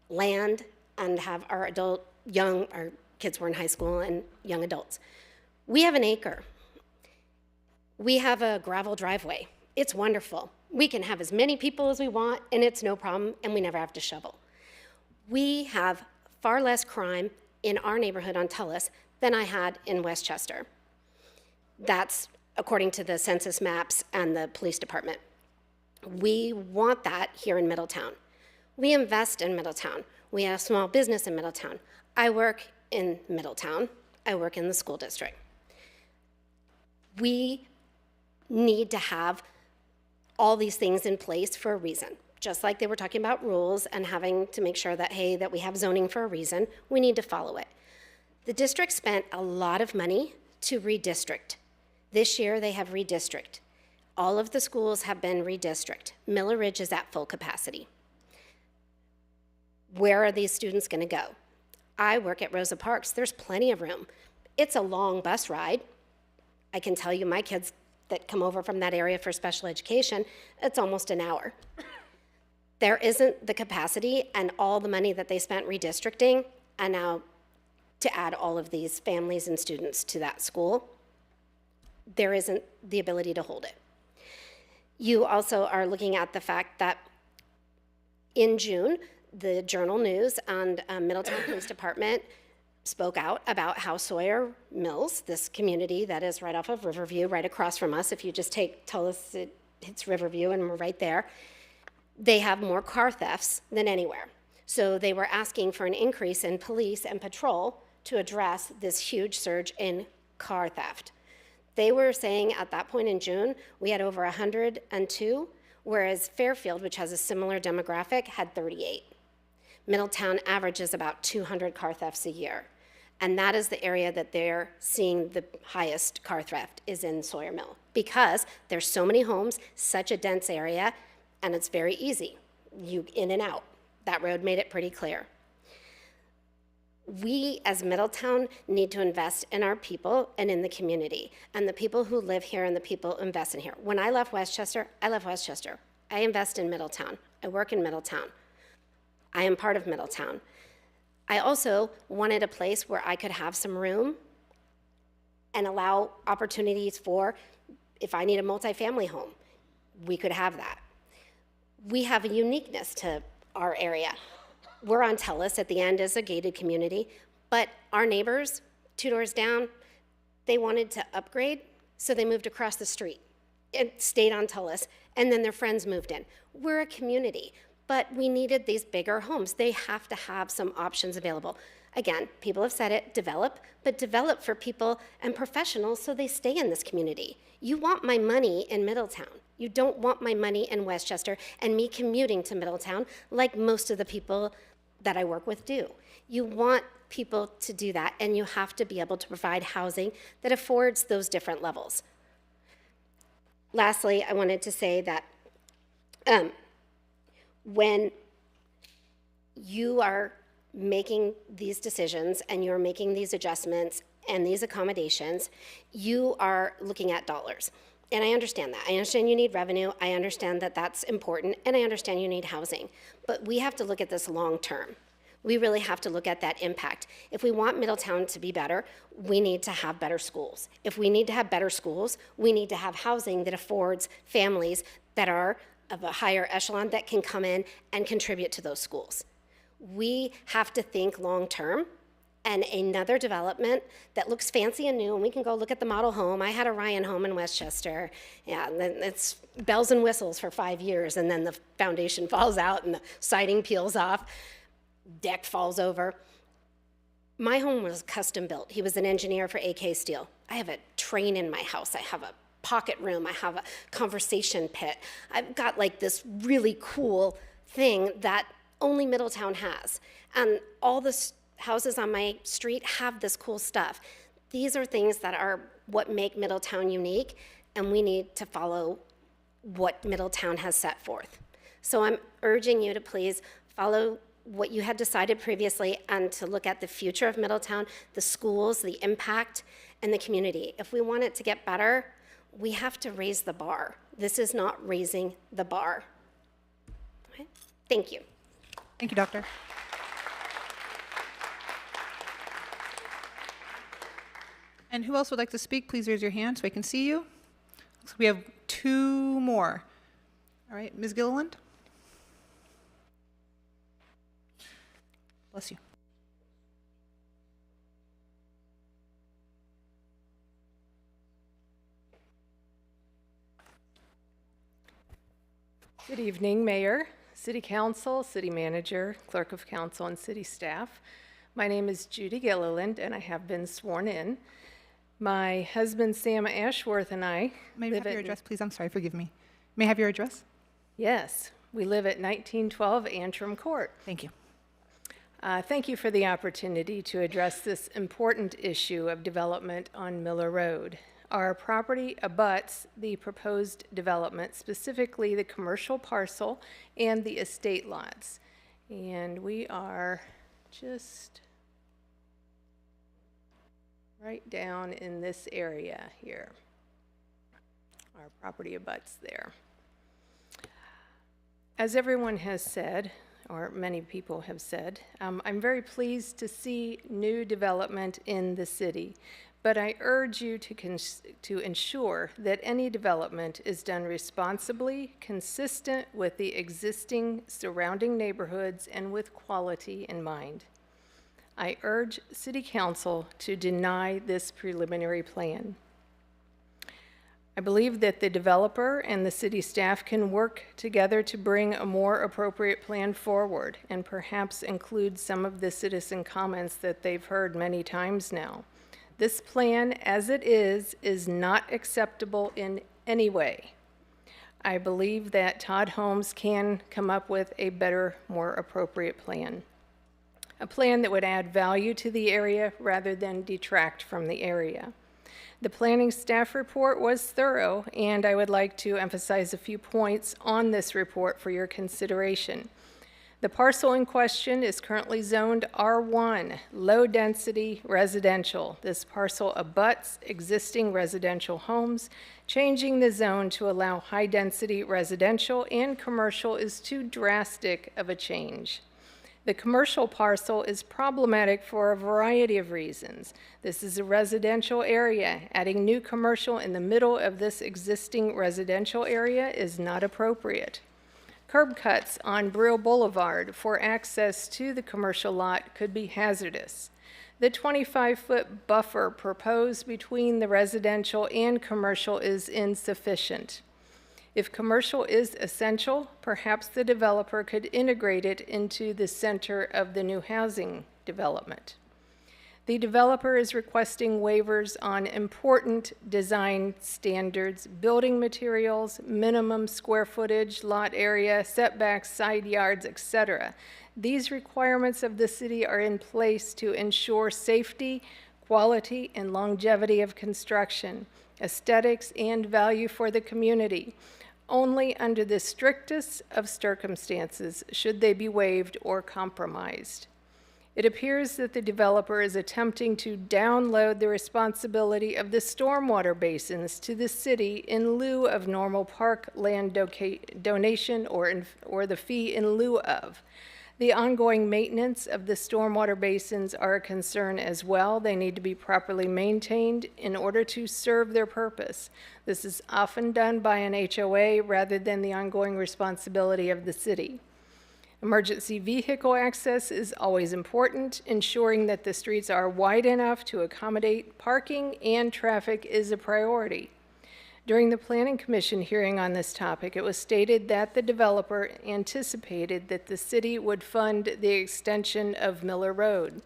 land and have our kids were in high school and young adults. We have an acre. We have a gravel driveway. It's wonderful. We can have as many people as we want and it's no problem and we never have to shovel. We have far less crime in our neighborhood on Tullis than I had in Westchester. That's according to the census maps and the police department. We want that here in Middletown. We invest in Middletown. We have a small business in Middletown. I work in Middletown. I work in the school district. We need to have all these things in place for a reason. Just like they were talking about rules and having to make sure that, hey, that we have zoning for a reason, we need to follow it. The district spent a lot of money to redistrict. This year they have redistricted. All of the schools have been redistricted. Miller Ridge is at full capacity. Where are these students going to go? I work at Rosa Parks. There's plenty of room. It's a long bus ride. I can tell you my kids that come over from that area for special education, it's almost an hour. There isn't the capacity and all the money that they spent redistricting, and now to add all of these families and students to that school, there isn't the ability to hold it. You also are looking at the fact that in June, the Journal News and Middletown Police Department spoke out about how Sawyer Mills, this community that is right off of Riverview, right across from us, if you just take Tullis, it's Riverview and we're right there, they have more car thefts than anywhere. So they were asking for an increase in police and patrol to address this huge surge in car theft. They were saying at that point in June, we had over 102, whereas Fairfield, which has a similar demographic, had 38. Middletown averages about 200 car thefts a year. And that is the area that they're seeing the highest car theft is in Sawyer Mill, because there's so many homes, such a dense area, and it's very easy. You in and out. That road made it pretty clear. We, as Middletown, need to invest in our people and in the community, and the people who live here and the people who invest in here. When I left Westchester, I left Westchester. I invest in Middletown. I work in Middletown. I am part of Middletown. I also wanted a place where I could have some room and allow opportunities for, if I need a multifamily home, we could have that. We have a uniqueness to our area. We're on Tullis, at the end is a gated community, but our neighbors, 2 doors down, they wanted to upgrade, so they moved across the street and stayed on Tullis, and then their friends moved in. We're a community, but we needed these bigger homes. They have to have some options available. Again, people have said it, develop, but develop for people and professionals so they stay in this community. You want my money in Middletown. You don't want my money in Westchester and me commuting to Middletown like most of the people that I work with do. You want people to do that, and you have to be able to provide housing that affords those different levels. Lastly, I wanted to say that when you are making these decisions and you're making these adjustments and these accommodations, you are looking at dollars. And I understand that. I understand you need revenue. I understand that that's important. And I understand you need housing. But we have to look at this long term. We really have to look at that impact. If we want Middletown to be better, we need to have better schools. If we need to have better schools, we need to have housing that affords families that are of a higher echelon that can come in and contribute to those schools. We have to think long term, and another development that looks fancy and new, and we can go look at the model home. I had a Ryan home in Westchester. Yeah, and then it's bells and whistles for 5 years, and then the foundation falls out and the siding peels off, deck falls over. My home was custom built. He was an engineer for AK Steel. I have a train in my house. I have a pocket room. I have a conversation pit. I've got like this really cool thing that only Middletown has. And all the houses on my street have this cool stuff. These are things that are what make Middletown unique, and we need to follow what Middletown has set forth. So I'm urging you to please follow what you had decided previously and to look at the future of Middletown, the schools, the impact, and the community. If we want it to get better, we have to raise the bar. This is not raising the bar. Okay? Thank you. Thank you, Doctor. And who else would like to speak? Please raise your hand so I can see you. Looks like we have 2 more. All right, Ms. Gilliland. Bless you. Good evening, Mayor, City Council, City Manager, Clerk of Council, and City staff. My name is Judy Gilliland, and I have been sworn in. My husband, Sam Ashworth, and I May I live have your at... address, please? I'm sorry, forgive me. May I have your address? Yes, we live at 1912 Antrim Court. Thank you. Thank you for the opportunity to address this important issue of development on Miller Road. Our property abuts the proposed development, specifically the commercial parcel and the estate lots. And we are just right down in this area here. Our property abuts there. As everyone has said, or many people have said, I'm very pleased to see new development in the city, but I urge you to ensure that any development is done responsibly, consistent with the existing surrounding neighborhoods, and with quality in mind. I urge City Council to deny this preliminary plan. I believe that the developer and the city staff can work together to bring a more appropriate plan forward and perhaps include some of the citizen comments that they've heard many times now. This plan, as it is not acceptable in any way. I believe that Todd Holmes can come up with a better, more appropriate plan. A plan that would add value to the area rather than detract from the area. The planning staff report was thorough, and I would like to emphasize a few points on this report for your consideration. The parcel in question is currently zoned R1, low-density residential. This parcel abuts existing residential homes. Changing the zone to allow high-density residential and commercial is too drastic of a change. The commercial parcel is problematic for a variety of reasons. This is a residential area. Adding new commercial in the middle of this existing residential area is not appropriate. Curb cuts on Brill Boulevard for access to the commercial lot could be hazardous. The 25-foot buffer proposed between the residential and commercial is insufficient. If commercial is essential, perhaps the developer could integrate it into the center of the new housing development. The developer is requesting waivers on important design standards, building materials, minimum square footage, lot area, setbacks, side yards, etc. These requirements of the city are in place to ensure safety, quality, and longevity of construction, aesthetics, and value for the community. Only under the strictest of circumstances should they be waived or compromised. It appears that the developer is attempting to download the responsibility of the stormwater basins to the city in lieu of normal park land donation or the fee in lieu of. The ongoing maintenance of the stormwater basins are a concern as well. They need to be properly maintained in order to serve their purpose. This is often done by an HOA rather than the ongoing responsibility of the city. Emergency vehicle access is always important. Ensuring that the streets are wide enough to accommodate parking and traffic is a priority. During the Planning Commission hearing on this topic, it was stated that the developer anticipated that the city would fund the extension of Miller Road.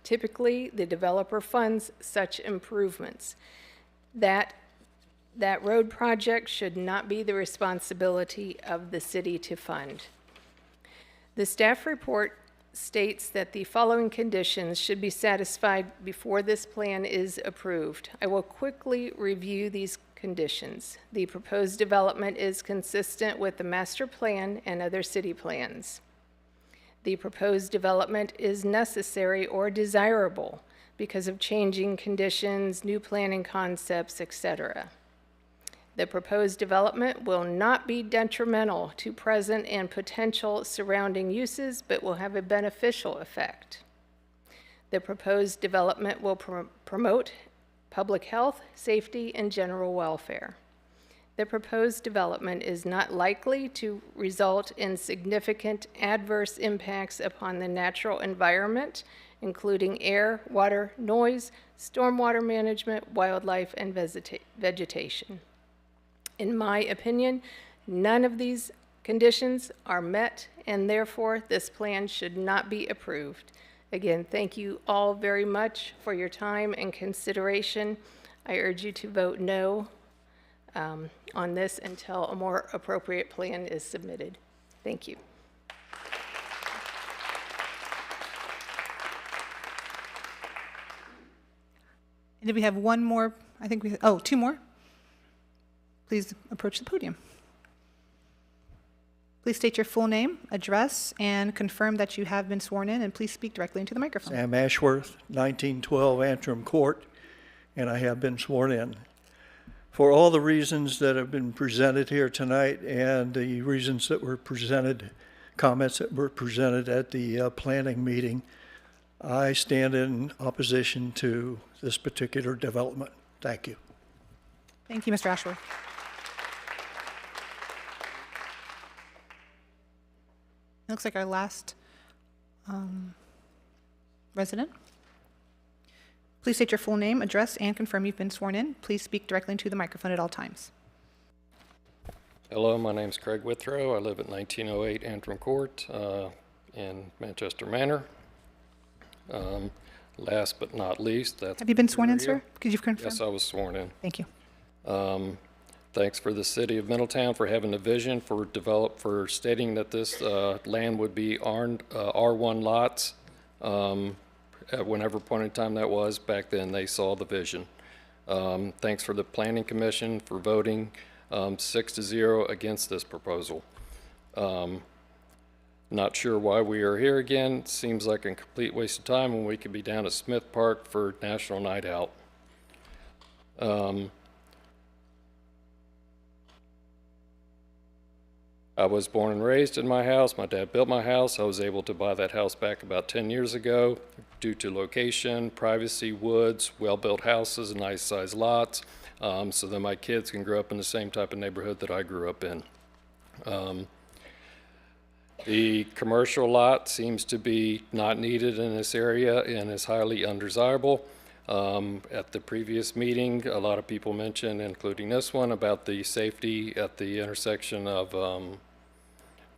Typically, the developer funds such improvements. That road project should not be the responsibility of the city to fund. The staff report states that the following conditions should be satisfied before this plan is approved. I will quickly review these conditions. The proposed development is consistent with the master plan and other city plans. The proposed development is necessary or desirable because of changing conditions, new planning concepts, etc. The proposed development will not be detrimental to present and potential surrounding uses, but will have a beneficial effect. The proposed development will promote public health, safety, and general welfare. The proposed development is not likely to result in significant adverse impacts upon the natural environment, including air, water, noise, stormwater management, wildlife, and vegetation. In my opinion, none of these conditions are met, and therefore this plan should not be approved. Again, thank you all very much for your time and consideration. I urge you to vote no on this until a more appropriate plan is submitted. Thank you. And did we have one more? I think two more. Please approach the podium. Please state your full name, address, and confirm that you have been sworn in, and please speak directly into the microphone. Sam Ashworth, 1912 Antrim Court, and I have been sworn in. For all the reasons that have been presented here tonight and the reasons that were presented, comments that were presented at the planning meeting, I stand in opposition to this particular development. Thank you. Thank you, Mr. Ashworth. It looks like our last resident. Please state your full name, address, and confirm you've been sworn in. Please speak directly into the microphone at all times. Hello, my name's Craig Withrow. I live at 1908 Antrim Court in Manchester Manor. Last but not least, that's... Have you been sworn in, sir? Could you confirm? Yes, I was sworn in. Thank you. Thanks for the city of Middletown for having a vision for stating that this land would be R1 lots. At whenever point in time that was, back then they saw the vision. Thanks for the Planning Commission for voting 6-0 against this proposal. Not sure why we are here again. Seems like a complete waste of time when we could be down at Smith Park for National Night Out. I was born and raised in my house. My dad built my house. I was able to buy that house back about 10 years ago due to location, privacy, woods, well-built houses, nice sized lots, so that my kids can grow up in the same type of neighborhood that I grew up in. The commercial lot seems to be not needed in this area and is highly undesirable. At the previous meeting, a lot of people mentioned, including this one, about the safety at the intersection of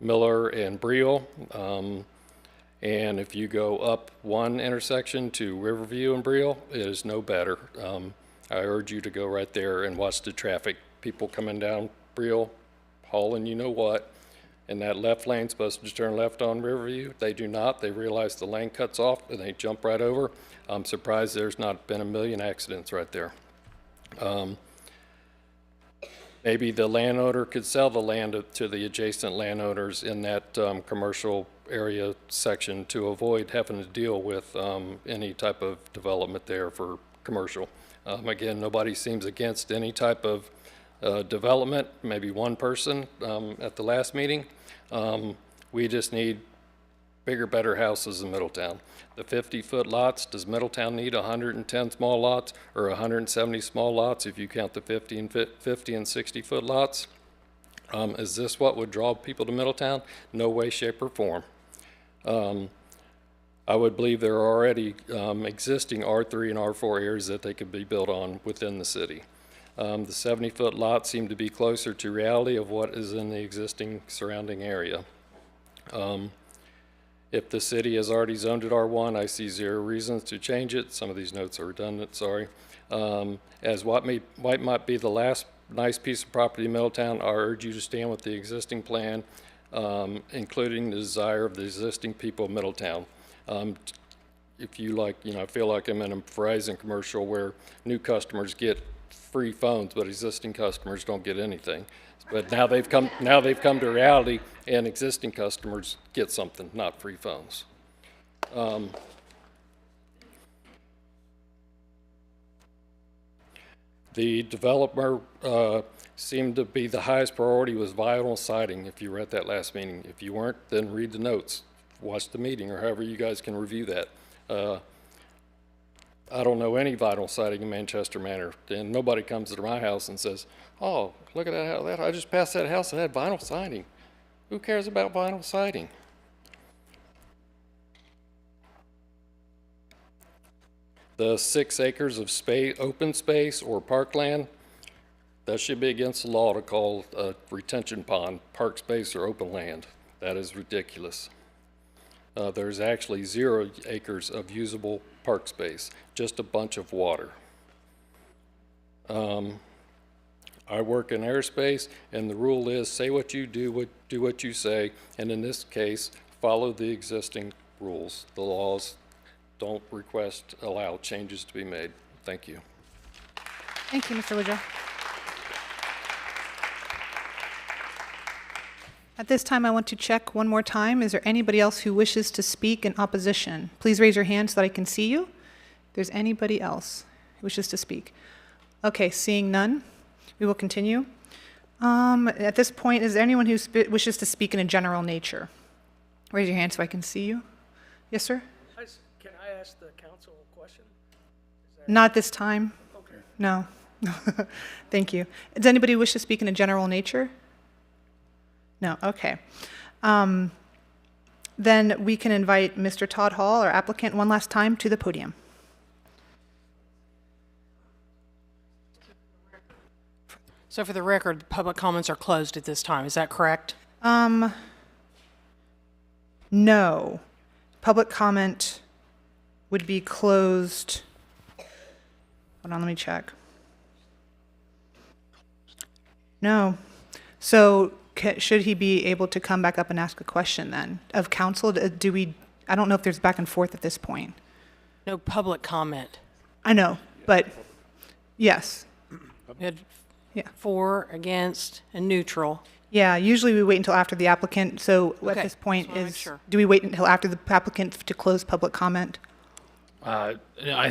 Miller and Briel. And if you go up one intersection to Riverview and Briel, it is no better. I urge you to go right there and watch the traffic. People coming down Briel, hauling you know what, and that left lane's supposed to turn left on Riverview. They do not. They realize the lane cuts off, and they jump right over. I'm surprised there's not been a million accidents right there. Maybe the landowner could sell the land to the adjacent landowners in that commercial area section to avoid having to deal with any type of development there for commercial. Again, nobody seems against any type of development, maybe one person at the last meeting. We just need bigger, better houses in Middletown. The 50-foot lots, does Middletown need 110 small lots or 170 small lots if you count the 50 and 60-foot lots? Is this what would draw people to Middletown? No way, shape, or form. I would believe there are already existing R3 and R4 areas that they could be built on within the city. The 70-foot lots seem to be closer to reality of what is in the existing surrounding area. If the city has already zoned it R1, I see zero reasons to change it. Some of these notes are redundant, sorry. As what might be the last nice piece of property in Middletown, I urge you to stand with the existing plan, including the desire of the existing people of Middletown. If you like, I feel like I'm in a Verizon commercial where new customers get free phones, but existing customers don't get anything. But now they've come to reality, and existing customers get something, not free phones. The developer seemed to be the highest priority was vinyl siding. If you were at that last meeting, if you weren't, then read the notes, watch the meeting, or however you guys can review that. I don't know any vinyl siding in Manchester Manor, and nobody comes to my house and says, "Oh, look at that! I just passed that house that had vinyl siding." Who cares about vinyl siding? The 6 acres of open space or parkland, that should be against the law to call a retention pond park space or open land. That is ridiculous. There's actually 0 acres of usable park space, just a bunch of water. I work in aerospace, and the rule is say what you do what you say, and in this case, follow the existing rules. The laws don't allow changes to be made. Thank you. Thank you, Mr. Widger. At this time, I want to check one more time. Is there anybody else who wishes to speak in opposition? Please raise your hand so that I can see you. If there's anybody else who wishes to speak. Okay, seeing none, we will continue. At this point, is there anyone who wishes to speak in a general nature? Raise your hand so I can see you. Yes, sir? Can I ask the council a question? Not this time. Okay. No. Thank you. Does anybody wish to speak in a general nature? No, okay. Then we can invite Mr. Todd Hall, our applicant, one last time to the podium. So for the record, public comments are closed at this time. Is that correct? No. Public comment would be closed. Hold on, let me check. No. So should he be able to come back up and ask a question then of council? I don't know if there's back and forth at this point. No public comment. I know, but yes. Yeah. For, against, and neutral. Yeah, usually we wait until after the applicant. So at Okay, this point just wanna make sure. do we wait until after the applicant to close public comment? I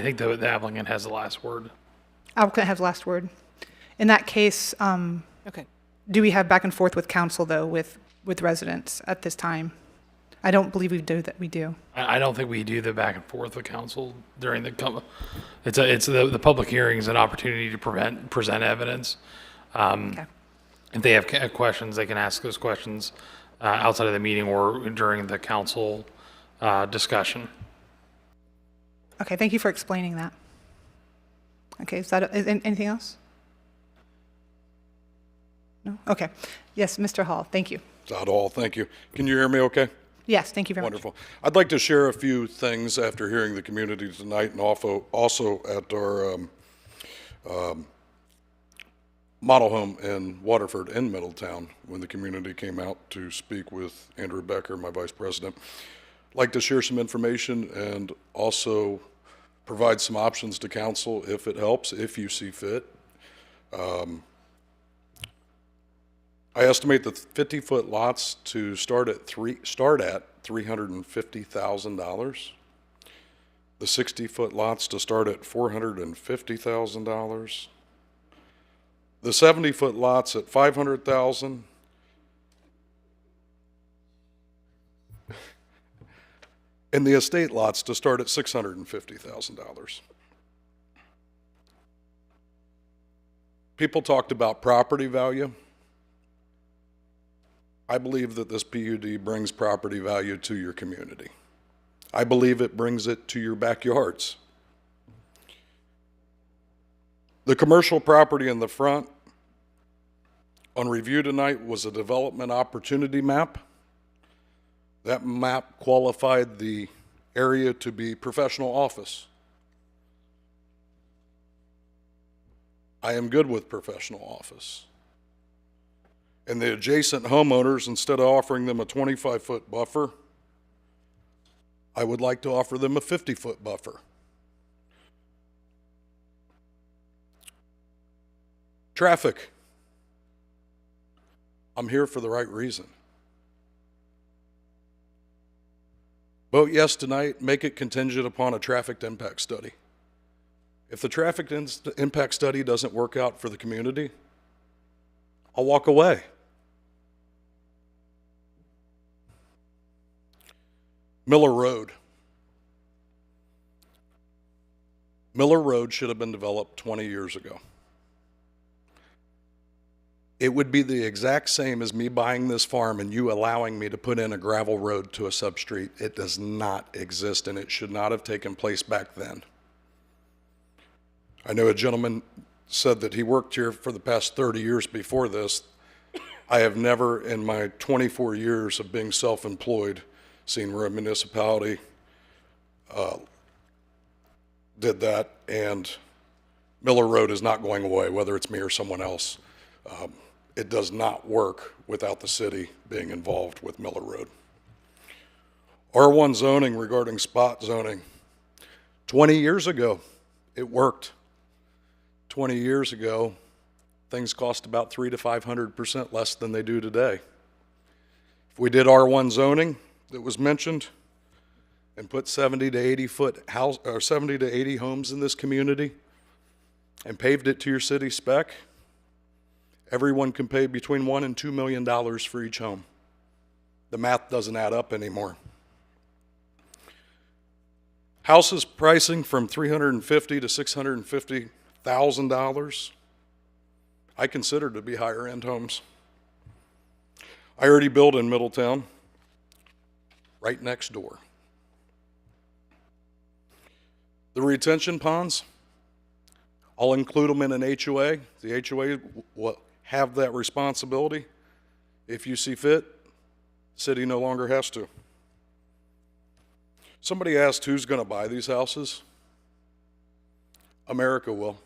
think the applicant has the last word. Applicant has last word. In that case, Okay. do we have back and forth with council though, with residents at this time? I don't believe we do. I don't think we do the back and forth with council during the public hearing is an opportunity to present evidence. Okay. If they have questions, they can ask those questions outside of the meeting or during the council discussion. Okay, thank you for explaining that. Okay, is anything else? No? Okay. Yes, Mr. Hall, thank you. Todd Hall, thank you. Can you hear me okay? Yes, thank you very Wonderful. I'd like to share a few things after hearing the community tonight and also at our model home in Waterford in Middletown when the community came out to speak with Andrew Becker, my vice president. I'd like to share some information and also provide some options to council if it helps, if you see fit. I estimate the 50-foot lots to start at $350,000. The 60-foot lots to start at $450,000. The 70-foot lots at $500,000. And the estate lots to start at $650,000. People talked about property value. I believe that this PUD brings property value to your community. I believe it brings it to your backyards. The commercial property in the front on review tonight was a development opportunity map. That map qualified the area to be professional office. I am good with professional office. And the adjacent homeowners, instead of offering them a 25-foot buffer, I would like to offer them a 50-foot buffer. Traffic. I'm here for the right reason. Vote yes tonight, make it contingent upon a traffic impact study. If the traffic impact study doesn't work out for the community, I'll walk away. Miller Road. Miller Road should have been developed 20 years ago. It would be the exact same as me buying this farm and you allowing me to put in a gravel road to a substreet. It does not exist, and it should not have taken place back then. I know a gentleman said that he worked here for the past 30 years before this. I have never, in my 24 years of being self-employed, seen where a municipality did that, and Miller Road is not going away, whether it's me or someone else. It does not work without the city being involved with Miller Road. R1 zoning regarding spot zoning. 20 years ago, it worked. 20 years ago, things cost about 300 to 500% less than they do today. If we did R1 zoning that was mentioned and put 70 to 80 foot house or 70 to 80 homes in this community and paved it to your city spec, everyone can pay between $1 and $2 million for each home. The math doesn't add up anymore. Houses pricing from $350,000 to $650,000, I consider to be higher end homes. I already built in Middletown, right next door. The retention ponds, I'll include them in an HOA. The HOA will have that responsibility. If you see fit, the city no longer has to. Somebody asked who's going to buy these houses. America will.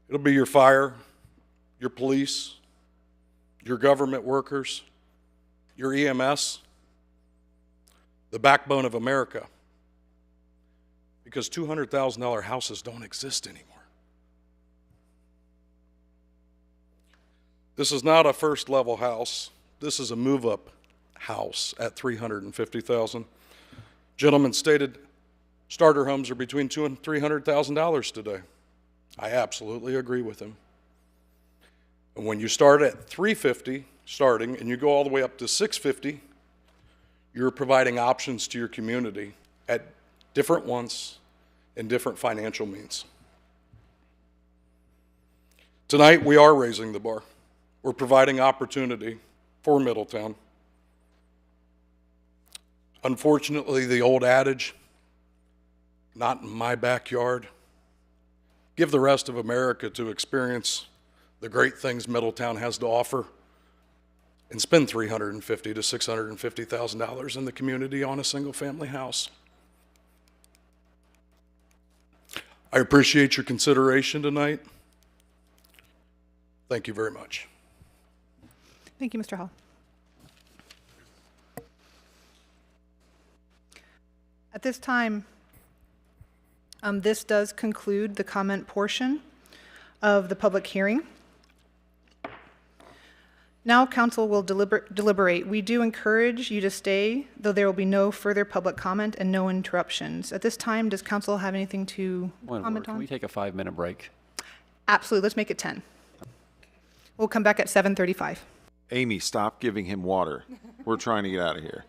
It'll be your fire, your police, your government workers, your EMS, the backbone of America. Because $200,000 houses don't exist anymore. This is not a first level house. This is a move up house at $350,000. Gentleman stated starter homes are between $200,000 and $300,000 today. I absolutely agree with him. And when you start at $350,000 starting and you go all the way up to $650,000, you're providing options to your community at different ones and different financial means. Tonight we are raising the bar. We're providing opportunity for Middletown. Unfortunately, the old adage, not in my backyard, give the rest of America to experience the great things Middletown has to offer and spend $350,000 to $650,000 in the community on a single family house. I appreciate your consideration tonight. Thank you very much. Thank you, Mr. Hall. At this time, this does conclude the comment portion of the public hearing. Now council will deliberate. We do encourage you to stay, though there will be no further public comment and no interruptions. At this time, does council have anything to comment Can on? we take a 5-minute break? Absolutely, let's make it 10. We'll come back at 7:35. Amy, stop giving him water. We're trying to get out of here.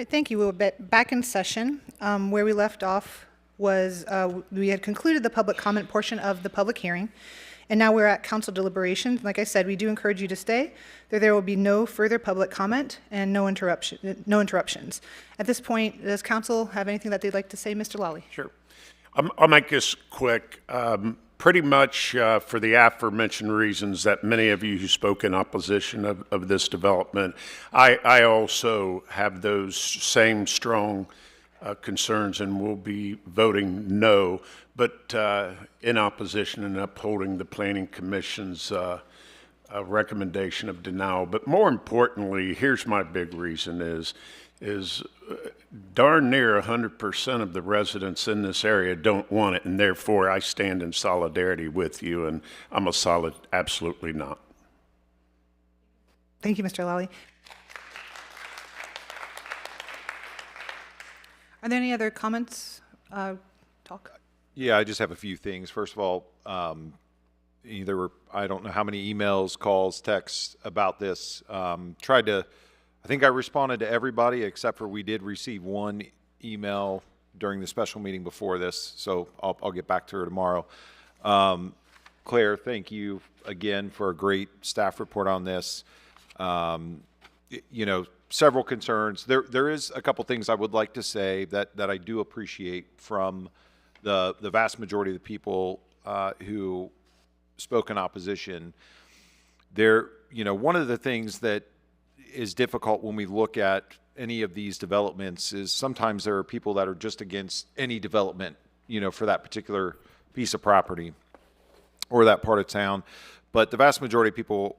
right, thank you. We're back in session. Where we left off was we had concluded the public comment portion of the public hearing, and now we're at council deliberations. Like I said, we do encourage you to stay. There will be no further public comment and no interruptions. At this point, does council have anything that they'd like to say? Mr. Lawley. Sure. I'll make this quick. Pretty much for the aforementioned reasons that many of you who spoke in opposition of this development, I also have those same strong concerns and will be voting no, but in opposition and upholding the Planning Commission's recommendation of denial. But more importantly, here's my big reason is darn near 100% of the residents in this area don't want it, and therefore I stand in solidarity with you, and I'm a solid absolutely not. Thank you, Mr. Lawley. Are there any other comments? Talk? Yeah, I just have a few things. First of all, there were, I don't know how many emails, calls, texts about this. I think I responded to everybody except for we did receive one email during the special meeting before this, so I'll get back to her tomorrow. Claire, thank you again for a great staff report on this. Several concerns. There is a couple things I would like to say that I do appreciate from the vast majority of the people who spoke in opposition. One of the things that is difficult when we look at any of these developments is sometimes there are people that are just against any development, for that particular piece of property or that part of town. But the vast majority of people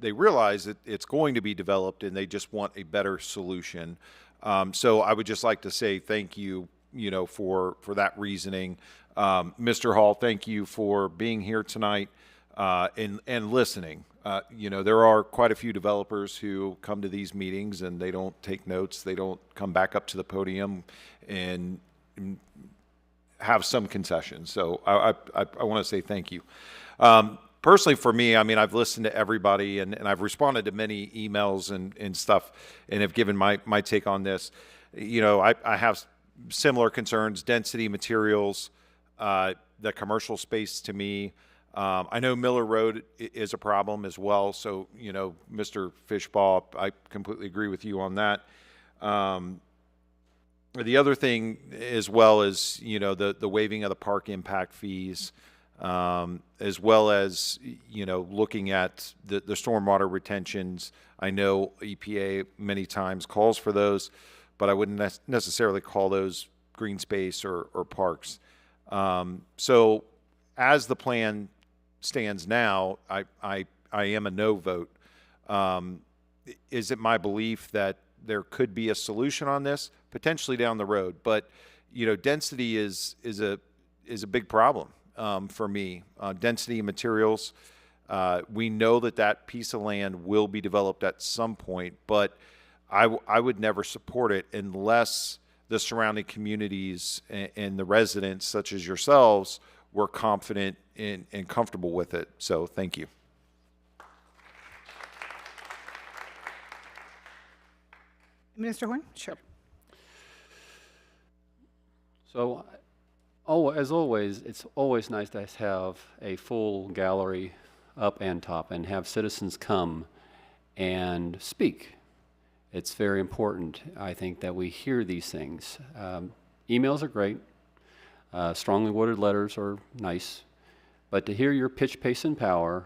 they realize that it's going to be developed and they just want a better solution. So I would just like to say thank you, for that reasoning. Mr. Hall, thank you for being here tonight and listening. There are quite a few developers who come to these meetings and they don't take notes. They don't come back up to the podium and have some concessions. So I want to say thank you. Personally, for me, I've listened to everybody and I've responded to many emails and stuff and have given my take on this. I have similar concerns, density, materials, the commercial space to me. I know Miller Road is a problem as well. So, Mr. Fishbaugh, I completely agree with you on that. The other thing as well is, the waiving of the park impact fees, as well as, looking at the stormwater retentions. I know EPA many times calls for those, but I wouldn't necessarily call those green space or parks. So as the plan stands now, I am a no vote. Is it my belief that there could be a solution on this potentially down the road? But density is a big problem for me. Density and materials. We know that piece of land will be developed at some point, but I would never support it unless the surrounding communities and the residents, such as yourselves, were confident and comfortable with it. So thank you. Minister Horn? Sure. So, as always, it's always nice to have a full gallery up and top and have citizens come and speak. It's very important, I think, that we hear these things. Emails are great. Strongly worded letters are nice. But to hear your pitch, pace, and power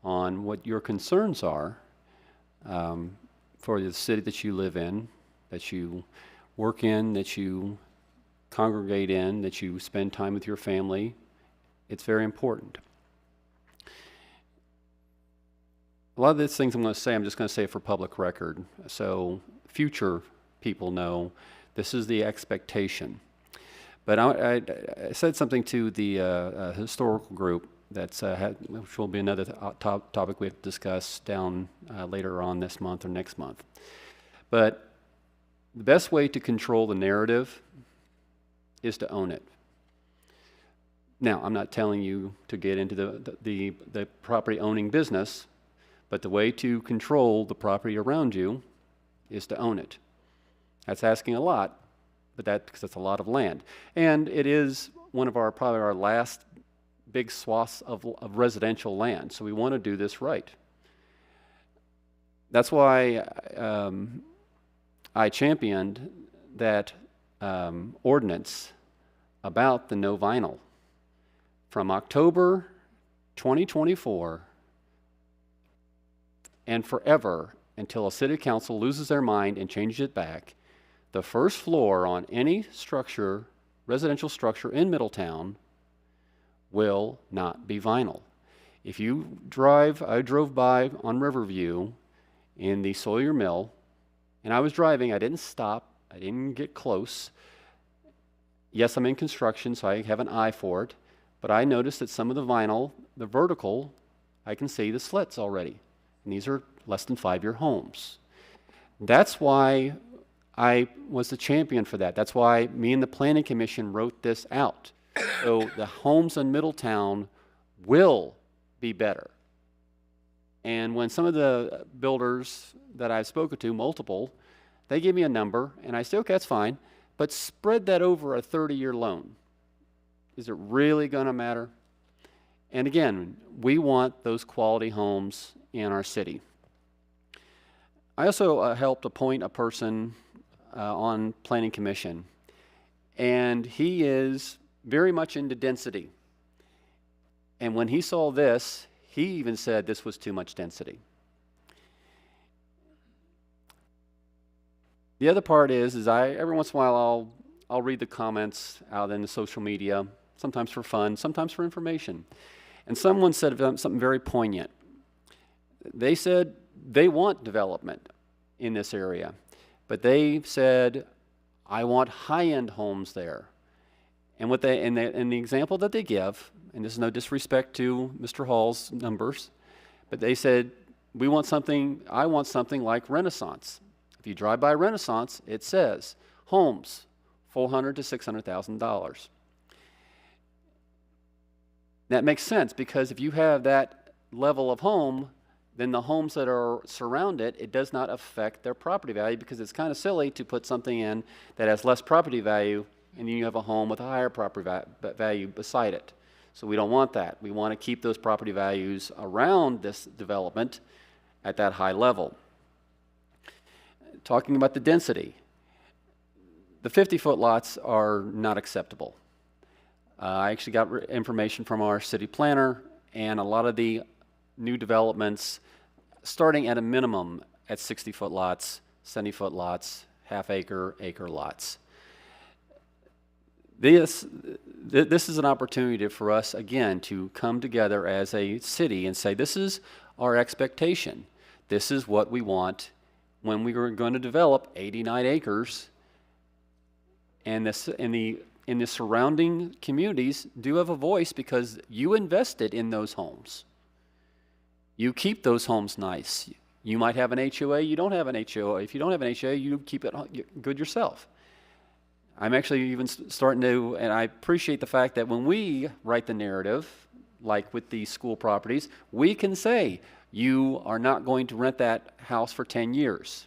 on what your concerns are for the city that you live in, that you work in, that you congregate in, that you spend time with your family, it's very important. A lot of these things I'm going to say, I'm just going to say for public record, so future people know this is the expectation. But I said something to the historical group which will be another topic we have to discuss down later on this month or next month. But the best way to control the narrative is to own it. Now, I'm not telling you to get into the property owning business, but the way to control the property around you is to own it. That's asking a lot, but because it's a lot of land. And it is one of our, probably our last big swaths of residential land, so we want to do this right. That's why I championed that ordinance about the no vinyl. From October 2024 and forever until a city council loses their mind and changes it back, the first floor on any structure, residential structure in Middletown, will not be vinyl. If you drive, I drove by on Riverview in the Sawyer Mill, and I was driving, I didn't stop, I didn't get close. Yes, I'm in construction, so I have an eye for it, but I noticed that some of the vinyl, the vertical, I can see the slits already. And these are less than 5-year homes. That's why I was the champion for that. That's why me and the Planning Commission wrote this out. So the homes in Middletown will be better. And when some of the builders that I've spoken to, multiple, they give me a number, and I say, okay, that's fine, but spread that over a 30-year loan. Is it really going to matter? And again, we want those quality homes in our city. I also helped appoint a person on Planning Commission, and he is very much into density. And when he saw this, he even said this was too much density. The other part is every once in a while I'll read the comments out in the social media, sometimes for fun, sometimes for information. And someone said something very poignant. They said they want development in this area, but they said, I want high-end homes there. And what they, and the example that they give, and this is no disrespect to Mr. Hall's numbers, but they said, I want something like Renaissance. If you drive by Renaissance, it says homes, $400,000 to $600,000. That makes sense because if you have that level of home, then the homes that are surrounded, it does not affect their property value because it's kind of silly to put something in that has less property value and then you have a home with a higher property value beside it. So we don't want that. We want to keep those property values around this development at that high level. Talking about the density, the 50-foot lots are not acceptable. I actually got information from our city planner, and a lot of the new developments starting at a minimum at 60-foot lots, 70-foot lots, half-acre, acre lots. This is an opportunity for us, again, to come together as a city and say, this is our expectation. This is what we want when we were going to develop 89 acres. And in the surrounding communities do have a voice because you invested in those homes. You keep those homes nice. You might have an HOA, you don't have an HOA. If you don't have an HOA, you keep it good yourself. I'm actually even starting to, and I appreciate the fact that when we write the narrative, like with these school properties, we can say, you are not going to rent that house for 10 years.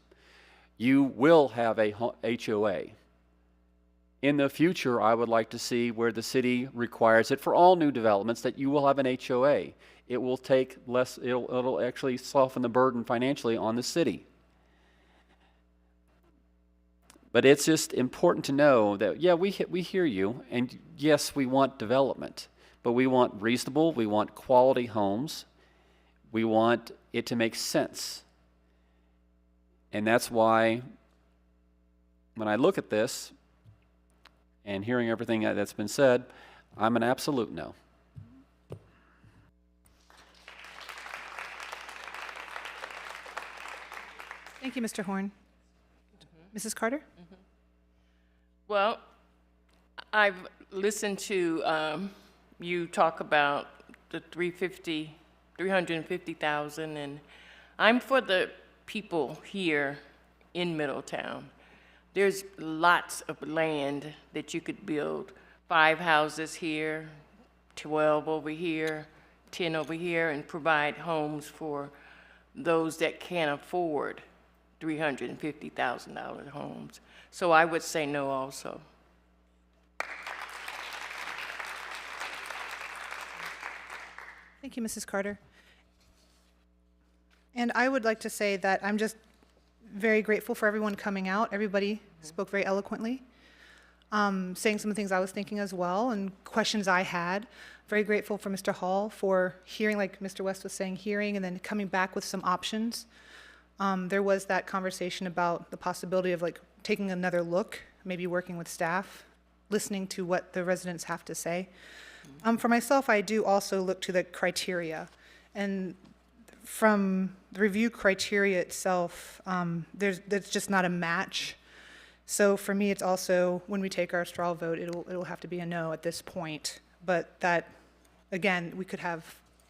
You will have a HOA. In the future, I would like to see where the city requires it for all new developments that you will have an HOA. It will take less, it'll actually soften the burden financially on the city. But it's just important to know that, yeah, we hear you, and yes, we want development, but we want reasonable, we want quality homes, we want it to make sense. And that's why when I look at this and hearing everything that's been said, I'm an absolute no. Thank you, Mr. Horn. Mrs. Carter? Well, I've listened to you talk about the 350,000, and I'm for the people here in Middletown. There's lots of land that you could build, 5 houses here, 12 over here, 10 over here, and provide homes for those that can't afford $350,000 homes. So I would say no also. Thank you, Mrs. Carter. And I would like to say that I'm just very grateful for everyone coming out. Everybody spoke very eloquently, saying some of the things I was thinking as well and questions I had. Very grateful for Mr. Hall for hearing, like Mr. West was saying, hearing and then coming back with some options. There was that conversation about the possibility of like taking another look, maybe working with staff, listening to what the residents have to say. For myself, I do also look to the criteria. And from the review criteria itself, there's just not a match. So for me, it's also, when we take our straw vote, it'll have to be a no at this point. But that, again,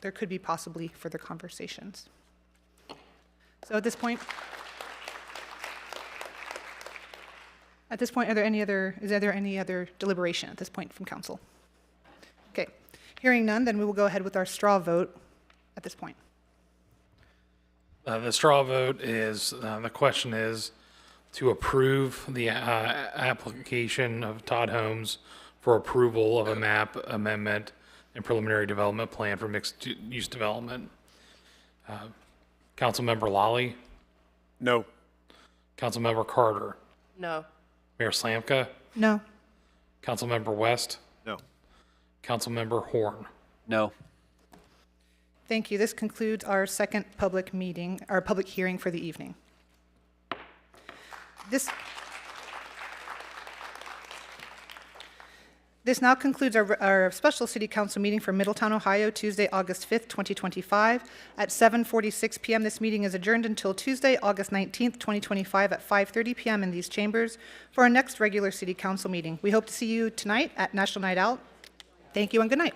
there could be possibly further conversations. So at this point, is there any other deliberation at this point from council? Okay, hearing none, then we will go ahead with our straw vote at this point. The straw vote is, the question is to approve the application of Todd Holmes for approval of a map amendment and preliminary development plan for mixed-use development. Councilmember Lally? No. Councilmember Carter? No. Mayor Slamka? No. Councilmember West? No. Councilmember Horn? No. Thank you. This concludes our second public hearing for the evening. This now concludes our special city council meeting for Middletown, Ohio, Tuesday, August 5th, 2025. At 7:46 p.m., this meeting is adjourned until Tuesday, August 19th, 2025 at 5:30 p.m. in these chambers for our next regular city council meeting. We hope to see you tonight at National Night Out. Thank you and good night.